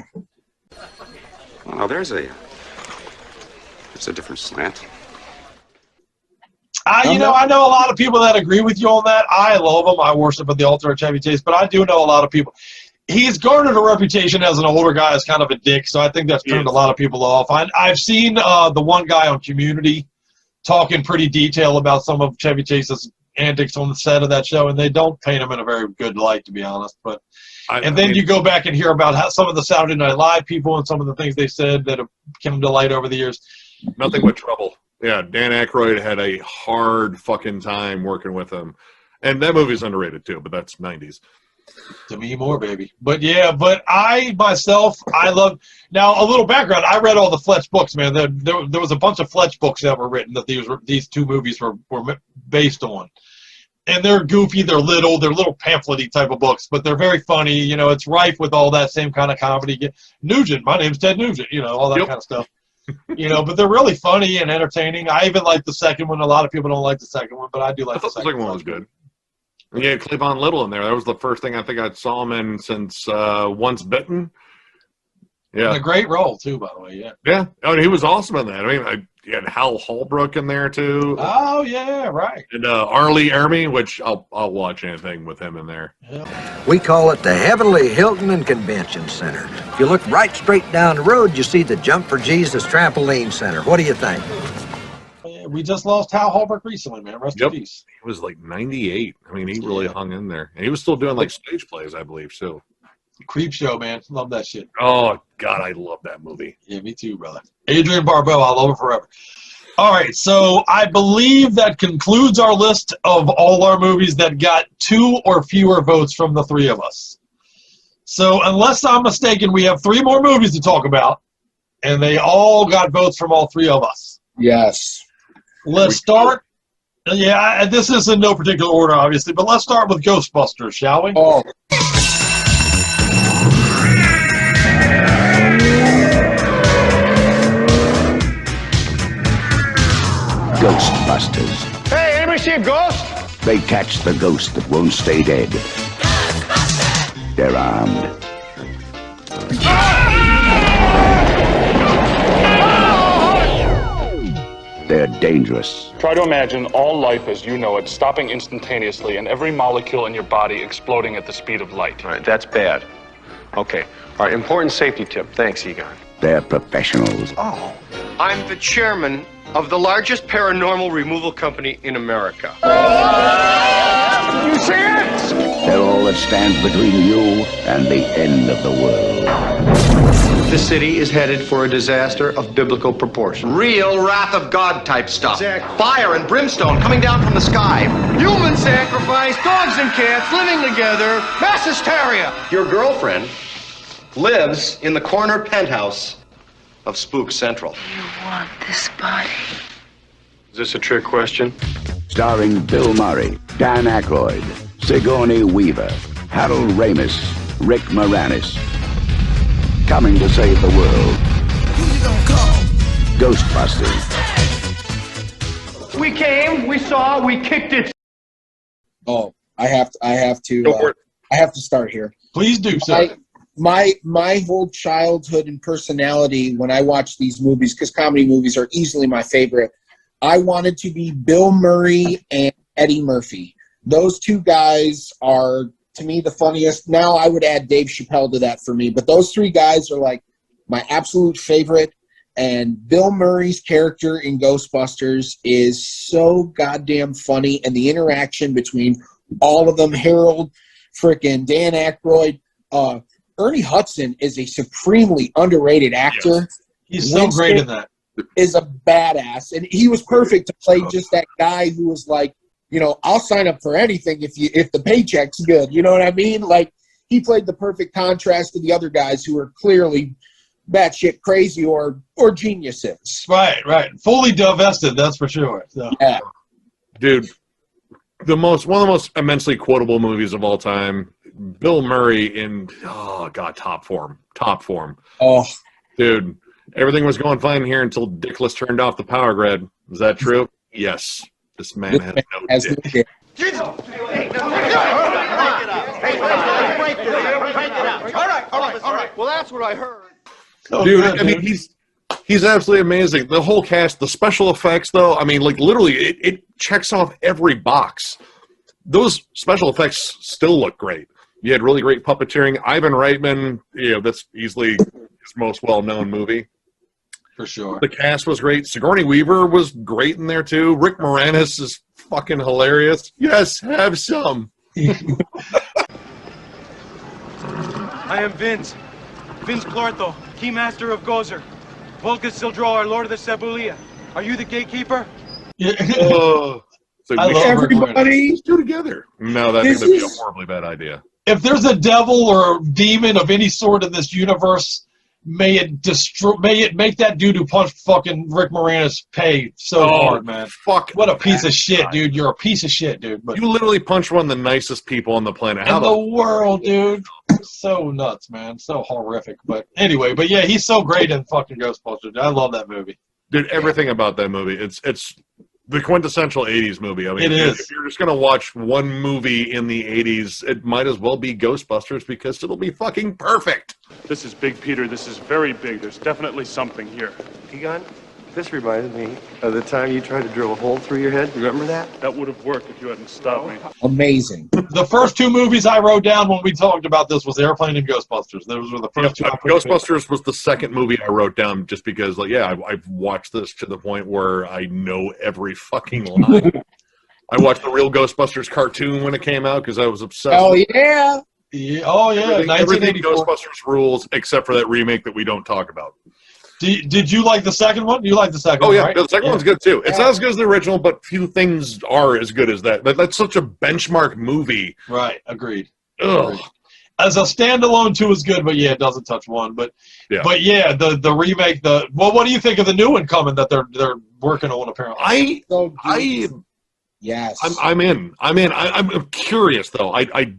Well, there's a different slant. I know a lot of people that agree with you on that. I love him. I worship at the altar of Chevy Chase, but I do know a lot of people. He's garnered a reputation as an older guy as kind of a dick, so I think that's turned a lot of people off. I've seen the one guy on Community talking pretty detail about some of Chevy Chase's antics on the set of that show, and they don't paint him in a very good light, to be honest. But then you go back and hear about how some of the Saturday Night Live people and some of the things they said that have come to light over the years. Nothing but trouble. Yeah, Dan Aykroyd had a hard fucking time working with him. And that movie's underrated too, but that's 90s. To me more, baby. But yeah, but I myself, I love... Now, a little background. I read all the Fletch books, man. There was a bunch of Fletch books that were written that these two movies were based on. And they're goofy, they're little pamphlet-y type of books, but they're very funny. You know, it's rife with all that same kind of comedy. Nugent, my name's Ted Nugent, you know, all that kind of stuff. You know, but they're really funny and entertaining. I even like the second one. A lot of people don't like the second one, but I do like the second one. The second one was good. And yeah, Cleavon Little in there. That was the first thing I think I saw him in since Once Bitten. Yeah. And a great role, too, by the way, yeah. Yeah. Oh, and he was awesome in that. I mean, you had Hal Holbrook in there, too. Oh, yeah, right. And Arlie Ermy, which I'll watch anything with him in there. Yeah. We call it the Heavenly Hilton and Convention Center. If you look right straight down the road, you see the Jump for Jesus Trampoline Center. What do you think? We just lost Hal Holbrook recently, man. Rest in peace. He was like 98. I mean, he really hung in there. And he was still doing like stage plays, I believe, too. Creep Show, man. Love that shit. Oh, God, I love that movie. Yeah, me too, brother. Adrian Barbeau, I love her forever. All right, so I believe that concludes our list of all our movies that got 2 or fewer votes from the 3 of us. So unless I'm mistaken, we have 3 more movies to talk about, and they all got votes from all 3 of us. Yes. Let's start. Yeah, this is in no particular order, obviously, but let's start with Ghostbusters, shall we? Oh. Ghostbusters. Hey, anybody see a ghost? They catch the ghost that won't stay dead. They're armed. They're dangerous. Try to imagine all life as you know it stopping instantaneously and every molecule in your body exploding at the speed of light. All right, that's bad. Okay. All right, important safety tip. Thanks, Egon. They're professionals. Oh, I'm the chairman of the largest paranormal removal company in America. You see it? They're all that stands between you and the end of the world. The city is headed for a disaster of biblical proportion. Real wrath of God type stuff. Exactly. Fire and brimstone coming down from the sky. Human sacrifice, dogs and cats living together, mass hysteria. Your girlfriend lives in the corner penthouse of Spook Central. You want this body? Is this a trick question? Starring Bill Murray, Dan Aykroyd, Sigourney Weaver, Harold Ramis, Rick Moranis. Coming to save the world. Who you gonna call? Ghostbusters. We came, we saw, we kicked it. Oh, I have to start here. Please do, sir. My whole childhood and personality when I watch these movies, because comedy movies are easily my favorite, I wanted to be Bill Murray and Eddie Murphy. Those 2 guys are, to me, the funniest. Now I would add Dave Chappelle to that for me, but those 3 guys are like my absolute favorite. And Bill Murray's character in Ghostbusters is so goddamn funny, and the interaction between all of them, Harold Frickin' Dan Aykroyd. Ernie Hudson is a supremely underrated actor. He's so great in that. Is a badass, and he was perfect to play just that guy who was like, you know, I'll sign up for anything if the paycheck's good. You know what I mean? Like, he played the perfect contrast to the other guys who are clearly batshit crazy or geniuses. Right. Fully divested, that's for sure. So. Yeah. Dude, one of the most immensely quotable movies of all time. Bill Murray in top form. Oh, dude, everything was going fine here until Dickless turned off the power grid. Is that true? Yes. This man has no dick. Break it up. All right. Well, that's what I heard. Dude, I mean, he's absolutely amazing. The whole cast, the special effects, though, I mean, like, literally, it checks off every box. Those special effects still look great. You had really great puppeteering. Ivan Reitman, you know, that's easily his most well-known movie. For sure. The cast was great. Sigourney Weaver was great in there, too. Rick Moranis is fucking hilarious. Yes, have some. I am Vince Clortho, Keymaster of Gozer. Volca Sildro, our Lord of the Cebulia. Are you the gatekeeper? Yeah. So I love everybody. Let's do together. No, that's going to be a horribly bad idea. If there's a devil or a demon of any sort in this universe, may it make that dude who punched fucking Rick Moranis pay so hard, man. Fuck. What a piece of shit, dude. You're a piece of shit, dude. But you literally punched one of the nicest people on the planet. In the world, dude. So nuts, man. So horrific. But anyway, yeah, he's so great in fucking Ghostbusters. I love that movie. Dude, everything about that movie. It's the quintessential 80s movie. I mean, it is. If you're just going to watch one movie in the 80s, it might as well be Ghostbusters because it'll be fucking perfect. This is big, Peter. This is very big. There's definitely something here. Egon, this reminded me of the time you tried to drill a hole through your head. Remember that? That would have worked if you hadn't stopped me. Amazing. The first two movies I wrote down when we talked about this was Airplane and Ghostbusters. Those were the first two. Ghostbusters was the second movie I wrote down just because, like, yeah, I've watched this to the point where I know every fucking line. I watched the real Ghostbusters cartoon when it came out because I was obsessed. Oh, yeah. Oh, yeah. Everything Ghostbusters rules except for that remake that we don't talk about. Did you like the second one? You like the second one, yeah, right? The second one's good, too. It's not as good as the original, but few things are as good as that. That's such a benchmark movie. Right, agreed. Ugh. As a standalone, 2 is good, but yeah, it doesn't touch 1. But yeah, the remake, what do you think of the new one coming that they're working on, apparently? Yes. I'm in. I'm curious, though. I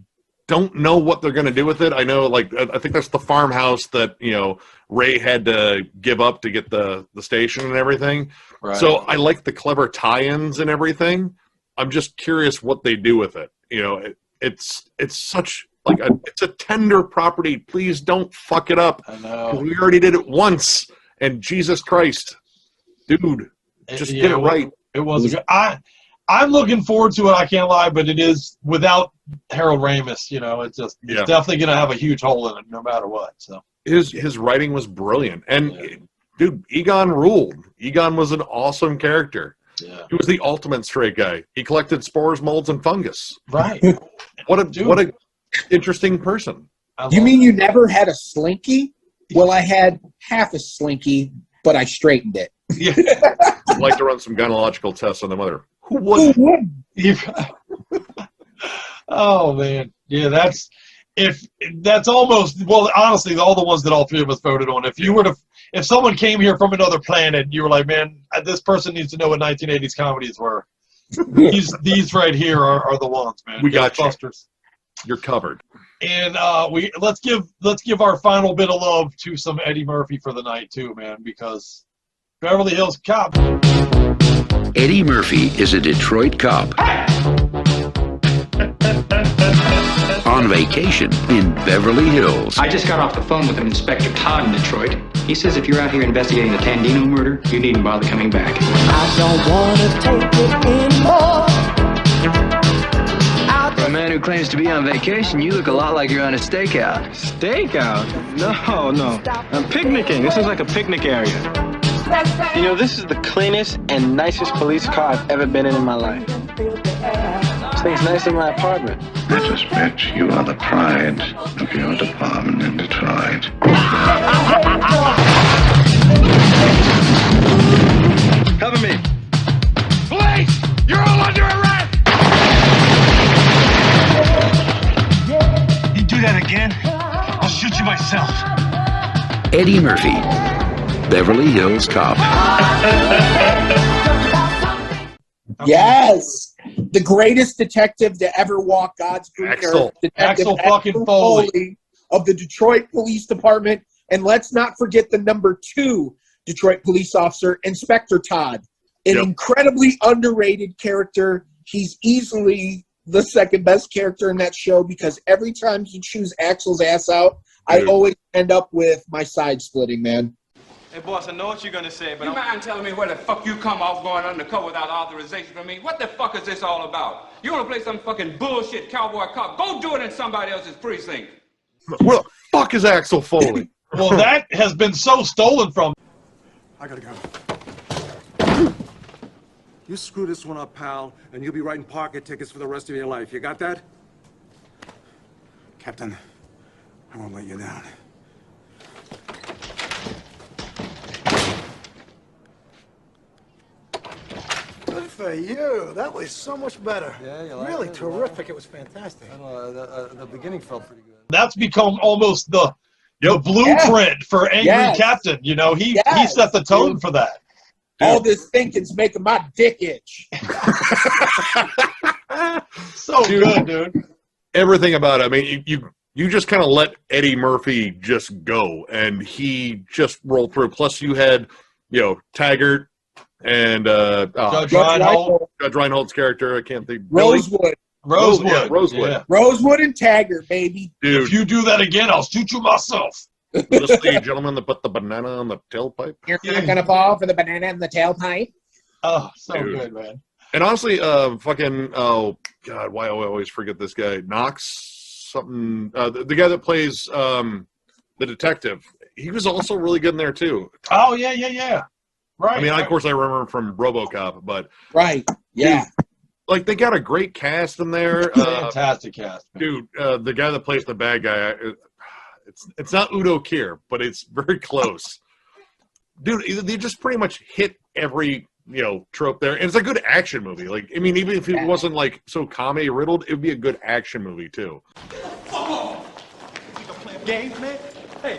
don't know what they're going to do with it. I know, like, I think that's the farmhouse that, you know, Ray had to give up to get the station and everything. Right. So I like the clever tie-ins and everything. I'm just curious what they do with it. You know, it's such like it's a tender property. Please don't fuck it up. I know. We already did it once, and Jesus Christ, dude, just get it right. It was good. I'm looking forward to it. I can't lie, but it is without Harold Ramis. You know, it's definitely going to have a huge hole in it, no matter what. So his writing was brilliant, and dude, Egon ruled. Egon was an awesome character. Yeah. He was the ultimate straight guy. He collected spores, molds, and fungus. Right. What a interesting person. You mean you never had a slinky? Well, I had half a slinky, but I straightened it. Yeah. I'd like to run some gynecological tests on the mother. Who wouldn't? Oh man, yeah. That's almost, well, honestly, all the ones that all three of us voted on. If someone came here from another planet, you were like, man, this person needs to know what 1980s comedies were. these right here are the ones, man. We got Ghostbusters. You're covered. And let's give our final bit of love to some Eddie Murphy for the night too, man, because Beverly Hills Cop. Eddie Murphy is a Detroit cop on vacation in Beverly Hills. I just got off the phone with an Inspector Todd in Detroit. He says if you're out here investigating the Tandino murder, you needn't bother coming back. I don't want to take it anymore. For a man who claims to be on vacation, you look a lot like you're on a stakeout. Stakeout? No. I'm picnicking. This is like a picnic area. You know, this is the cleanest and nicest police car I've ever been in my life. It's everything's nice in my apartment. Retrospect, you are the pride of your department in Detroit. Cover me. Police! You're all under arrest! You do that again, I'll shoot you myself. Eddie Murphy, Beverly Hills Cop. Yes, the greatest detective to ever walk God's green earth, Axel fucking Foley of the Detroit Police Department, and let's not forget the number 2 Detroit police officer, Inspector Todd, an incredibly underrated character. He's easily the second best character in that show because every time he chews Axel's ass out, I always end up with my side splitting, man. Hey, boss, I know what you're gonna say, but you mind telling me where the fuck you come off going undercover without authorization from me? What the fuck is this all about? You wanna play some fucking bullshit cowboy cop? Go do it in somebody else's precinct. Where the fuck is Axel Foley? Well, that has been so stolen from. I gotta go. You screw this one up, pal, and you'll be writing pocket tickets for the rest of your life. You got that? Captain, I won't let you down. Good for you. That was so much better. Yeah, you like really it? terrific. It was fantastic. The beginning felt pretty good. That's become almost the blueprint for Angry Captain. You know, he set the tone for that. All this thinking's making my dick itch. So good, dude. Everything about it. I mean, you just kind of let Eddie Murphy just go, and he just rolled through. Plus, you had, Taggart and Judge Reinhold. Judge Reinhold's character. I can't think. Rosewood. Rosewood. Yeah. Rosewood and Taggart, baby. Dude, if you do that again, I'll shoot you myself. Just the gentleman that put the banana on the tailpipe. You're not gonna fall for the banana in the tailpipe. Oh, so good, man. And honestly, oh god, why do I always forget this guy? Knox something. The guy that plays the detective. He was also really good in there too. Oh yeah. Right. I mean, of course, I remember him from RoboCop, but yeah. Dude, like they got a great cast in there. Fantastic cast, man. Dude. The guy that plays the bad guy. It's not Udo Kier, but it's very close. Dude, they just pretty much hit every trope there, and it's a good action movie. Like, I mean, even if it wasn't like so comedy riddled, it would be a good action movie too. Oh! You think I'm playing games, man? Hey,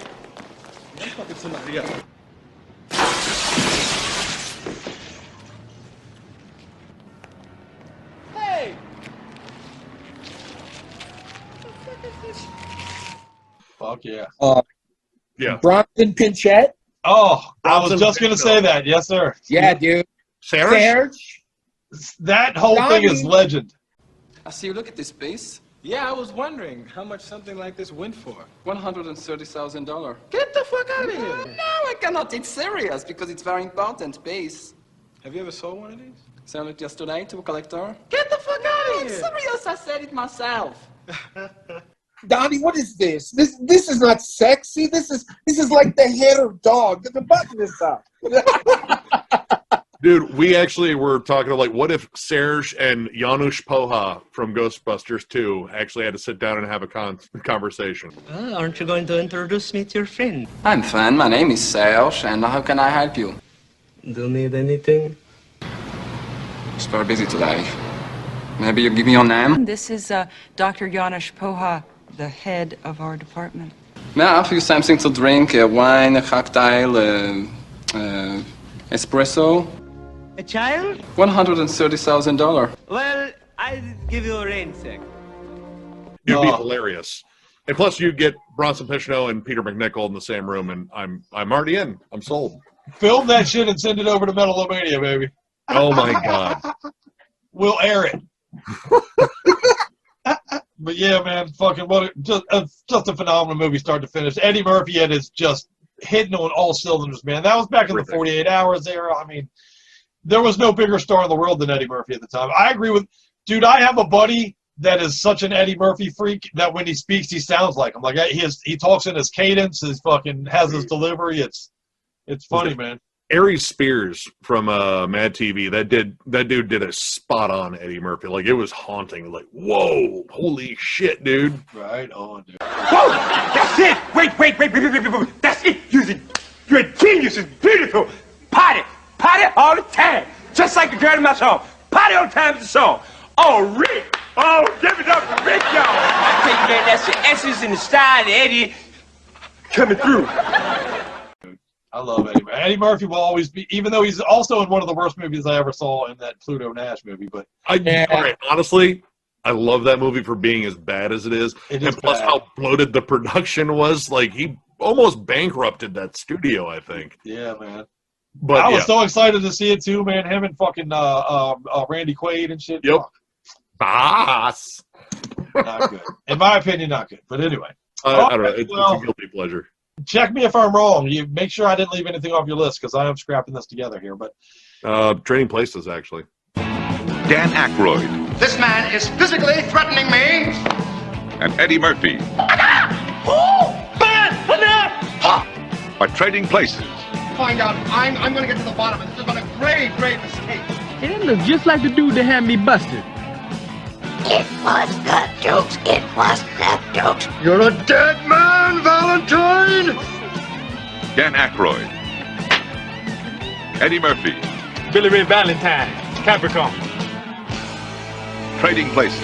I'm fucking somebody else. Hey! Fuck yeah. Yeah. Bronson Pinchette. Oh, I was just going to say that. Yes, sir. Yeah, dude. Serge? That whole thing is legend. I see you look at this piece. Yeah, I was wondering how much something like this went for. $130,000. Get the fuck out of here! No, I cannot. It's serious because it's very important piece. Have you ever sold one of these? Sold it yesterday to a collector. Get the fuck out of It's here! serious. I said it myself. Donnie, what is this? This is not sexy. This is like the hair of dog. The button is up. Dude, we actually were talking like, what if Serge and Janusz Poha from Ghostbusters 2 actually had to sit down and have a conversation? Aren't you going to introduce me to your friend? I'm fine. My name is Serge, and how can I help you? Do you need anything? It's very busy today. Maybe you give me your name? This is Dr. Janusz Poha, the head of our department. May I offer you something to drink? Wine, a cocktail, espresso? A child? $130,000. Well, I'll give you a rain check. It'd be hilarious. And plus, you get Bronson Pinchot and Peter McNichol in the same room, and I'm already in. I'm sold. Film that shit and send it over to Metal-O-Mania, baby. Oh my god. We'll air it. But yeah, man, fucking just a phenomenal movie, start to finish. Eddie Murphy is just hitting on all cylinders, man. That was back in the 48 Hours era. I mean, there was no bigger star in the world than Eddie Murphy at the time. I agree with, dude. I have a buddy that is such an Eddie Murphy freak that when he speaks, he sounds like him. Like he talks in his cadence, his fucking has his delivery. It's funny, man. Aries Spears from Mad TV, that dude did a spot on Eddie Murphy. Like, it was haunting. Like, whoa, holy shit, dude. Right on, dude. Whoa! That's it! Wait. That's it! You're a genius. It's beautiful. Party all the time. Just like the girl in my song. Party all the time is the song. Oh, Rick! Oh, give it up for Rick, y'all! I tell you, man, that's the essence and the style of Eddie coming through. I love Eddie. Eddie Murphy will always be, even though he's also in one of the worst movies I ever saw in that Pluto Nash movie. But all right, honestly, I love that movie for being as bad as it is. It and is plus bad. how bloated the production was. Like, he almost bankrupted that studio, I think. Yeah, man. But I was so excited to see it too, man. Him and fucking Randy Quaid and shit. Yep. Boss. Not good. In my opinion, not good. But anyway. I don't know. It's a guilty pleasure. Check me if I'm wrong. You make sure I didn't leave anything off your list because I am scrapping this together here. But Trading Places, actually. Dan Aykroyd This man is physically threatening me. and Eddie Murphy are trading places. Find out. I'm going to get to the bottom of this. This has been a grave, grave mistake. It looks just like the dude that had me busted. It was the jokes. It was the jokes. You're a dead man, Valentine. Dan Aykroyd, Eddie Murphy, Billy Ray Valentine, Capricorn. Trading Places.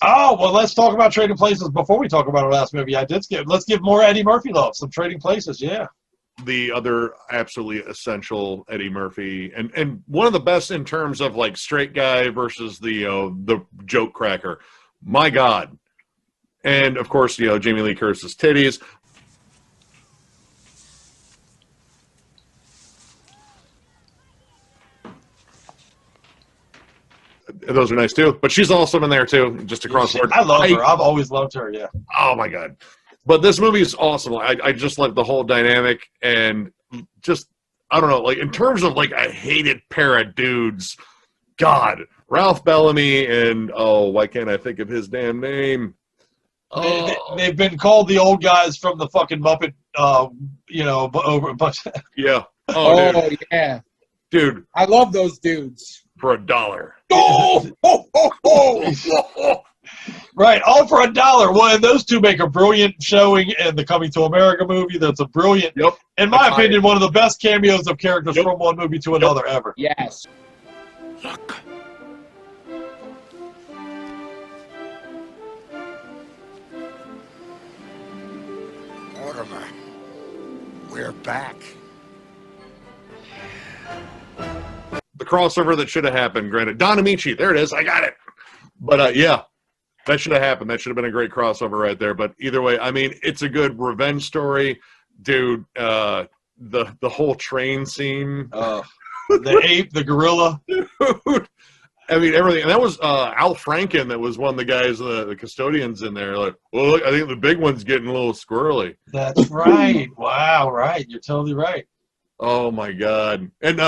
oh well, let's talk about Trading Places before we talk about our last movie. Let's give more Eddie Murphy love. Some Trading Places, yeah. The other absolutely essential Eddie Murphy, and one of the best in terms of like straight guy versus the joke cracker. My God. And of course, Jamie Lee Curtis's titties. Those are nice too, but she's awesome in there too, just across the board. I love her. I've always loved her, yeah. Oh my God. But this movie is awesome. I just love the whole dynamic, and just, I don't know, like in terms of like a hated pair of dudes, God, Ralph Bellamy and, why can't I think of his damn name? They've been called the old guys from the fucking Muppet, over a bunch. Yeah. Oh, dude. yeah. Dude. I love those dudes. For $1. Oh! Right, all for $1. Well, and those two make a brilliant showing in the Coming to America movie. That's a brilliant, in my opinion, one of the best cameos of characters from one movie to another ever. Yes. Look. Mortimer, we're back. The crossover that should have happened, granted. Don Amici, there it is. I got it. But, yeah. That should have happened. That should have been a great crossover right there. But either way, I mean, it's a good revenge story. Dude, the whole train scene. The ape, the gorilla. Dude. I mean, everything. And that was Al Franken that was one of the guys, the custodians in there. Like, well, look, I think the big one's getting a little squirrely. That's right. Wow, right. You're totally right. Oh, my God. And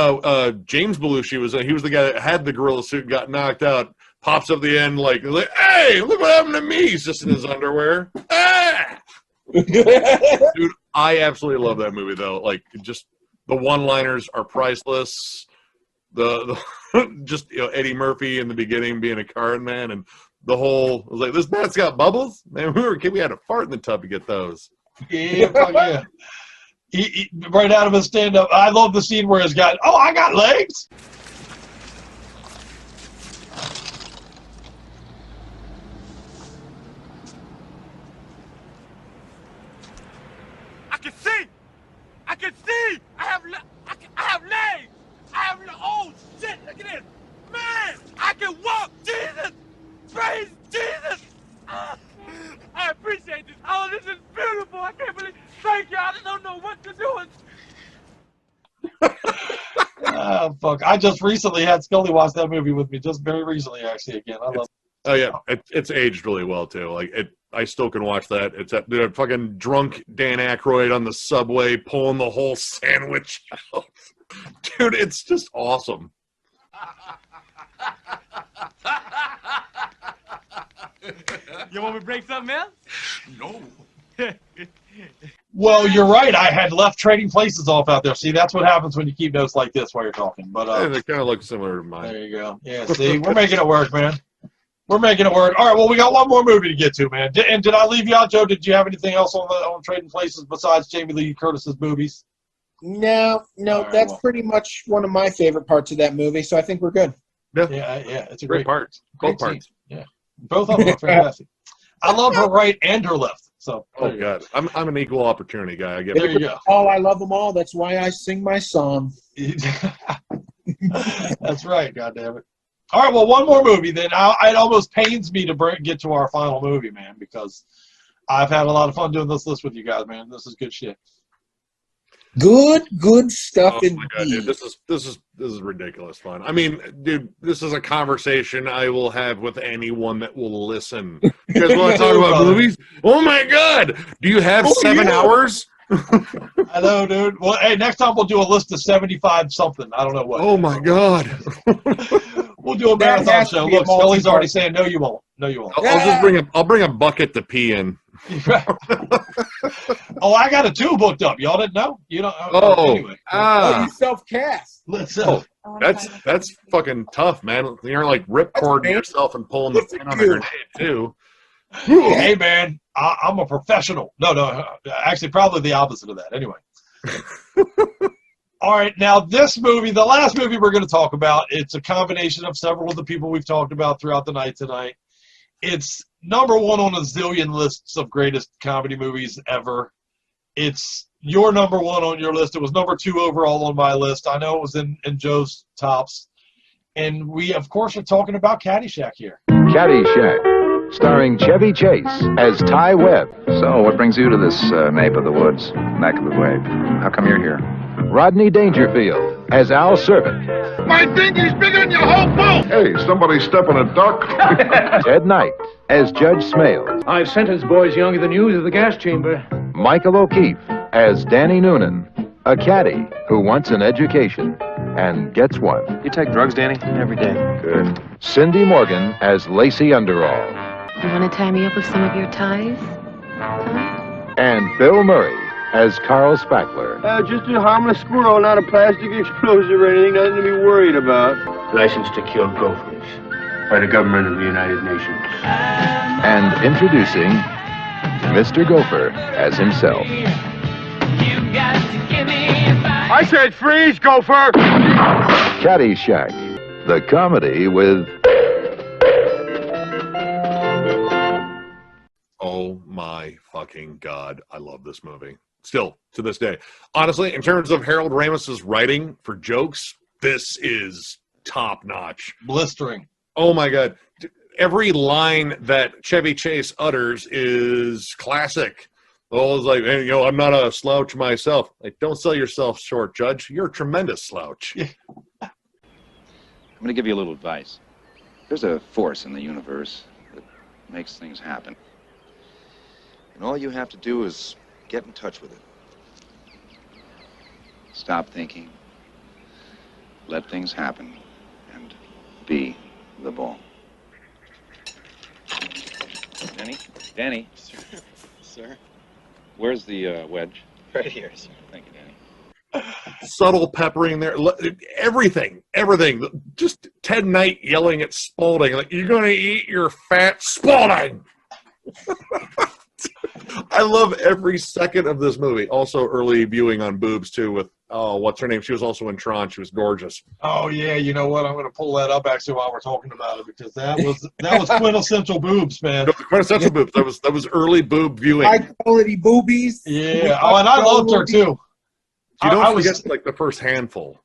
James Belushi, he was the guy that had the gorilla suit and got knocked out. Pops up the end like, hey, look what happened to me. He's just in his underwear. Ah! Dude, I absolutely love that movie, though. Like, just the one-liners are priceless. The just Eddie Murphy in the beginning being a card man, and the whole, I was like, this man's got bubbles? Man, we were a kid, we had to fart in the tub to get those. Yeah, fuck yeah. He right out of his stand-up. I love the scene where he's got, I got legs. I can see! I have legs! Oh, shit, look at this! Man, I can walk! Jesus! Praise Jesus! I appreciate this. Oh, this is beautiful. I can't believe. Thank you. I just don't know what to do. Oh, fuck. I just recently had Scully watch that movie with me, just very recently, actually, again. I love it. Oh, yeah. It's aged really well, too. Like, I still can watch that. It's a fucking drunk Dan Aykroyd on the subway pulling the whole sandwich out. Dude, it's just awesome. You want me to break something else? No. Well, you're right. I had left Trading Places off out there. See, that's what happens when you keep notes like this while you're talking. But they kind of look similar to mine. There you go. Yeah, see, we're making it work, man. We're making it work. All right, well, we got one more movie to get to, man. And did I leave you out, Joe? Did you have anything else on Trading Places besides Jamie Lee Curtis's movies? No, right, that's pretty much one of my favorite parts of that movie, so I think we're good. Yeah, it's a great part. Both parts. Yeah, both of them are fantastic. I love her right and her left. So, oh god, I'm an equal opportunity guy. I get there. You go. Oh, I love them all. That's why I sing my song. That's right. God damn it. All right. Well, one more movie then. It almost pains me to get to our final movie, man, because I've had a lot of fun doing this list with you guys, man. This is good shit. Good stuff indeed. My God, dude, this is ridiculous fun. I mean, dude, this is a conversation I will have with anyone that will listen. You guys want to talk about movies? Oh my God! Do you have 7 hours? I know, dude. Well, hey, next time we'll do a list of 75 something. I don't know what. Oh my God! We'll do a marathon show. Look, Scully's already saying no. You won't. No, you won't. I'll bring a bucket to pee in. Oh, I got a 2 booked up. Y'all didn't know? You don't. Anyway. You self-cast. That's fucking tough, man. You're like ripcording yourself and pulling the pin on a grenade too. Hey, man, I'm a professional. No, actually, probably the opposite of that. Anyway. All right, now this movie, the last movie we're going to talk about, it's a combination of several of the people we've talked about throughout the night tonight. It's number 1 on a zillion lists of greatest comedy movies ever. It's your number 1 on your list. It was number 2 overall on my list. I know it was in Joe's tops. And we, of course, are talking about Caddyshack here. Caddyshack, starring Chevy Chase as Ty Webb. So, what brings you to this nape of the woods, neck of the wave? How come you're here? Rodney Dangerfield as Al Servant. My dinghy's bigger than your whole boat! Hey, somebody step on a duck. Ted Knight as Judge Smales. I've sentenced boys younger than you to the gas chamber. Michael O'Keefe as Danny Noonan, a caddy who wants an education and gets one. You take drugs, Danny? Every day. Good. Cindy Morgan as Lacey Underall. You want to tie me up with some of your ties? And Bill Murray as Carl Spackler. Just a harmless squirrel, not a plastic explosive or anything, nothing to be worried about. Licensed to kill gophers by the government of the United Nations. And introducing Mr. Gopher as himself. I said freeze, gopher! Caddyshack, the comedy with... Oh my fucking God, I love this movie. Still, to this day. Honestly, in terms of Harold Ramis's writing for jokes, this is top-notch. Blistering. Oh my God. Every line that Chevy Chase utters is classic. Oh, it's like, hey, I'm not a slouch myself. Like, don't sell yourself short, Judge. You're a tremendous slouch. I'm going to give you a little advice. There's a force in the universe that makes things happen. And all you have to do is get in touch with it. Stop thinking. Let things happen. And be the ball. Danny? Sir? Where's the wedge? Right here, sir. Thank you, Danny. Subtle peppering there. Everything. Just Ted Knight yelling at Spaulding, like, you're going to eat your fat Spaulding! I love every second of this movie. Also, early viewing on boobs, too, with, what's her name? She was also in Tron. She was gorgeous. Oh, yeah, you know what? I'm going to pull that up, actually, while we're talking about it, because that was quintessential boobs, man. No, quintessential boobs. That was early boob viewing. High-quality boobies. Yeah. Oh, and I loved her, too. You don't forget, like, the first handful.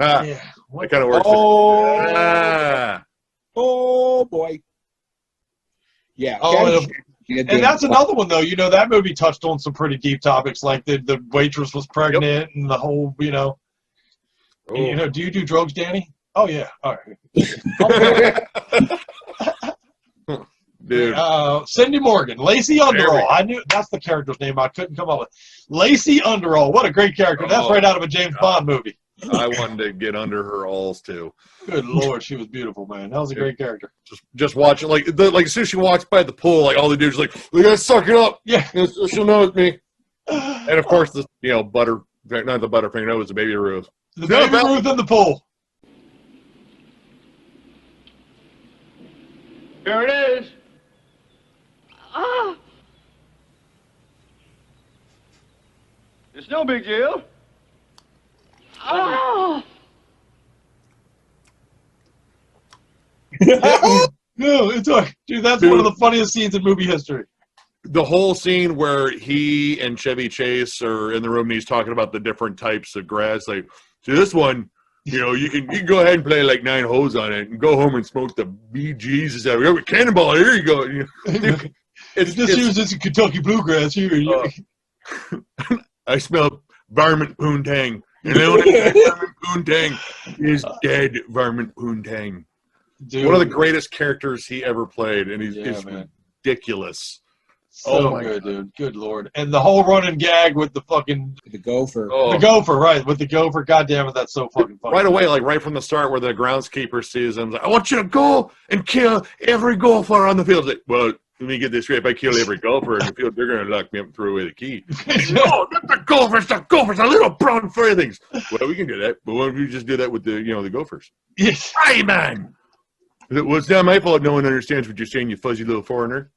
Yeah. That kind of works. Oh, boy. Yeah. And that's another one, though. That movie touched on some pretty deep topics, like the waitress was pregnant and the whole, do you do drugs, Danny? Oh, yeah. All right. Dude. Cindy Morgan, Lacey Underall. I knew that's the character's name I couldn't come up with. Lacey Underall. What a great character. That's right out of a James Bond movie. I wanted to get under her alls too. Good Lord, she was beautiful, man. That was a great character. Just watch it, like as soon as she walks by the pool, like all the dudes are like, "We gotta suck it up." Yeah, she'll know it's me. And of course, the not the Butterfinger, no, it was the Baby Ruth. The Baby Ruth in the pool. Here it is. Oh. It's no big deal. Oh. No, it's like, dude, that's one of the funniest scenes in movie history. The whole scene where he and Chevy Chase are in the room and he's talking about the different types of grass. Like, see, this one, you can go ahead and play like 9 holes on it and go home and smoke the BGs. We have a cannonball. Here you go. It's this Kentucky bluegrass here. I smell varmint poontang. And the only varmint poontang is dead varmint poontang. Dude. One of the greatest characters he ever played, and he's ridiculous. So good, dude. Good Lord. And the whole running gag with the fucking... The gopher. The gopher, right. With the gopher. God damn it, that's so fucking funny. Right away, like right from the start where the groundskeeper sees him, like, I want you to go and kill every golfer on the field. Like, well, let me get this straight. If I kill every golfer in the field, they're going to lock me up and throw away the key. No, not the golfers. The golfers, the little brown furry things. Well, we can do that. But why don't you just do that with the, the gophers? Yes. Hey, man. Well, it's not my fault no one understands what you're saying, you fuzzy little foreigner.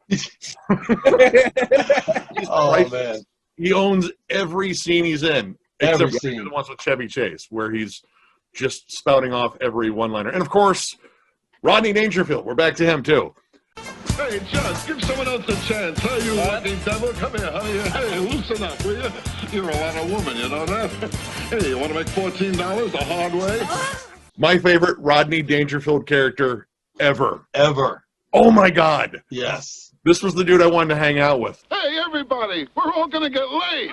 Oh, man. He owns every scene he's in. Every except scene. for the ones with Chevy Chase, where he's just spouting off every one-liner. And, of course, Rodney Dangerfield. We're back to him, too. Hey, Judge, give someone else a chance. Hey, you lucky devil. Come here, honey. Hey, loosen up, will you? You're a lot of woman, you know that? Hey, you want to make $14 the hard way? My favorite Rodney Dangerfield character ever. Ever. Oh, my God. Yes. This was the dude I wanted to hang out with. Hey, everybody, we're all going to get laid.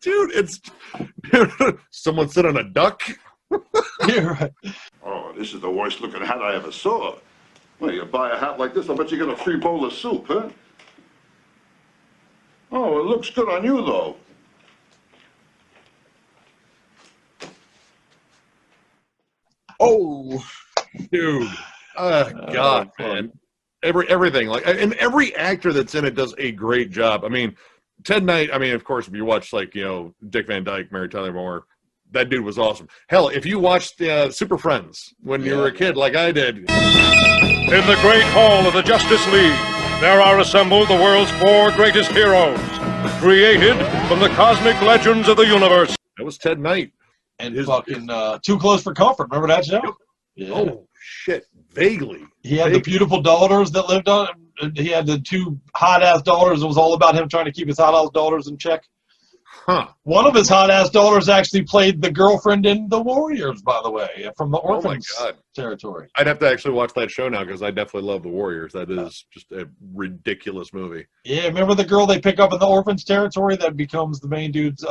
Dude, someone sit on a duck? You're right. Oh, this is the worst looking hat I ever saw. Well, you buy a hat like this, I bet you get a free bowl of soup, huh? Oh, it looks good on you, though. Oh, dude. God, man. Everything. And every actor that's in it does a great job. I mean, Ted Knight, of course, if you watch, Dick Van Dyke, Mary Tyler Moore, that dude was awesome. Hell, if you watched Super Friends when you were a kid like I did. In the great hall of the Justice League, there are assembled the world's 4 greatest heroes, created from the cosmic legends of the universe. That was Ted Knight. And fucking Too Close for Comfort. Remember that show? Yeah. Oh, shit. Vaguely. He had the beautiful daughters that lived on him. He had the 2 hot-ass daughters. It was all about him trying to keep his hot-ass daughters in check. Huh. One of his hot-ass daughters actually played the girlfriend in The Warriors, by the way, from the Orphans territory. I'd have to actually watch that show now because I definitely love The Warriors. That is just a ridiculous movie. Yeah, remember the girl they pick up in the Orphans territory that becomes the main dude's...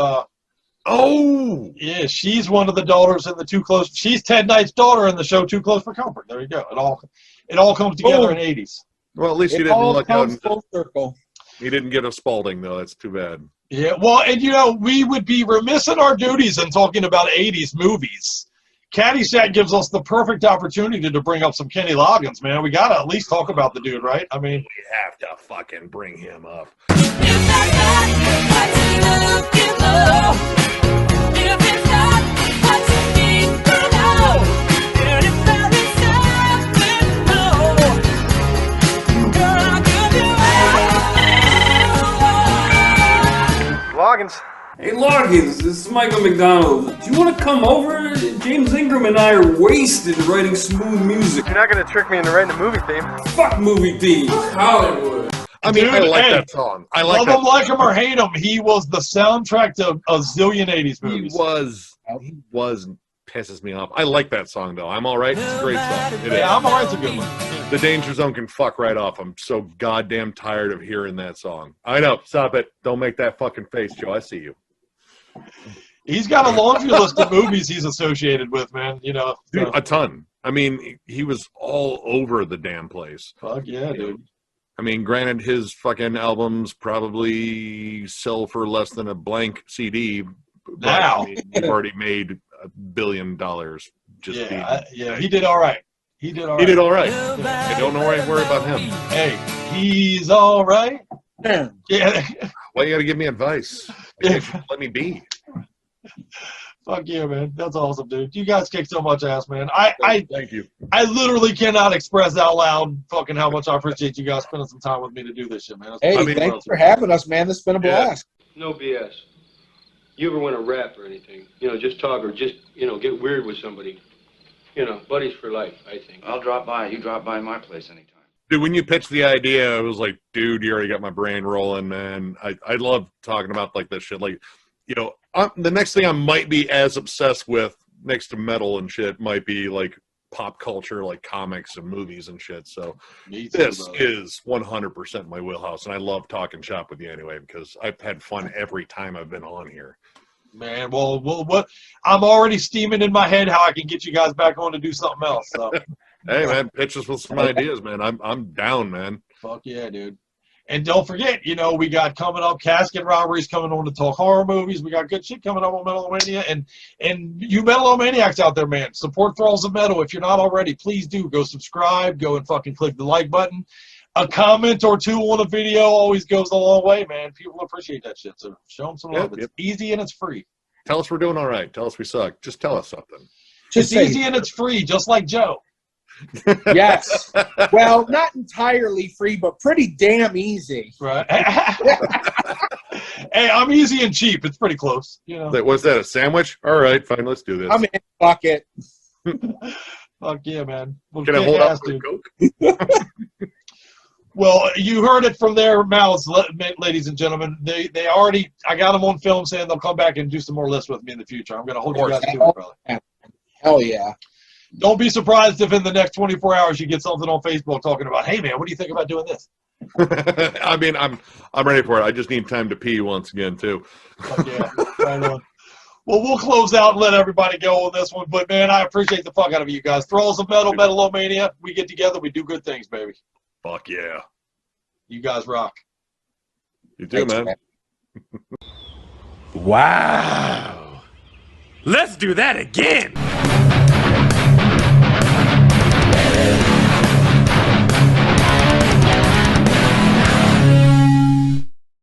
Oh! Yeah, she's one of the daughters in the Too Close... She's Ted Knight's daughter in the show Too Close for Comfort. There you go. It all comes together in 80s. Well, at least he didn't look out. Full circle. He didn't get a Spalding, though. That's too bad. Yeah, well, and we would be remiss in our duties in talking about 80s movies. Caddyshack gives us the perfect opportunity to bring up some Kenny Loggins, man. We got to at least talk about the dude, right? I mean... We have to fucking bring him up. Loggins. Hey Loggins, this is Michael McDonald. Do you want to come over? James Ingram and I are wasted writing smooth music. You're not going to trick me into writing a movie theme. Fuck movie themes. Hollywood. I mean, I like that song. I like love that him, like him, or hate him. He was the soundtrack to a zillion 80s movies. He was pisses me off. I like that song, though. I'm All Right. It's a great song. It is. I'm All Right's a good one. The Danger Zone can fuck right off. I'm so goddamn tired of hearing that song. I know. Stop it. Don't make that fucking face, Joe. I see you. He's got a laundry list of movies he's associated with, man. Dude, a ton. I mean, he was all over the damn place. Fuck yeah, dude. I mean, granted, his fucking albums probably sell for less than a blank CD. But, now, I mean, you've already made $1 billion. Just he did all right. He did all right. He did all right. I don't worry about him. Hey, he's all right. Yeah. Why you got to give me advice? Let me be. Fuck yeah, man. That's awesome, dude. You guys kick so much ass, man. Thank you. I literally cannot express out loud fucking how much I appreciate you guys spending some time with me to do this shit, man. Hey, thanks for having us, man. This has been a blast. No BS. You ever want to rap or anything? You know, just talk or just, you know, get weird with somebody. You know, buddies for life, I think. I'll drop by. You drop by my place anytime. Dude, when you pitched the idea, I was like, dude, you already got my brain rolling, man. I love talking about like this shit. Like, you know, the next thing I might be as obsessed with next to metal and shit might be like pop culture, like comics and movies and shit. So this is 100% my wheelhouse. And I love talking shop with you anyway, because I've had fun every time I've been on here. Man, well, what? I'm already steaming in my head how I can get you guys back on to do something else. So, hey, man, pitch us with some ideas, man. I'm down, man. Fuck yeah, dude. And don't forget, you know, we got coming up Casket Robberies coming on to talk horror movies. We got good shit coming up on Metal-O-Mania. And you Metal-O-Maniacs out there, man, support Thralls of Metal. If you're not already, please do. Go subscribe. Go and fucking click the like button. A comment or two on a video always goes a long way, man. People appreciate that shit. So show them some love. It's easy and it's free. Tell us we're doing all right. Tell us we suck. Just tell us something. It's easy and it's free, just like Joe. Yes. Well, not entirely free, but pretty damn easy. Right. Hey, I'm easy and cheap. It's pretty close. You know. Was that a sandwich? All right, fine. Let's do this. I'm in. Fuck it. Fuck yeah, man. Well, can I hold up for a Coke? Well, you heard it from their mouths, ladies and gentlemen. They already, I got them on film saying they'll come back and do some more lists with me in the future. I'm going to hold you guys to it, brother. Hell yeah. Don't be surprised if in the next 24 hours you get something on Facebook talking about, hey, man, what do you think about doing this? I mean, I'm ready for it. I just need time to pee once again, too. Yeah, right on. Well, we'll close out and let everybody go on this one. But, man, I appreciate the fuck out of you guys. Thralls of Metal, Metal-O-Mania. We get together. We do good things, baby. Fuck yeah. You guys rock. You do, man. Wow. Let's do that again.